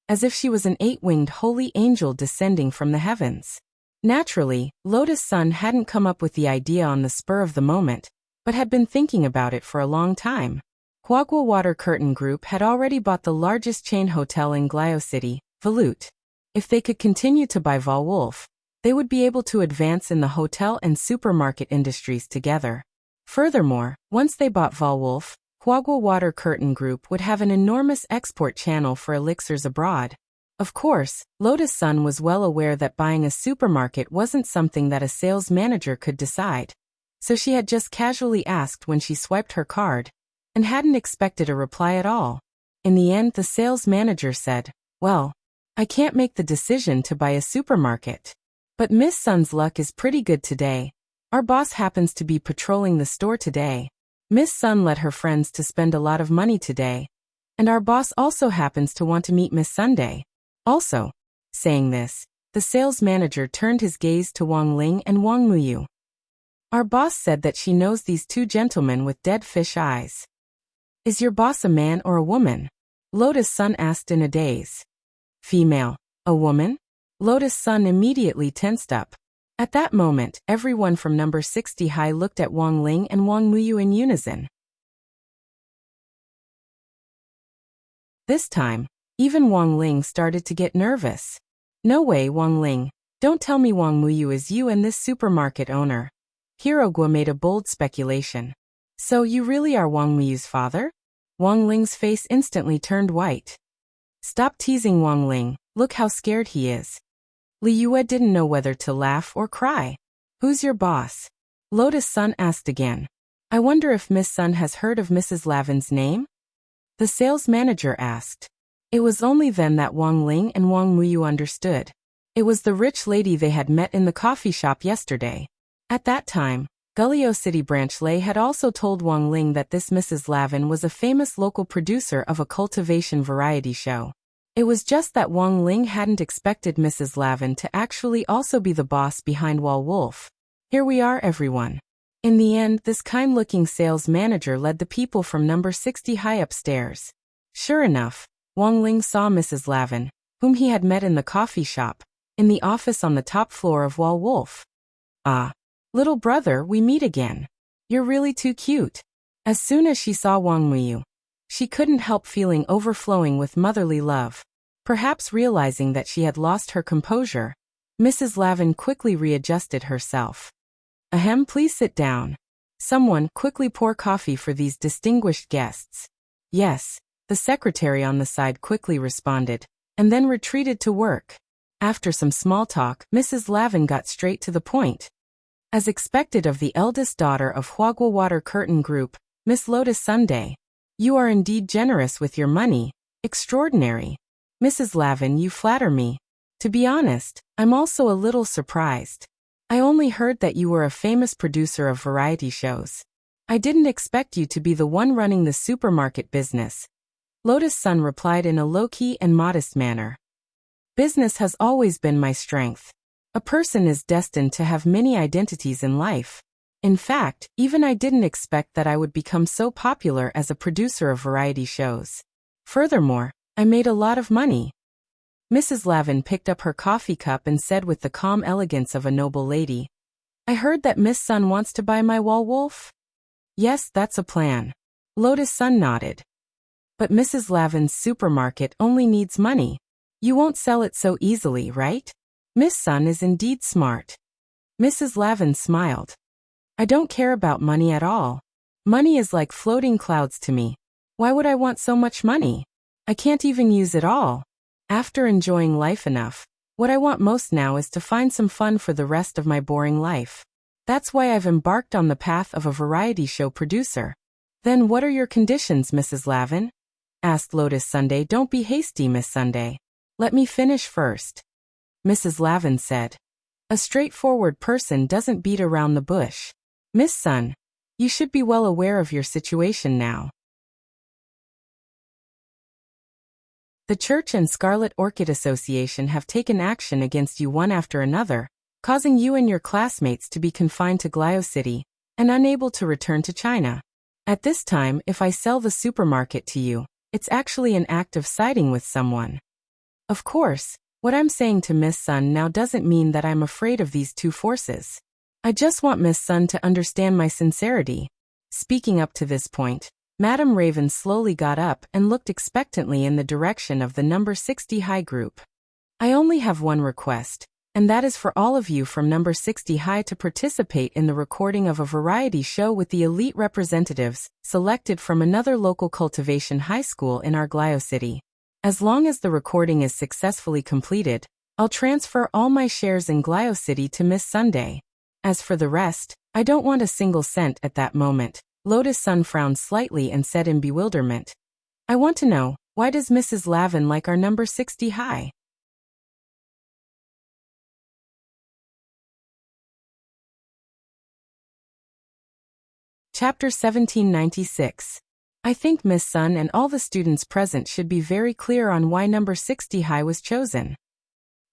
as if she was an 8-winged holy angel descending from the heavens. Naturally, Lotus-sun hadn't come up with the idea on the spur of the moment, but had been thinking about it for a long time. Huagua Water Curtain Group had already bought the largest chain hotel in Glio City, Volute. If they could continue to buy Volwolf, they would be able to advance in the hotel and supermarket industries together. Furthermore, once they bought Volwolf, Huagua Water Curtain Group would have an enormous export channel for elixirs abroad. Of course, Lotus-sun was well aware that buying a supermarket wasn't something that a sales manager could decide. So she had just casually asked when she swiped her card, and hadn't expected a reply at all. In the end, the sales manager said, "Well, I can't make the decision to buy a supermarket. But Miss Sun's luck is pretty good today. Our boss happens to be patrolling the store today. Miss Sun led her friends to spend a lot of money today. And our boss also happens to want to meet Miss Sunday. Also." Saying this, the sales manager turned his gaze to Wang Ling and Wang Muyu. Our boss said that she knows these 2 gentlemen with dead fish eyes. Is your boss a man or a woman? Lotus-sun asked in a daze. Female. A woman? Lotus-sun immediately tensed up. At that moment, everyone from number 60 high looked at Wang Ling and Wang Muyu in unison. This time, even Wang Ling started to get nervous. No way, Wang Ling. Don't tell me Wang Muyu is you and this supermarket owner. Hirogua made a bold speculation. So you really are Wang Muyu's father? Wang Ling's face instantly turned white. Stop teasing Wang Ling, look how scared he is. Li Yue didn't know whether to laugh or cry. Who's your boss? Lotus Sun asked again. I wonder if Miss Sun has heard of Mrs. Lavin's name? The sales manager asked. It was only then that Wang Ling and Wang Muyu understood. It was the rich lady they had met in the coffee shop yesterday. At that time, Gullio City Branch Lei had also told Wang Ling that this Mrs. Lavin was a famous local producer of a cultivation variety show. It was just that Wang Ling hadn't expected Mrs. Lavin to actually also be the boss behind Wall Wolf. Here we are, everyone. In the end, this kind-looking sales manager led the people from number 60 high upstairs. Sure enough, Wang Ling saw Mrs. Lavin, whom he had met in the coffee shop, in the office on the top floor of Wall Wolf. Ah. Little brother, we meet again. You're really too cute. As soon as she saw Wang Muyu, she couldn't help feeling overflowing with motherly love. Perhaps realizing that she had lost her composure, Mrs. Lavin quickly readjusted herself. Ahem, please sit down. Someone quickly pour coffee for these distinguished guests. Yes, the secretary on the side quickly responded, and then retreated to work. After some small talk, Mrs. Lavin got straight to the point. As expected of the eldest daughter of Huagua Water Curtain Group, Miss Lotus Sunday. You are indeed generous with your money. Extraordinary. Mrs. Lavin, you flatter me. To be honest, I'm also a little surprised. I only heard that you were a famous producer of variety shows. I didn't expect you to be the one running the supermarket business. Lotus Sun replied in a low-key and modest manner. Business has always been my strength. A person is destined to have many identities in life. In fact, even I didn't expect that I would become so popular as a producer of variety shows. Furthermore, I made a lot of money. Mrs. Lavin picked up her coffee cup and said with the calm elegance of a noble lady, I heard that Miss Sun wants to buy my Wall Wolf? Yes, that's a plan. Lotus Sun nodded. But Mrs. Lavin's supermarket only needs money. You won't sell it so easily, right? Miss Sun is indeed smart. Mrs. Lavin smiled. I don't care about money at all. Money is like floating clouds to me. Why would I want so much money? I can't even use it all. After enjoying life enough, what I want most now is to find some fun for the rest of my boring life. That's why I've embarked on the path of a variety show producer. Then what are your conditions, Mrs. Lavin? Asked Lotus Sunday. Don't be hasty, Miss Sunday. Let me finish first. Mrs. Lavin said. A straightforward person doesn't beat around the bush. Miss Sun, you should be well aware of your situation now. The Church and Scarlet Orchid Association have taken action against you one after another, causing you and your classmates to be confined to Glio City and unable to return to China. At this time, if I sell the supermarket to you, it's actually an act of siding with someone. Of course, what I'm saying to Miss Sun now doesn't mean that I'm afraid of these two forces. I just want Miss Sun to understand my sincerity. Speaking up to this point, Madame Raven slowly got up and looked expectantly in the direction of the number 60 high group. I only have one request, and that is for all of you from number 60 high to participate in the recording of a variety show with the elite representatives selected from another local cultivation high school in our Glio City. As long as the recording is successfully completed, I'll transfer all my shares in Glio City to Miss Sunday. As for the rest, I don't want a single cent at that moment. Lotus Sun frowned slightly and said in bewilderment. I want to know, why does Mrs. Lavin like our number 60 high? Chapter 1796. I think Miss Sun and all the students present should be very clear on why number 60 high was chosen.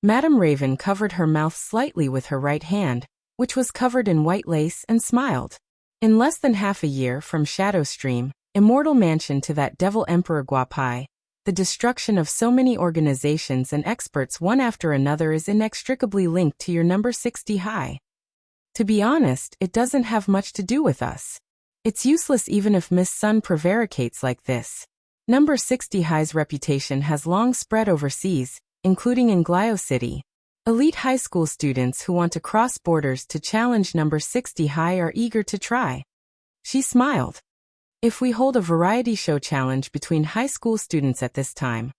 Madame Raven covered her mouth slightly with her right hand, which was covered in white lace, and smiled. In less than half a year from Shadow Stream, Immortal Mansion to that Devil Emperor Guapai, the destruction of so many organizations and experts one after another is inextricably linked to your number 60 high. To be honest, it doesn't have much to do with us. It's useless even if Miss Sun prevaricates like this. Number 60 high's reputation has long spread overseas, including in Glio City. Elite high school students who want to cross borders to challenge number 60 high are eager to try. She smiled. If we hold a variety show challenge between high school students at this time,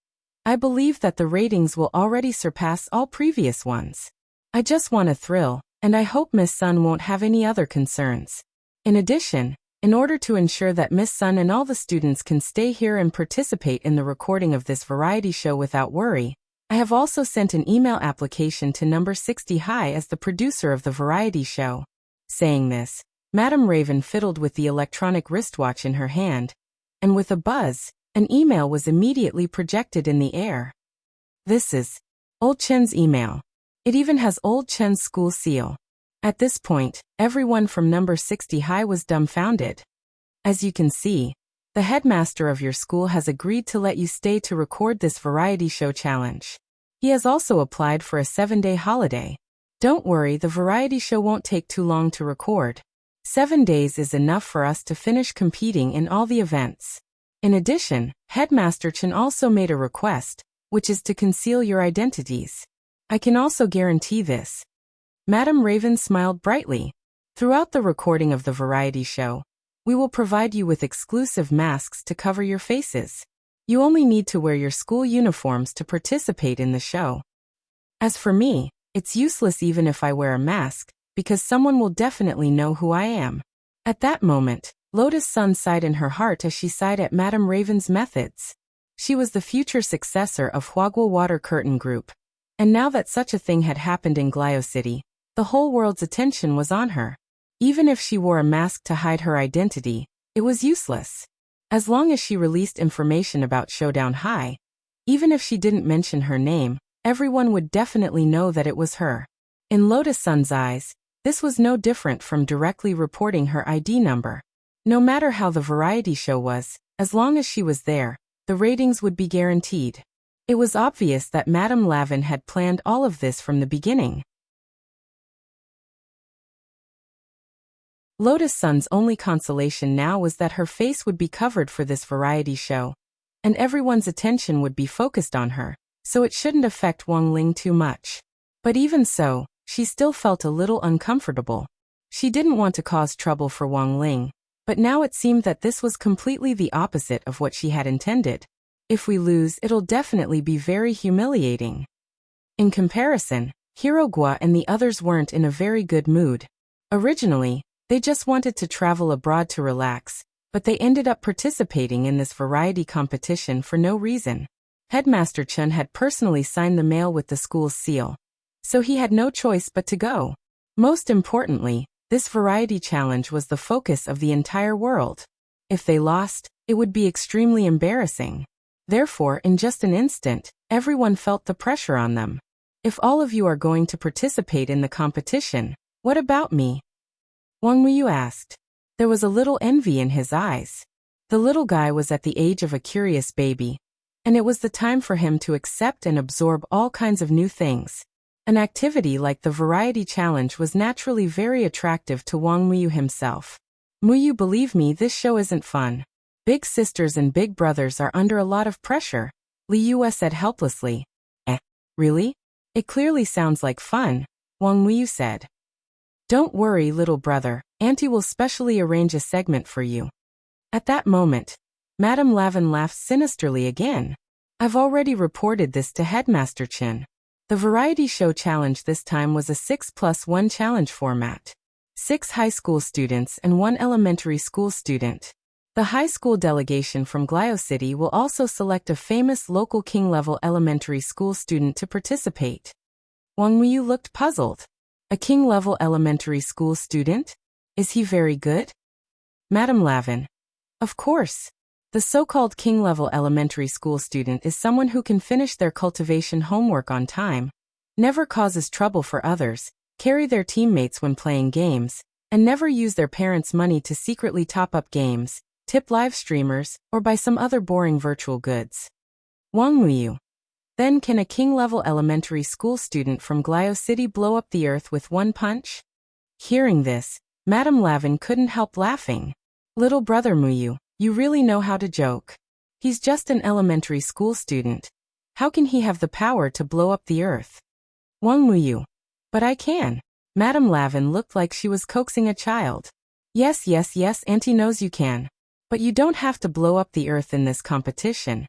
I believe that the ratings will already surpass all previous ones. I just want a thrill, and I hope Miss Sun won't have any other concerns. In addition, in order to ensure that Miss Sun and all the students can stay here and participate in the recording of this variety show without worry, I have also sent an email application to number 60 high as the producer of the variety show. Saying this, Madam Raven fiddled with the electronic wristwatch in her hand, and with a buzz, an email was immediately projected in the air. This is Old Chen's email. It even has Old Chen's school seal. At this point, everyone from number 60 high was dumbfounded. As you can see, the headmaster of your school has agreed to let you stay to record this variety show challenge. He has also applied for a 7-day holiday. Don't worry, the variety show won't take too long to record. 7 days is enough for us to finish competing in all the events. In addition, Headmaster Chen also made a request, which is to conceal your identities. I can also guarantee this. Madam Raven smiled brightly. Throughout the recording of the variety show, we will provide you with exclusive masks to cover your faces. You only need to wear your school uniforms to participate in the show. As for me, it's useless even if I wear a mask, because someone will definitely know who I am. At that moment, Lotus Sun sighed in her heart as she sighed at Madam Raven's methods. She was the future successor of Huaguo Water Curtain Group. And now that such a thing had happened in Glio City, the whole world's attention was on her. Even if she wore a mask to hide her identity, it was useless. As long as she released information about Showdown High, even if she didn't mention her name, everyone would definitely know that it was her. In Lotus Sun's eyes, this was no different from directly reporting her ID number. No matter how the variety show was, as long as she was there, the ratings would be guaranteed. It was obvious that Madame Lavin had planned all of this from the beginning. Lotus Sun's only consolation now was that her face would be covered for this variety show, and everyone's attention would be focused on her, so it shouldn't affect Wang Ling too much. But even so, she still felt a little uncomfortable. She didn't want to cause trouble for Wang Ling, but now it seemed that this was completely the opposite of what she had intended. If we lose, it'll definitely be very humiliating. In comparison, Hirogua and the others weren't in a very good mood. Originally, they just wanted to travel abroad to relax, but they ended up participating in this variety competition for no reason. Headmaster Chen had personally signed the mail with the school's seal, so he had no choice but to go. Most importantly, this variety challenge was the focus of the entire world. If they lost, it would be extremely embarrassing. Therefore, in just an instant, everyone felt the pressure on them. If all of you are going to participate in the competition, what about me? Wang Muyu asked. There was a little envy in his eyes. The little guy was at the age of a curious baby, and it was the time for him to accept and absorb all kinds of new things. An activity like the variety challenge was naturally very attractive to Wang Muyu himself. Muyu, believe me, this show isn't fun. Big sisters and big brothers are under a lot of pressure, Li Yue said helplessly. Really? It clearly sounds like fun, Wang Muyu said. Don't worry, little brother, Auntie will specially arrange a segment for you. At that moment, Madame Lavin laughed sinisterly again. I've already reported this to Headmaster Chen. The variety show challenge this time was a 6+1 challenge format. 6 high school students and 1 elementary school student. The high school delegation from Glio City will also select a famous local king-level elementary school student to participate. Wang Muyu looked puzzled. A king-level elementary school student? Is he very good? Madame Lavin. Of course. The so-called king-level elementary school student is someone who can finish their cultivation homework on time, never causes trouble for others, carry their teammates when playing games, and never use their parents' money to secretly top up games, tip live streamers, or buy some other boring virtual goods. Wang Muyu. Then can a king-level elementary school student from Glio City blow up the earth with one punch? Hearing this, Madame Lavin couldn't help laughing. Little brother Muyu, you really know how to joke. He's just an elementary school student. How can he have the power to blow up the earth? Wang Muyu. But I can. Madame Lavin looked like she was coaxing a child. Yes, yes, yes, Auntie knows you can. But you don't have to blow up the earth in this competition.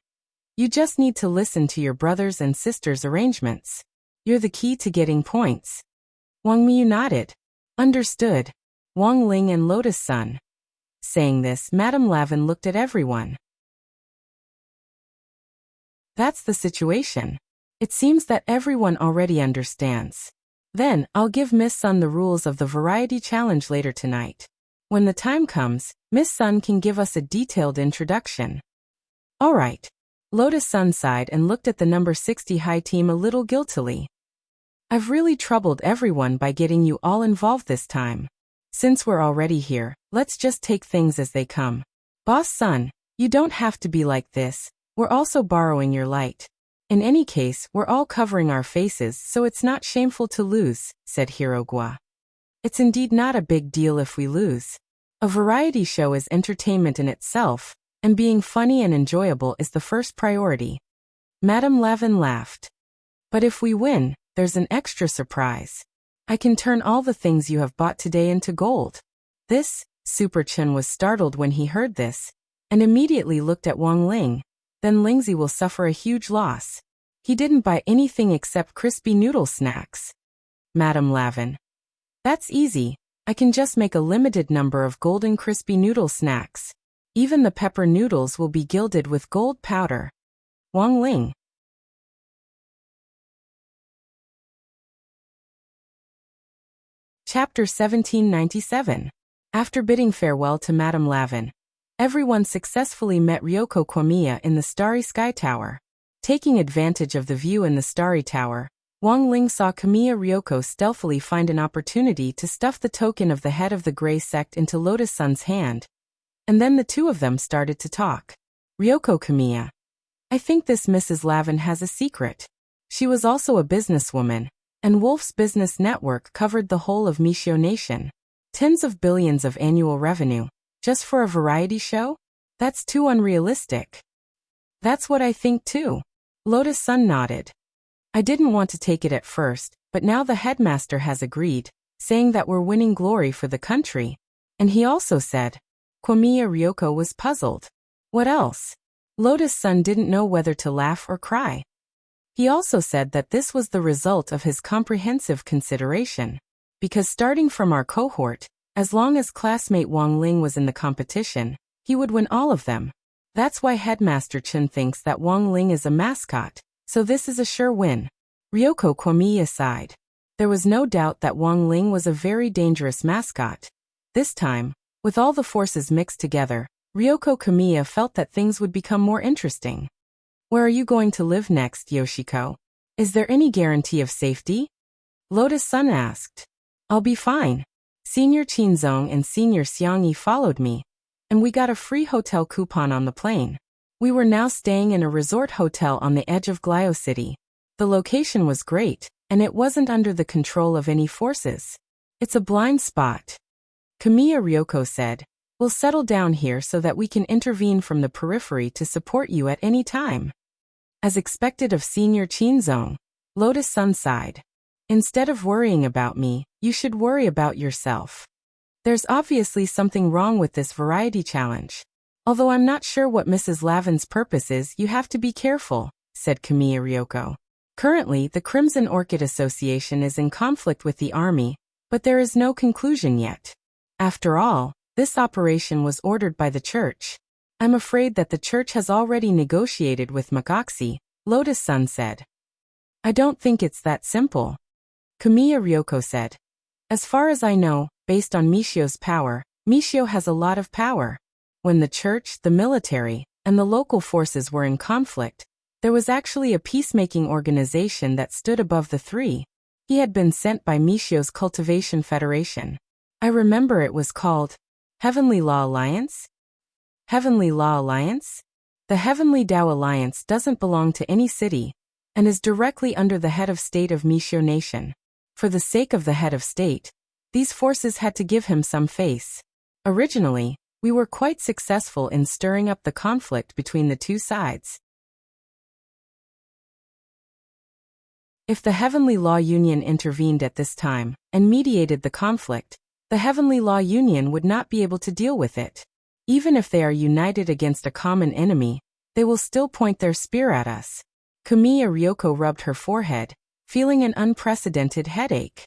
You just need to listen to your brothers and sisters' arrangements. You're the key to getting points. Wang Miyu nodded. Understood. Wang Ling and Lotus Sun. Saying this, Madame Lavin looked at everyone. That's the situation. It seems that everyone already understands. Then, I'll give Miss Sun the rules of the variety challenge later tonight. When the time comes, Miss Sun can give us a detailed introduction. All right. Lotus Sun sighed and looked at the number 60 high team a little guiltily. I've really troubled everyone by getting you all involved this time. Since we're already here, let's just take things as they come. Boss Sun, you don't have to be like this. We're also borrowing your light. In any case, we're all covering our faces, so it's not shameful to lose, said Hirogwa. It's indeed not a big deal if we lose. A variety show is entertainment in itself, and being funny and enjoyable is the first priority. Madame Lavin laughed. But if we win, there's an extra surprise. I can turn all the things you have bought today into gold. This, Super Chen was startled when he heard this, and immediately looked at Wang Ling. Then Lingzi will suffer a huge loss. He didn't buy anything except crispy noodle snacks. Madame Lavin. That's easy. I can just make a limited number of golden crispy noodle snacks. Even the pepper noodles will be gilded with gold powder. Wang Ling. Chapter 1797. After bidding farewell to Madame Lavin, everyone successfully met Ryoko Kwamiya in the Starry Sky Tower. Taking advantage of the view in the Starry Tower, Wang Ling saw Kamiya Ryoko stealthily find an opportunity to stuff the token of the head of the Grey Sect into Lotus Sun's hand. And then the two of them started to talk. Ryoko Kamiya. I think this Mrs. Lavin has a secret. She was also a businesswoman, and Wolf's business network covered the whole of Mishio Nation. Tens of billions of annual revenue, just for a variety show? That's too unrealistic. That's what I think too. Lotus Sun nodded. I didn't want to take it at first, but now the headmaster has agreed, saying that we're winning glory for the country. And he also said. Kwamiya Ryoko was puzzled. What else? Lotus Sun didn't know whether to laugh or cry. He also said that this was the result of his comprehensive consideration. Because starting from our cohort, as long as classmate Wang Ling was in the competition, he would win all of them. That's why Headmaster Chen thinks that Wang Ling is a mascot, so this is a sure win. Ryoko Kwamiya sighed. There was no doubt that Wang Ling was a very dangerous mascot. This time, with all the forces mixed together, Ryoko Kwamiya felt that things would become more interesting. Where are you going to live next, Yoshiko? Is there any guarantee of safety? Lotus Sun asked. I'll be fine. Senior Qinzong and Senior Xiangyi followed me, and we got a free hotel coupon on the plane. We were now staying in a resort hotel on the edge of Glio City. The location was great, and it wasn't under the control of any forces. It's a blind spot. Kamiya Ryoko said, we'll settle down here so that we can intervene from the periphery to support you at any time. As expected of Senior Qinzong, Lotus Sun sighed. Instead of worrying about me, you should worry about yourself. There's obviously something wrong with this variety challenge. Although I'm not sure what Mrs. Lavin's purpose is, you have to be careful, said Kamiya Ryoko. Currently, the Crimson Orchid Association is in conflict with the army, but there is no conclusion yet. After all, this operation was ordered by the church. I'm afraid that the church has already negotiated with Makoxi, Lotus Sun said. I don't think it's that simple. Kamiya Ryoko said. As far as I know, based on Mishio's power, Mishio has a lot of power. When the church, the military, and the local forces were in conflict, there was actually a peacemaking organization that stood above the three. He had been sent by Mishio's Cultivation Federation. I remember it was called Heavenly Law Alliance? Heavenly Law Alliance? The Heavenly Tao Alliance doesn't belong to any city, and is directly under the head of state of Mishio Nation. For the sake of the head of state, these forces had to give him some face. Originally, we were quite successful in stirring up the conflict between the two sides. If the Heavenly Law Union intervened at this time and mediated the conflict, the Heavenly Law Union would not be able to deal with it. Even if they are united against a common enemy, they will still point their spear at us. Kamiya Ryoko rubbed her forehead, feeling an unprecedented headache.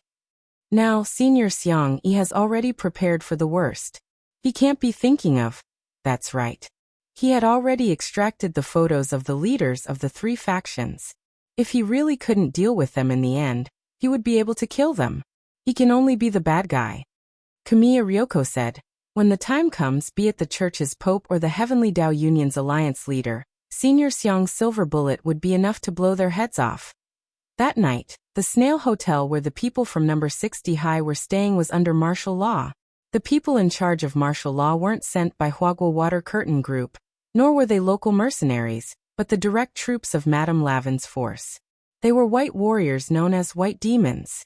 Now, Senior Seong-e has already prepared for the worst. He can't be thinking of. That's right. He had already extracted the photos of the leaders of the three factions. If he really couldn't deal with them in the end, he would be able to kill them. He can only be the bad guy. Kamiya Ryoko said, when the time comes, be it the church's pope or the Heavenly Tao Union's alliance leader, Senior Seong's silver bullet would be enough to blow their heads off. That night, the Snail Hotel where the people from number 60 High were staying was under martial law. The people in charge of martial law weren't sent by Hwagwa Water Curtain Group, nor were they local mercenaries, but the direct troops of Madame Lavin's force. They were white warriors known as white demons.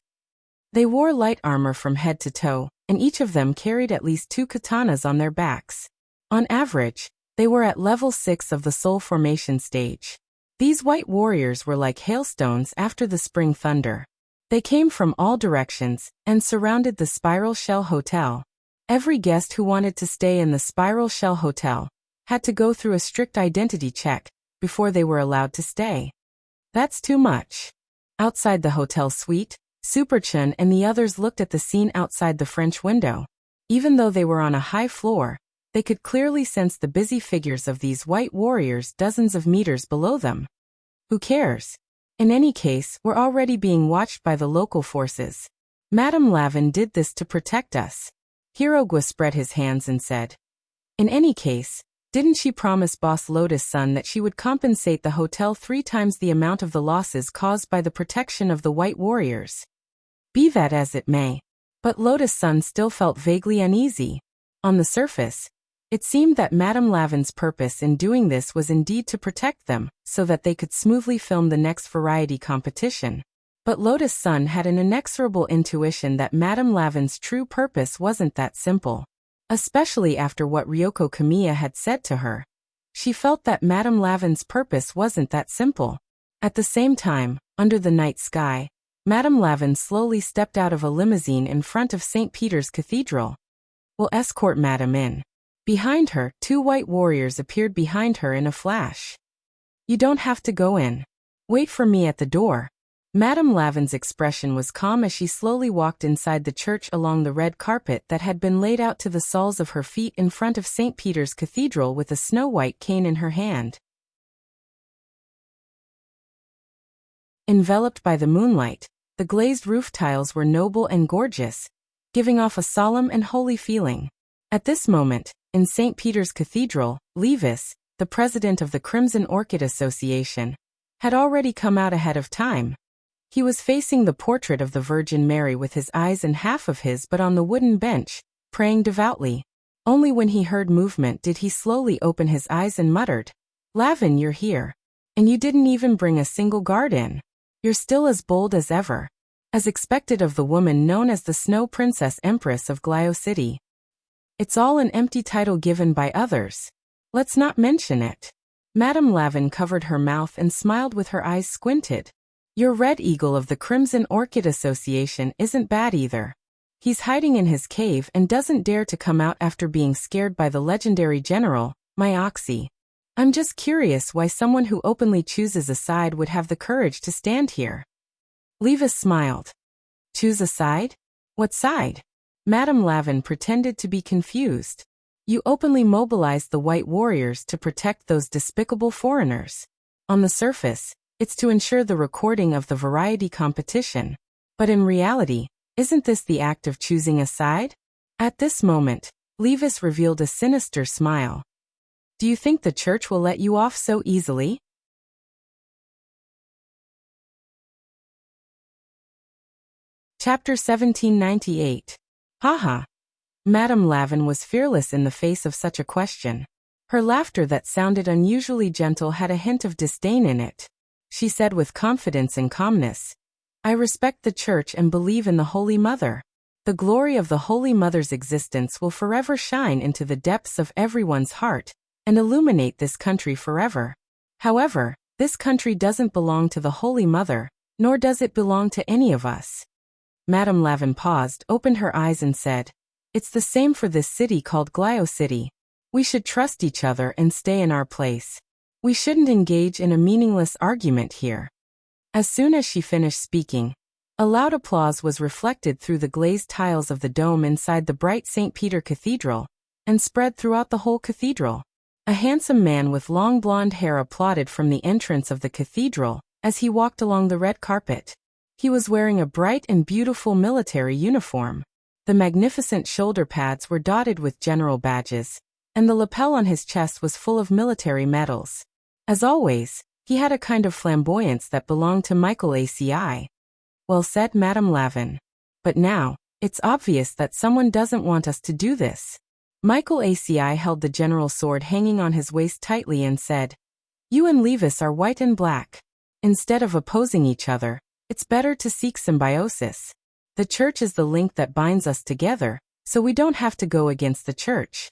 They wore light armor from head to toe, and each of them carried at least 2 katanas on their backs. On average, they were at level 6 of the soul formation stage. These white warriors were like hailstones after the spring thunder. They came from all directions and surrounded the Spiral Shell Hotel. Every guest who wanted to stay in the Spiral Shell Hotel had to go through a strict identity check before they were allowed to stay. That's too much. Outside the hotel suite, Superchun and the others looked at the scene outside the French window. Even though they were on a high floor, they could clearly sense the busy figures of these white warriors dozens of meters below them. Who cares? In any case, we're already being watched by the local forces. Madame Lavin did this to protect us. Hirogwa spread his hands and said, in any case, didn't she promise Boss Lotus Sun that she would compensate the hotel 3 times the amount of the losses caused by the protection of the white warriors? Be that as it may, but Lotus Sun still felt vaguely uneasy. On the surface, it seemed that Madame Lavin's purpose in doing this was indeed to protect them, so that they could smoothly film the next variety competition. But Lotus Sun had an inexorable intuition that Madame Lavin's true purpose wasn't that simple. Especially after what Ryoko Kamiya had said to her. She felt that Madame Lavin's purpose wasn't that simple. At the same time, under the night sky, Madame Lavin slowly stepped out of a limousine in front of St. Peter's Cathedral. We'll escort Madame in. Behind her, 2 white warriors appeared behind her in a flash. You don't have to go in. Wait for me at the door. Madame Lavin's expression was calm as she slowly walked inside the church along the red carpet that had been laid out to the soles of her feet in front of St. Peter's Cathedral with a snow-white cane in her hand. Enveloped by the moonlight, the glazed roof tiles were noble and gorgeous, giving off a solemn and holy feeling. At this moment, in St. Peter's Cathedral, Levis, the president of the Crimson Orchid Association, had already come out ahead of time. He was facing the portrait of the Virgin Mary with his eyes in half of his but on the wooden bench, praying devoutly. Only when he heard movement did he slowly open his eyes and muttered, Lavin, you're here. And you didn't even bring a single guard in. You're still as bold as ever. As expected of the woman known as the Snow Princess Empress of Glio City. It's all an empty title given by others. Let's not mention it. Madame Lavin covered her mouth and smiled with her eyes squinted. Your Red Eagle of the Crimson Orchid Association isn't bad either. He's hiding in his cave and doesn't dare to come out after being scared by the legendary general, Myoxi. I'm just curious why someone who openly chooses a side would have the courage to stand here. Levis smiled. Choose a side? What side? Madame Lavin pretended to be confused. You openly mobilized the white warriors to protect those despicable foreigners. On the surface, it's to ensure the recording of the variety competition. But in reality, isn't this the act of choosing a side? At this moment, Levis revealed a sinister smile. Do you think the church will let you off so easily? Chapter 1798. Haha. Madame Lavin was fearless in the face of such a question. Her laughter that sounded unusually gentle had a hint of disdain in it. She said with confidence and calmness, I respect the Church and believe in the Holy Mother. The glory of the Holy Mother's existence will forever shine into the depths of everyone's heart and illuminate this country forever. However, this country doesn't belong to the Holy Mother, nor does it belong to any of us. Madame Lavin paused, opened her eyes and said, "It's the same for this city called Glio City. We should trust each other and stay in our place. We shouldn't engage in a meaningless argument here." As soon as she finished speaking, a loud applause was reflected through the glazed tiles of the dome inside the bright St. Peter Cathedral, and spread throughout the whole cathedral. A handsome man with long blonde hair applauded from the entrance of the cathedral as he walked along the red carpet. He was wearing a bright and beautiful military uniform. The magnificent shoulder pads were dotted with general badges, and the lapel on his chest was full of military medals. As always, he had a kind of flamboyance that belonged to Michael ACI. "Well said, Madame Lavin. But now, it's obvious that someone doesn't want us to do this." Michael ACI held the general sword hanging on his waist tightly and said, "You and Levis are white and black. Instead of opposing each other, it's better to seek symbiosis. The church is the link that binds us together, so we don't have to go against the church."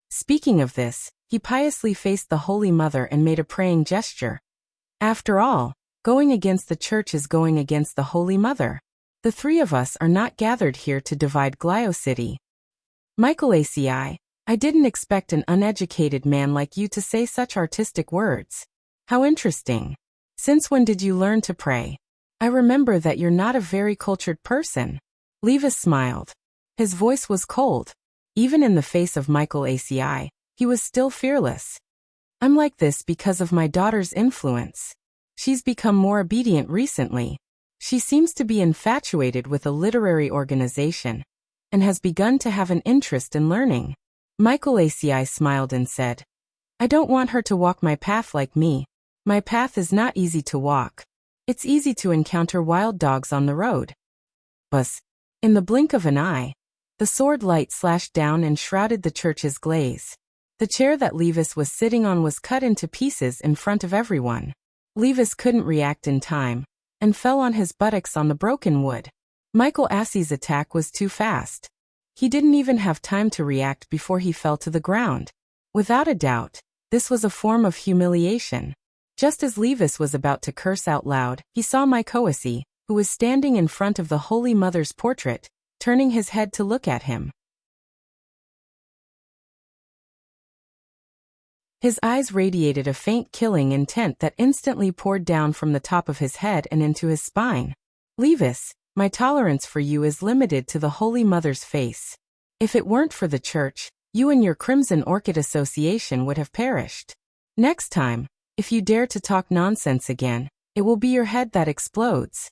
Speaking of this, he piously faced the Holy Mother and made a praying gesture. After all, going against the church is going against the Holy Mother. The three of us are not gathered here to divide Glio City. Michael ACI, I didn't expect an uneducated man like you to say such artistic words. How interesting. Since when did you learn to pray? I remember that you're not a very cultured person. Levis smiled. His voice was cold. Even in the face of Michael ACI, he was still fearless. "I'm like this because of my daughter's influence. She's become more obedient recently. She seems to be infatuated with a literary organization, and has begun to have an interest in learning." Michael ACI smiled and said, "I don't want her to walk my path like me. My path is not easy to walk. It's easy to encounter wild dogs on the road." Buzz. In the blink of an eye, the sword light slashed down and shrouded the church's glaze. The chair that Levis was sitting on was cut into pieces in front of everyone. Levis couldn't react in time, and fell on his buttocks on the broken wood. Michael ACI's attack was too fast. He didn't even have time to react before he fell to the ground. Without a doubt, this was a form of humiliation. Just as Levis was about to curse out loud, he saw Michael ACI, who was standing in front of the Holy Mother's portrait, turning his head to look at him. His eyes radiated a faint killing intent that instantly poured down from the top of his head and into his spine. "Levis, my tolerance for you is limited to the Holy Mother's face. If it weren't for the church, you and your Crimson Orchid Association would have perished. Next time, if you dare to talk nonsense again, it will be your head that explodes."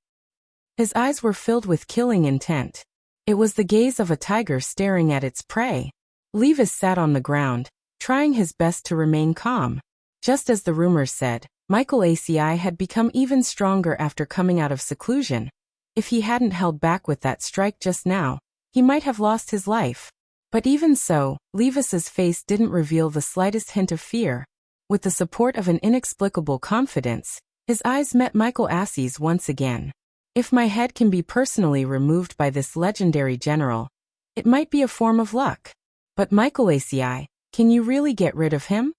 His eyes were filled with killing intent. It was the gaze of a tiger staring at its prey. Levis sat on the ground, trying his best to remain calm. Just as the rumors said, Michael ACI had become even stronger after coming out of seclusion. If he hadn't held back with that strike just now, he might have lost his life. But even so, Levis's face didn't reveal the slightest hint of fear. With the support of an inexplicable confidence, his eyes met Michael ACI's once again. "If my head can be personally removed by this legendary general, it might be a form of luck. But Michael ACI, can you really get rid of him?"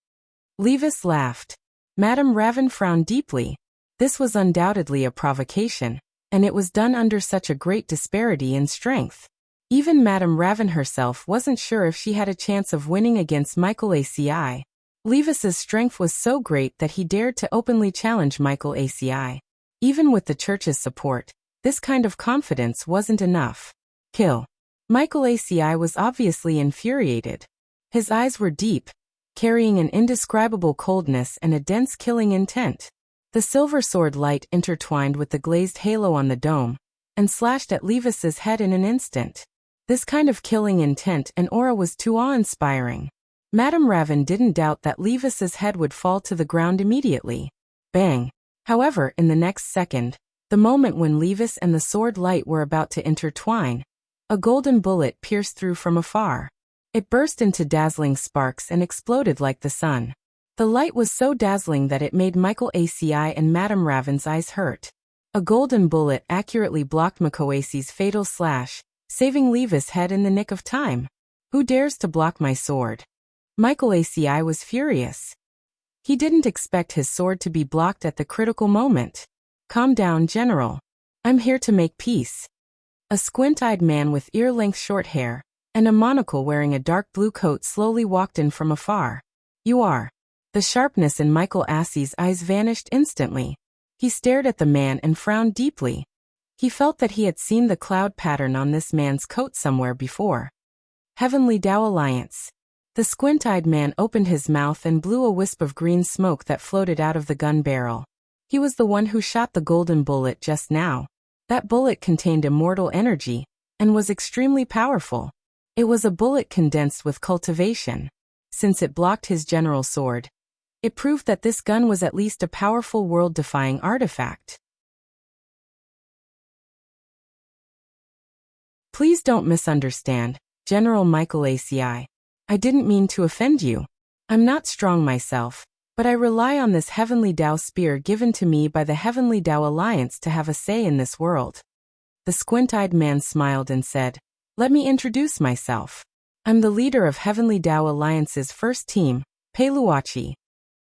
Levis laughed. Madame Ravin frowned deeply. This was undoubtedly a provocation, and it was done under such a great disparity in strength. Even Madame Ravin herself wasn't sure if she had a chance of winning against Michael ACI. Levis's strength was so great that he dared to openly challenge Michael ACI. Even with the church's support, this kind of confidence wasn't enough. "Kill." Michael ACI was obviously infuriated. His eyes were deep, carrying an indescribable coldness and a dense killing intent. The silver sword light intertwined with the glazed halo on the dome, and slashed at Levis's head in an instant. This kind of killing intent and aura was too awe-inspiring. Madame Ravin didn't doubt that Levis's head would fall to the ground immediately. Bang! However, in the next second, the moment when Levis and the sword light were about to intertwine, a golden bullet pierced through from afar. It burst into dazzling sparks and exploded like the sun. The light was so dazzling that it made Michael ACI and Madame Ravin's eyes hurt. A golden bullet accurately blocked Michael ACI's fatal slash, saving Levis' head in the nick of time. "Who dares to block my sword?" Michael ACI was furious. He didn't expect his sword to be blocked at the critical moment. Calm down, General. I'm here to make peace. A squint-eyed man with ear-length short hair and a monocle wearing a dark blue coat slowly walked in from afar. You are. The sharpness in Michael Assey's eyes vanished instantly. He stared at the man and frowned deeply. He felt that he had seen the cloud pattern on this man's coat somewhere before. Heavenly Tao Alliance. The squint-eyed man opened his mouth and blew a wisp of green smoke that floated out of the gun barrel. He was the one who shot the golden bullet just now. That bullet contained immortal energy and was extremely powerful. It was a bullet condensed with cultivation. Since it blocked his general's sword, it proved that this gun was at least a powerful world-defying artifact. Please don't misunderstand, General Michael Assey. I didn't mean to offend you. I'm not strong myself, but I rely on this Heavenly Tao spear given to me by the Heavenly Tao Alliance to have a say in this world. The squint-eyed man smiled and said, Let me introduce myself. I'm the leader of Heavenly Tao Alliance's first team, Peiluachi.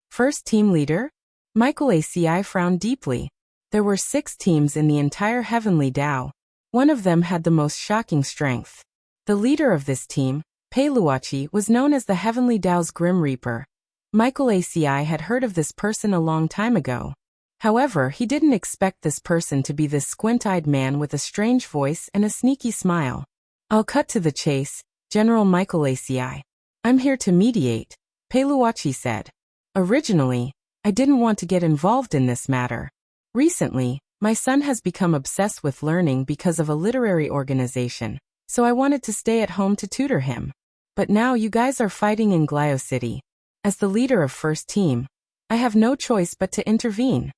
First team leader? Michael Assey frowned deeply. There were 6 teams in the entire Heavenly Tao. One of them had the most shocking strength. The leader of this team, Peiluachi, was known as the Heavenly Tao's Grim Reaper. Michael Assey had heard of this person a long time ago. However, he didn't expect this person to be this squint-eyed man with a strange voice and a sneaky smile. I'll cut to the chase, General Michael Assey. I'm here to mediate, Peiluachi said. Originally, I didn't want to get involved in this matter. Recently, my son has become obsessed with learning because of a literary organization, so I wanted to stay at home to tutor him. But now you guys are fighting in Glio City. As the leader of first team, I have no choice but to intervene.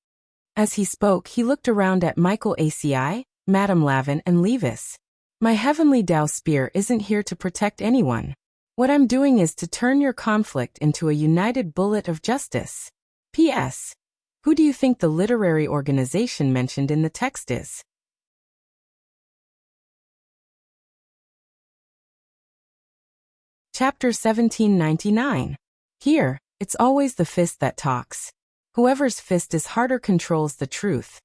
As he spoke, he looked around at Michael Assey, Madame Lavin and Levis. My Heavenly Tao spear isn't here to protect anyone. What I'm doing is to turn your conflict into a united bullet of justice. P.S. Who do you think the literary organization mentioned in the text is? Chapter 1799. Here, it's always the fist that talks. Whoever's fist is harder controls the truth.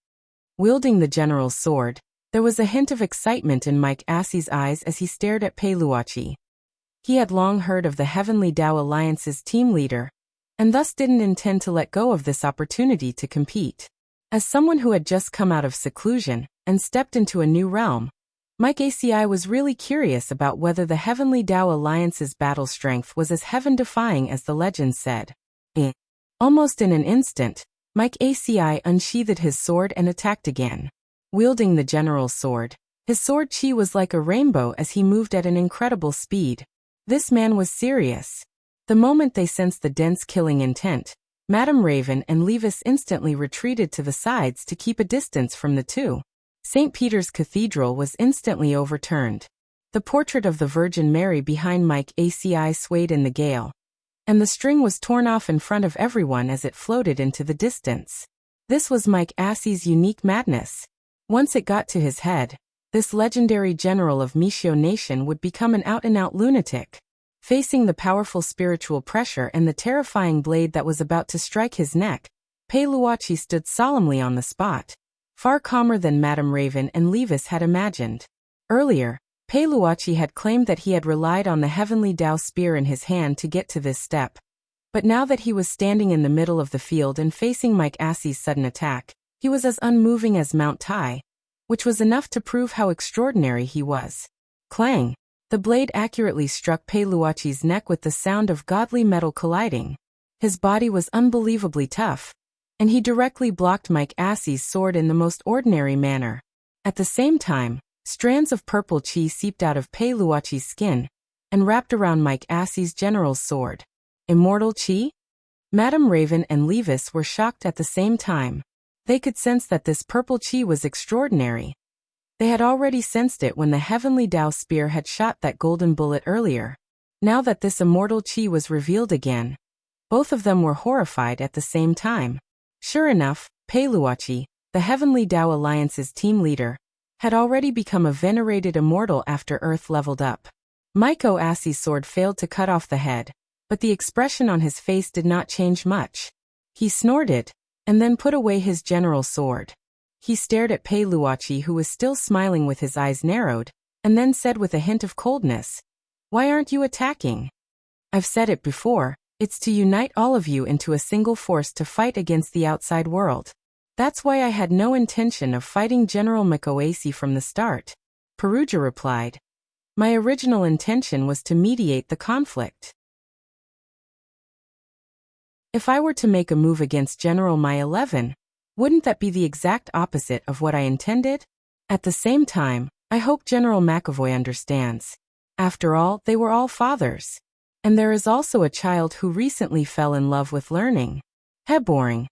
Wielding the general's sword, there was a hint of excitement in Mike Assey's eyes as he stared at Peiluachi. He had long heard of the Heavenly Tao Alliance's team leader, and thus didn't intend to let go of this opportunity to compete. As someone who had just come out of seclusion and stepped into a new realm, Mike Assey was really curious about whether the Heavenly Tao Alliance's battle strength was as heaven-defying as the legends said. Almost in an instant, Mike Assey unsheathed his sword and attacked again. Wielding the general's sword, his sword chi was like a rainbow as he moved at an incredible speed. This man was serious. The moment they sensed the dense killing intent, Madame Raven and Levis instantly retreated to the sides to keep a distance from the two. St. Peter's Cathedral was instantly overturned. The portrait of the Virgin Mary behind Mike Assey swayed in the gale, and the string was torn off in front of everyone as it floated into the distance. This was Mike Assey's unique madness. Once it got to his head, this legendary general of Mishio Nation would become an out-and-out lunatic. Facing the powerful spiritual pressure and the terrifying blade that was about to strike his neck, Peiluachi stood solemnly on the spot, far calmer than Madame Raven and Levis had imagined. Earlier, Peiluachi had claimed that he had relied on the Heavenly Tao spear in his hand to get to this step. But now that he was standing in the middle of the field and facing Mike Assey's sudden attack, he was as unmoving as Mount Tai, which was enough to prove how extraordinary he was. Clang! The blade accurately struck Peiluachi's neck with the sound of godly metal colliding. His body was unbelievably tough, and he directly blocked Mike Assey's sword in the most ordinary manner. At the same time, strands of purple chi seeped out of Peiluachi's skin and wrapped around Mike Assey's general's sword. Immortal chi? Madame Raven and Levis were shocked at the same time. They could sense that this purple chi was extraordinary. They had already sensed it when the Heavenly Tao spear had shot that golden bullet earlier. Now that this immortal chi was revealed again, both of them were horrified at the same time. Sure enough, Peiluachi, the Heavenly Tao Alliance's team leader, had already become a venerated immortal after Earth leveled up. Michael Assey's sword failed to cut off the head, but the expression on his face did not change much. He snorted, and then put away his general's sword. He stared at Pei Luochi, who was still smiling with his eyes narrowed, and then said with a hint of coldness, "Why aren't you attacking? I've said it before, it's to unite all of you into a single force to fight against the outside world. That's why I had no intention of fighting General Mikoasi from the start," Perugia replied. "My original intention was to mediate the conflict. If I were to make a move against General Mai 11, wouldn't that be the exact opposite of what I intended? At the same time, I hope General McAvoy understands. After all, they were all fathers. And there is also a child who recently fell in love with learning. Boring."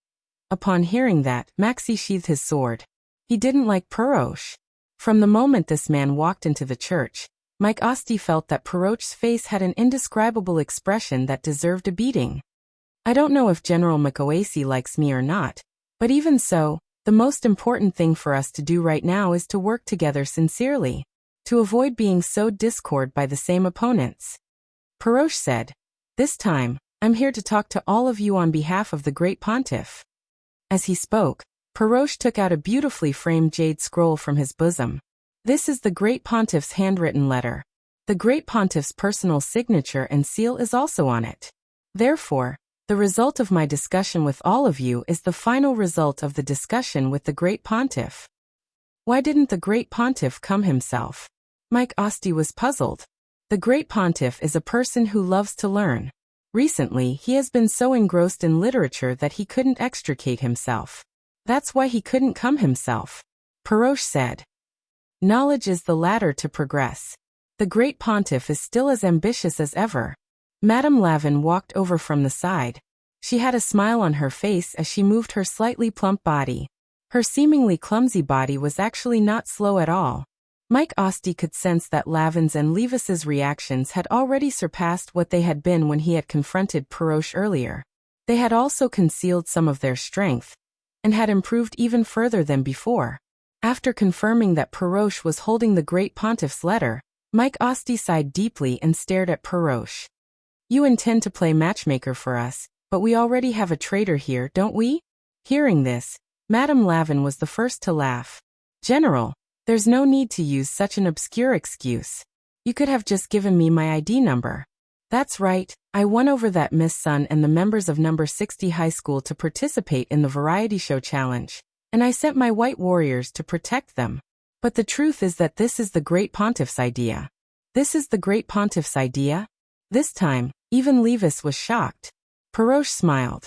Upon hearing that, Maxi sheathed his sword. He didn't like Peroche. From the moment this man walked into the church, Mike Osti felt that Peroche's face had an indescribable expression that deserved a beating. "I don't know if General Mikoasi likes me or not, but even so, the most important thing for us to do right now is to work together sincerely, to avoid being sowed discord by the same opponents," Peroche said. "This time, I'm here to talk to all of you on behalf of the Great Pontiff." As he spoke, Peroche took out a beautifully framed jade scroll from his bosom. "This is the Great Pontiff's handwritten letter. The Great Pontiff's personal signature and seal is also on it. Therefore, the result of my discussion with all of you is the final result of the discussion with the Great Pontiff." Why didn't the Great Pontiff come himself? Mike Osti was puzzled. The Great Pontiff is a person who loves to learn. Recently, he has been so engrossed in literature that he couldn't extricate himself. That's why he couldn't come himself, Peroche said. Knowledge is the ladder to progress. The Great Pontiff is still as ambitious as ever. Madame Lavin walked over from the side. She had a smile on her face as she moved her slightly plump body. Her seemingly clumsy body was actually not slow at all. Mike Osti could sense that Lavin's and Levis's reactions had already surpassed what they had been when he had confronted Peroche earlier. They had also concealed some of their strength, and had improved even further than before. After confirming that Peroche was holding the Great Pontiff's letter, Mike Osti sighed deeply and stared at Peroche. "You intend to play matchmaker for us, but we already have a traitor here, don't we?" Hearing this, Madame Lavin was the first to laugh. "General, there's no need to use such an obscure excuse. You could have just given me my ID number." "That's right, I won over that Miss Sun and the members of number 60 high school to participate in the variety show challenge, and I sent my white warriors to protect them. But the truth is that this is the Great Pontiff's idea." "This is the Great Pontiff's idea?" This time, even Levis was shocked. Peroche smiled.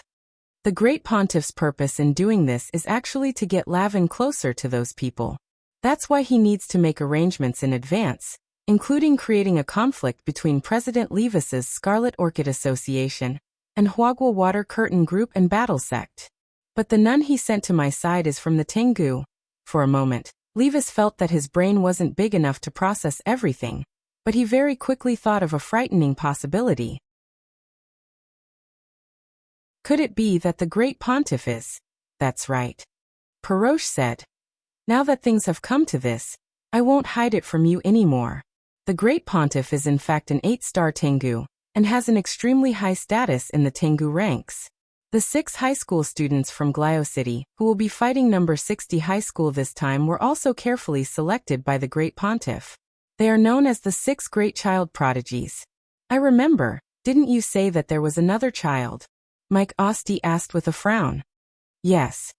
"The Great Pontiff's purpose in doing this is actually to get Lavin closer to those people. That's why he needs to make arrangements in advance, including creating a conflict between President Levis's Scarlet Orchid Association and Huagua Water Curtain Group and Battle Sect. But the nun he sent to my side is from the Tengu." For a moment, Levis felt that his brain wasn't big enough to process everything, but he very quickly thought of a frightening possibility. Could it be that the Great Pontiff is? "That's right," Peroche said. "Now that things have come to this, I won't hide it from you anymore. The Great Pontiff is in fact an 8-star Tengu, and has an extremely high status in the Tengu ranks. The 6 high school students from Glio City, who will be fighting number 60 high school this time, were also carefully selected by the Great Pontiff. They are known as the 6 Great Child Prodigies." "I remember, didn't you say that there was another child?" Mike Osti asked with a frown. "Yes."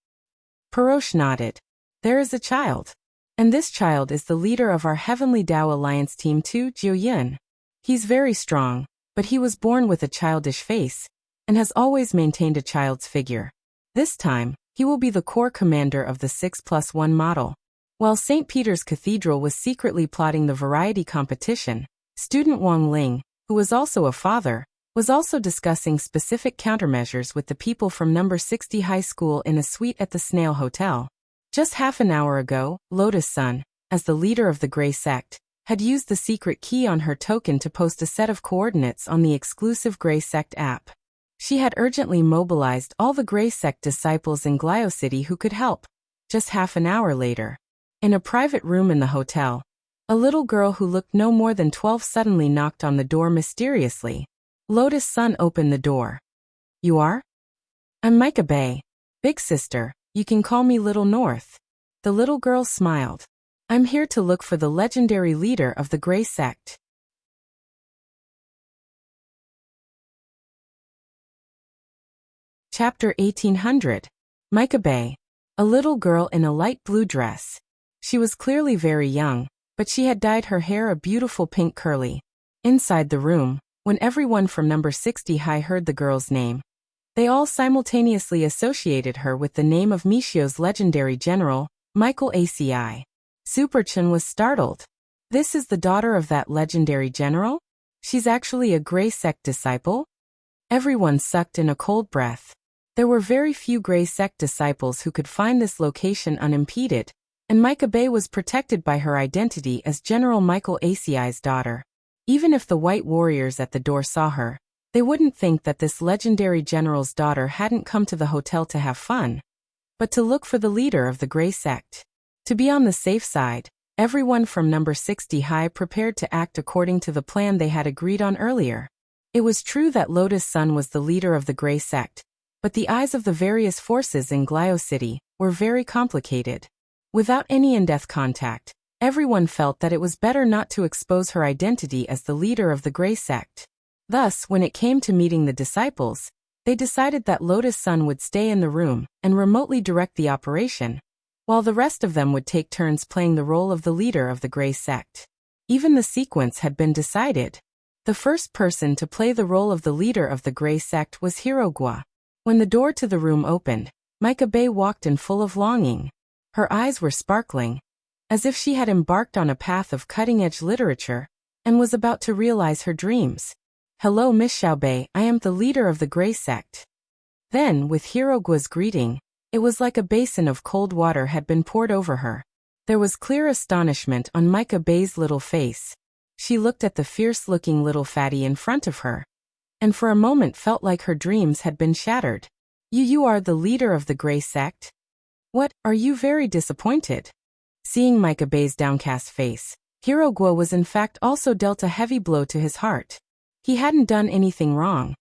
Peroche nodded. "There is a child. And this child is the leader of our Heavenly Tao Alliance Team 2, Jiuyin. He's very strong, but he was born with a childish face, and has always maintained a child's figure. This time, he will be the core commander of the 6+1 model." While St. Peter's Cathedral was secretly plotting the variety competition, student Wang Ling, who was also a father, was also discussing specific countermeasures with the people from number 60 high school in a suite at the Snail Hotel. Just half an hour ago, Lotus Sun, as the leader of the Grey Sect, had used the secret key on her token to post a set of coordinates on the exclusive Grey Sect app. She had urgently mobilized all the Grey Sect disciples in Glio City who could help. Just half an hour later, in a private room in the hotel, a little girl who looked no more than 12 suddenly knocked on the door mysteriously. Lotus Sun opened the door. "You are?" "I'm Micah Bay. Big sister, you can call me Little North." The little girl smiled. I'm here to look for the legendary leader of the Grey Sect. Chapter 1800. Micah Bay. A little girl in a light blue dress. She was clearly very young, but she had dyed her hair a beautiful pink curly. Inside the room, when everyone from number 60 high heard the girl's name, they all simultaneously associated her with the name of Michio's legendary general, Michael ACI. Superchin was startled. This is the daughter of that legendary general? She's actually a Grey Sect disciple? Everyone sucked in a cold breath. There were very few Grey Sect disciples who could find this location unimpeded, and Micah Bay was protected by her identity as General Michael ACI's daughter. Even if the white warriors at the door saw her, they wouldn't think that this legendary general's daughter hadn't come to the hotel to have fun, but to look for the leader of the Grey Sect. To be on the safe side, everyone from number 60 high prepared to act according to the plan they had agreed on earlier. It was true that Lotus Sun was the leader of the Grey Sect, but the eyes of the various forces in Glio City were very complicated. Without any in-depth contact, everyone felt that it was better not to expose her identity as the leader of the Grey Sect. Thus, when it came to meeting the disciples, they decided that Lotus Sun would stay in the room and remotely direct the operation, while the rest of them would take turns playing the role of the leader of the Grey Sect. Even the sequence had been decided. The first person to play the role of the leader of the Grey Sect was Hirogwa. When the door to the room opened, Micah Bay walked in full of longing. Her eyes were sparkling, as if she had embarked on a path of cutting-edge literature and was about to realize her dreams. Hello Miss Xiaobei, I am the leader of the Grey Sect. Then, with Hirogwa's greeting, it was like a basin of cold water had been poured over her. There was clear astonishment on Micah Bay's little face. She looked at the fierce-looking little fatty in front of her, and for a moment felt like her dreams had been shattered. You are the leader of the Grey Sect? What, are you very disappointed? Seeing Micah Bay's downcast face, Hirogwa was in fact also dealt a heavy blow to his heart. He hadn't done anything wrong.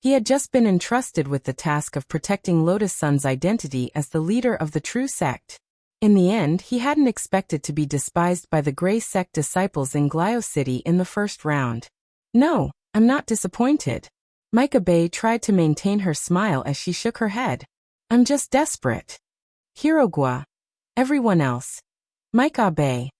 He had just been entrusted with the task of protecting Lotus Sun's identity as the leader of the true sect. In the end, he hadn't expected to be despised by the Grey Sect disciples in Glio City in the first round. No, I'm not disappointed. Micah Bay tried to maintain her smile as she shook her head. I'm just desperate. Hirogwa. Everyone else. Micah Bay.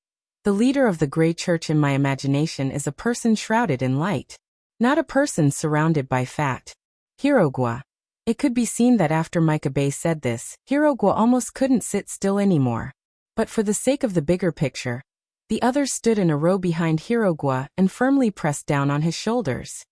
The leader of the Grey Church in my imagination is a person shrouded in light, not a person surrounded by fat. Hirogwa. It could be seen that after Micah Bay said this, Hirogwa almost couldn't sit still anymore. But for the sake of the bigger picture, the others stood in a row behind Hirogwa and firmly pressed down on his shoulders.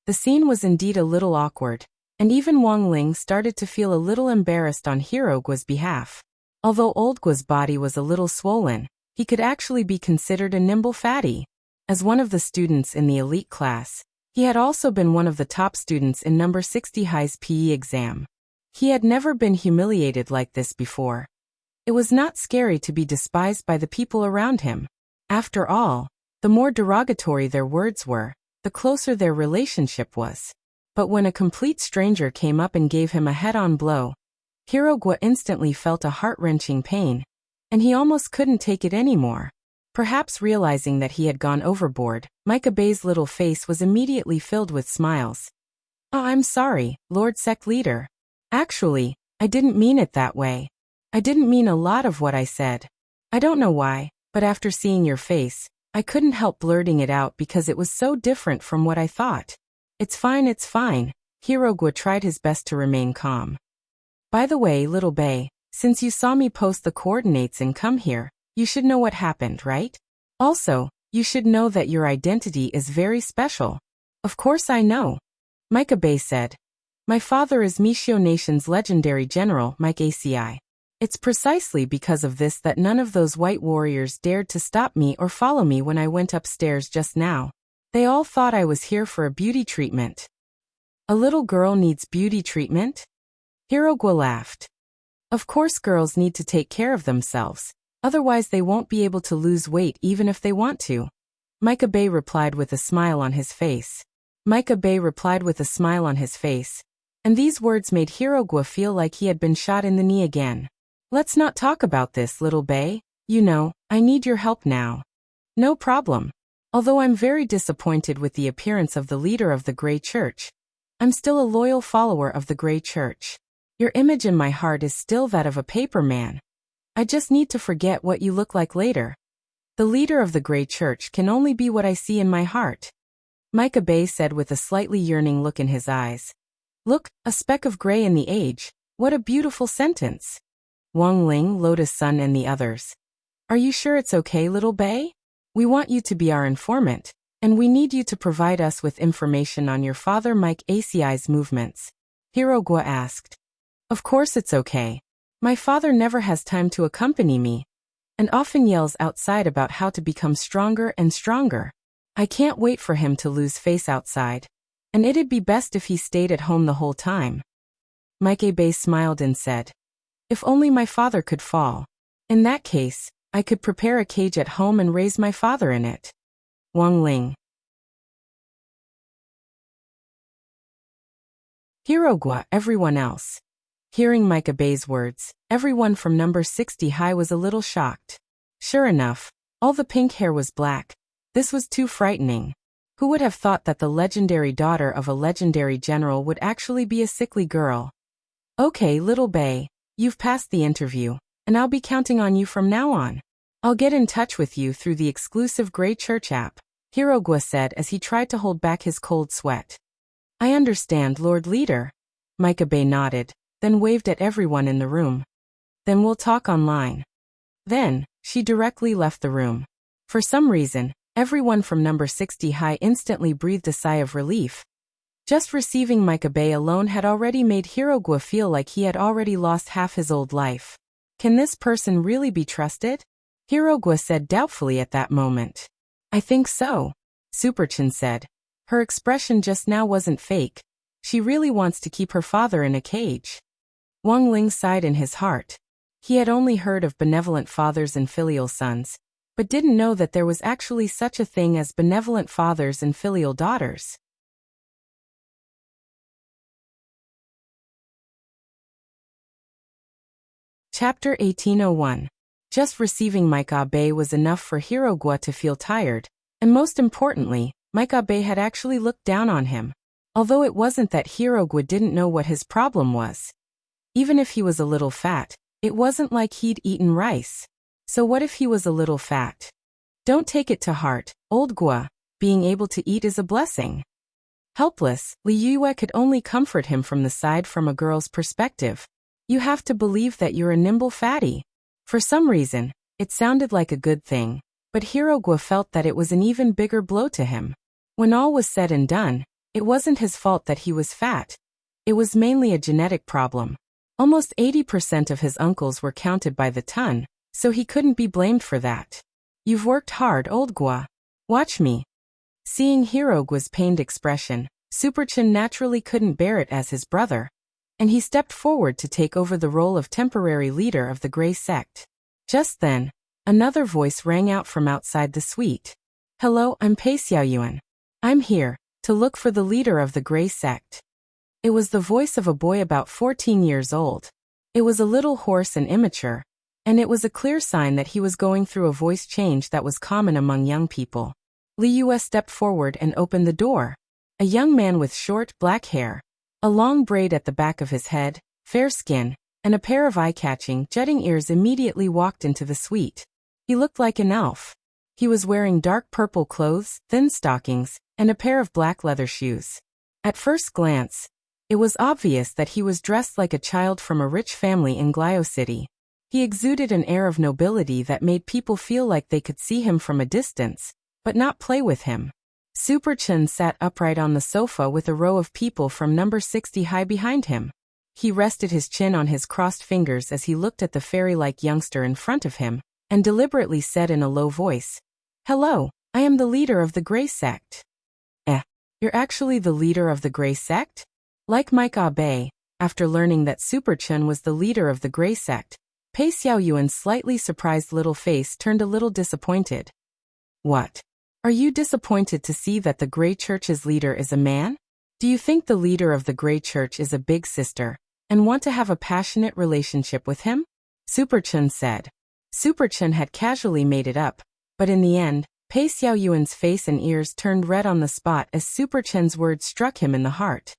The scene was indeed a little awkward, and even Wang Ling started to feel a little embarrassed on Hirogwa's behalf. Although Old Gua's body was a little swollen, he could actually be considered a nimble fatty. As one of the students in the elite class, he had also been one of the top students in number 60 High's PE exam. He had never been humiliated like this before. It was not scary to be despised by the people around him. After all, the more derogatory their words were, the closer their relationship was. But when a complete stranger came up and gave him a head-on blow, Hirogwa instantly felt a heart-wrenching pain, and he almost couldn't take it anymore. Perhaps realizing that he had gone overboard, Micah Bay's little face was immediately filled with smiles. Oh, I'm sorry, Lord Sect Leader. Actually, I didn't mean it that way. I didn't mean a lot of what I said. I don't know why, but after seeing your face, I couldn't help blurting it out because it was so different from what I thought. It's fine, it's fine. Hirogwa tried his best to remain calm. By the way, little Bay, since you saw me post the coordinates and come here, you should know what happened, right? Also, you should know that your identity is very special. Of course I know. Micah Bay said. My father is Michio Nation's legendary general, Mike ACI. It's precisely because of this that none of those white warriors dared to stop me or follow me when I went upstairs just now. They all thought I was here for a beauty treatment. A little girl needs beauty treatment? Hirogwa laughed. Of course girls need to take care of themselves, otherwise they won't be able to lose weight even if they want to. Micah Bay replied with a smile on his face. And these words made Hirogwa feel like he had been shot in the knee again. Let's not talk about this, little bae. You know, I need your help now. No problem. Although I'm very disappointed with the appearance of the leader of the Grey Church, I'm still a loyal follower of the Grey Church. Your image in my heart is still that of a paper man. I just need to forget what you look like later. The leader of the Grey Church can only be what I see in my heart. Micah Bay said with a slightly yearning look in his eyes. Look, a speck of gray in the age. What a beautiful sentence. Wang Ling, Lotus Sun and the others. Are you sure it's okay, little bae? We want you to be our informant, and we need you to provide us with information on your father Mike ACI's movements. Hirogwa asked. Of course it's okay. My father never has time to accompany me, and often yells outside about how to become stronger and stronger. I can't wait for him to lose face outside, and it'd be best if he stayed at home the whole time. Mike Bay smiled and said, if only my father could fall. In that case, I could prepare a cage at home and raise my father in it. Wang Ling. Hirogwa, everyone else. Hearing Micah Bay's words, everyone from number 60 high was a little shocked. Sure enough, all the pink hair was black. This was too frightening. Who would have thought that the legendary daughter of a legendary general would actually be a sickly girl? Okay, little bae, you've passed the interview, and I'll be counting on you from now on. I'll get in touch with you through the exclusive Grey Church app, Hirogwa said as he tried to hold back his cold sweat. I understand, Lord Leader. Micah Bay nodded, then waved at everyone in the room. Then we'll talk online. Then, she directly left the room. For some reason, everyone from number 60 high instantly breathed a sigh of relief. Just receiving Micah Bay alone had already made Hirogwa feel like he had already lost half his old life. Can this person really be trusted? Hirogwa said doubtfully at that moment. I think so, Superchin said. Her expression just now wasn't fake. She really wants to keep her father in a cage. Wang Ling sighed in his heart. He had only heard of benevolent fathers and filial sons, but didn't know that there was actually such a thing as benevolent fathers and filial daughters. Chapter 1801. Just receiving Micah Bay was enough for Hirogwa to feel tired, and most importantly, Micah Bay had actually looked down on him. Although it wasn't that Hirogwa didn't know what his problem was. Even if he was a little fat, it wasn't like he'd eaten rice. So what if he was a little fat? Don't take it to heart, old Gua. Being able to eat is a blessing. Helpless, Li Yue could only comfort him from the side from a girl's perspective. You have to believe that you're a nimble fatty. For some reason, it sounded like a good thing, but Hirogwa felt that it was an even bigger blow to him. When all was said and done, it wasn't his fault that he was fat. It was mainly a genetic problem. Almost 80% of his uncles were counted by the ton, so he couldn't be blamed for that. You've worked hard, old Gua. Watch me. Seeing Hirogwa's pained expression, Superchin naturally couldn't bear it as his brother, and he stepped forward to take over the role of temporary leader of the Grey Sect. Just then, another voice rang out from outside the suite. Hello, I'm Pei Xiaoyuan. I'm here to look for the leader of the Grey Sect. It was the voice of a boy about 14 years old. It was a little hoarse and immature, and it was a clear sign that he was going through a voice change that was common among young people. Li Yue stepped forward and opened the door. A young man with short, black hair, a long braid at the back of his head, fair skin, and a pair of eye-catching, jutting ears immediately walked into the suite. He looked like an elf. He was wearing dark purple clothes, thin stockings, and a pair of black leather shoes. At first glance, it was obvious that he was dressed like a child from a rich family in Glio City. He exuded an air of nobility that made people feel like they could see him from a distance, but not play with him. Superchin sat upright on the sofa with a row of people from number 60 high behind him. He rested his chin on his crossed fingers as he looked at the fairy-like youngster in front of him, and deliberately said in a low voice, Hello, I am the leader of the Grey Sect. You're actually the leader of the Grey Sect? Like Micah Bay, after learning that Superchin was the leader of the Grey Sect, Pei Xiaoyuan's slightly surprised little face turned a little disappointed. What? Are you disappointed to see that the Grey Church's leader is a man? Do you think the leader of the Grey Church is a big sister and want to have a passionate relationship with him? Superchen said. Superchen had casually made it up, but in the end, Pei Xiaoyuan's face and ears turned red on the spot as Superchen's words struck him in the heart.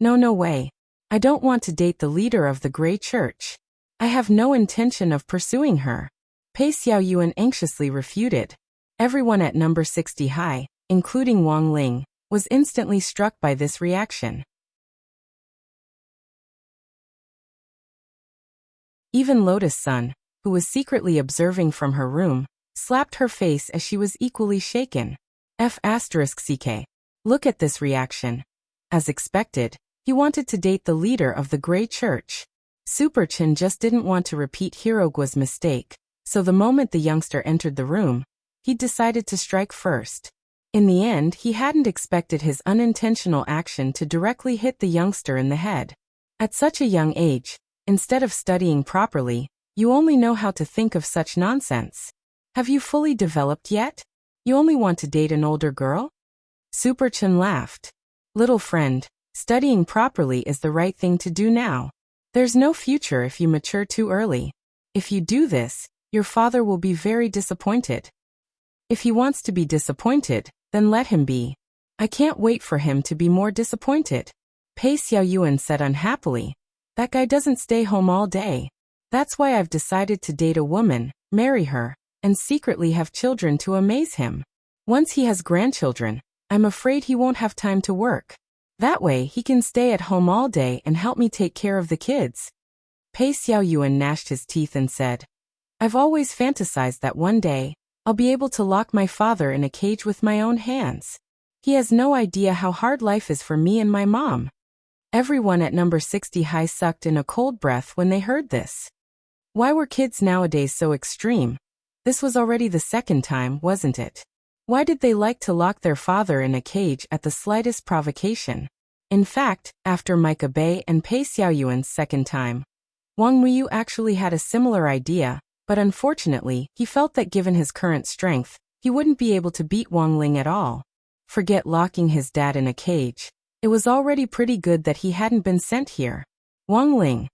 No way. I don't want to date the leader of the Grey Church. I have no intention of pursuing her. Pei Xiaoyuan anxiously refuted. Everyone at number 60 high, including Wang Ling, was instantly struck by this reaction. Even Lotus Sun, who was secretly observing from her room, slapped her face as she was equally shaken. F***ck. Look at this reaction. As expected, he wanted to date the leader of the Grey Church. Superchen just didn't want to repeat Hirogua's mistake, so the moment the youngster entered the room, he decided to strike first. In the end, he hadn't expected his unintentional action to directly hit the youngster in the head. At such a young age, instead of studying properly, you only know how to think of such nonsense. Have you fully developed yet? You only want to date an older girl? Superchen laughed. Little friend, studying properly is the right thing to do now. There's no future if you mature too early. If you do this, your father will be very disappointed. If he wants to be disappointed, then let him be. I can't wait for him to be more disappointed. Pei Xiaoyuan said unhappily. That guy doesn't stay home all day. That's why I've decided to date a woman, marry her, and secretly have children to amaze him. Once he has grandchildren, I'm afraid he won't have time to work. That way he can stay at home all day and help me take care of the kids. Pei Xiaoyuan gnashed his teeth and said, I've always fantasized that one day, I'll be able to lock my father in a cage with my own hands. He has no idea how hard life is for me and my mom. Everyone at number 60 high sucked in a cold breath when they heard this. Why were kids nowadays so extreme? This was already the second time, wasn't it? Why did they like to lock their father in a cage at the slightest provocation? In fact, after Micah Bei and Pei Xiaoyuan's second time, Wang Muyu actually had a similar idea, but unfortunately, he felt that given his current strength, he wouldn't be able to beat Wang Ling at all. Forget locking his dad in a cage. It was already pretty good that he hadn't been sent here. Wang Ling.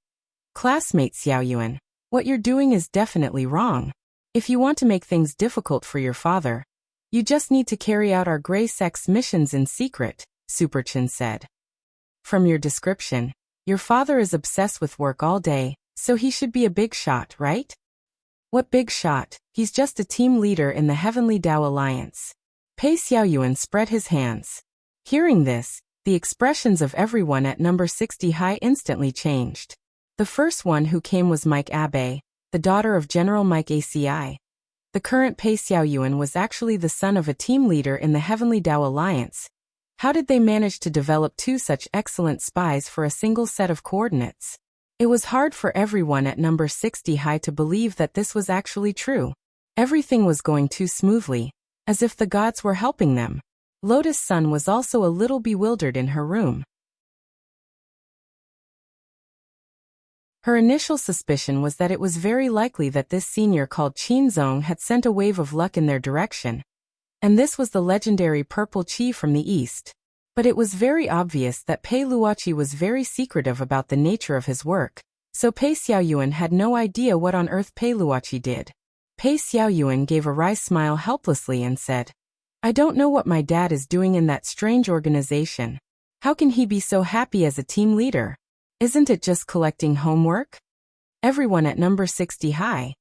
Classmate Xiaoyuan, what you're doing is definitely wrong. If you want to make things difficult for your father, you just need to carry out our Grey Sect's missions in secret, Superchen said. From your description, your father is obsessed with work all day, so he should be a big shot, right? What big shot? He's just a team leader in the Heavenly Tao Alliance. Pei Xiaoyuan spread his hands. Hearing this, the expressions of everyone at number 60 high instantly changed. The first one who came was Mike Abe, the daughter of General Mike ACI. The current Pei Xiaoyuan was actually the son of a team leader in the Heavenly Tao Alliance. How did they manage to develop two such excellent spies for a single set of coordinates? It was hard for everyone at number 60 high to believe that this was actually true. Everything was going too smoothly, as if the gods were helping them. Lotus Sun was also a little bewildered in her room. Her initial suspicion was that it was very likely that this senior called Qin Zong had sent a wave of luck in their direction. And this was the legendary purple chi from the east. But it was very obvious that Pei Luoqi was very secretive about the nature of his work, so Pei Xiaoyuan had no idea what on earth Pei Luoqi did. Pei Xiaoyuan gave a wry smile helplessly and said, I don't know what my dad is doing in that strange organization. How can he be so happy as a team leader? Isn't it just collecting homework? Everyone at number 60 high.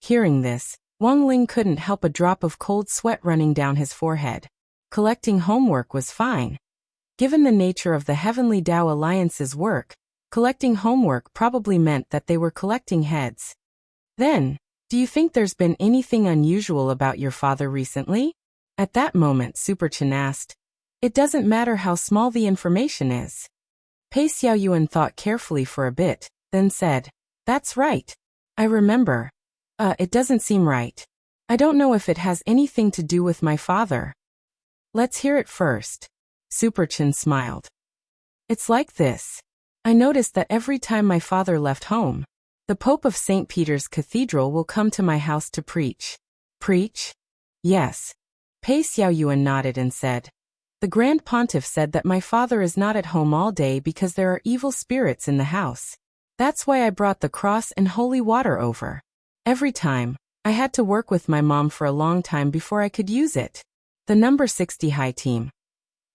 Hearing this, Wang Ling couldn't help a drop of cold sweat running down his forehead. Collecting homework was fine. Given the nature of the Heavenly Tao Alliance's work, collecting homework probably meant that they were collecting heads. Then, do you think there's been anything unusual about your father recently? At that moment, Superchen asked. It doesn't matter how small the information is. Pei Xiaoyuan thought carefully for a bit, then said, That's right. I remember. It doesn't seem right. I don't know if it has anything to do with my father. Let's hear it first. Superchen smiled. It's like this. I noticed that every time my father left home, the Pope of St. Peter's Cathedral will come to my house to preach. Preach? Yes. Pei Xiaoyuan nodded and said, The Grand Pontiff said that my father is not at home all day because there are evil spirits in the house. That's why I brought the cross and holy water over. Every time, I had to work with my mom for a long time before I could use it. The number 60 Hi team.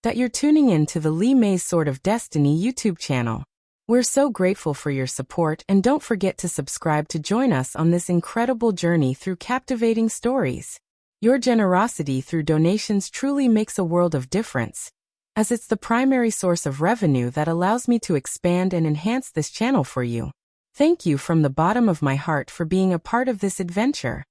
That you're tuning in to the Lee May's Sword of Destiny YouTube channel. We're so grateful for your support, and don't forget to subscribe to join us on this incredible journey through captivating stories. Your generosity through donations truly makes a world of difference, as it's the primary source of revenue that allows me to expand and enhance this channel for you. Thank you from the bottom of my heart for being a part of this adventure.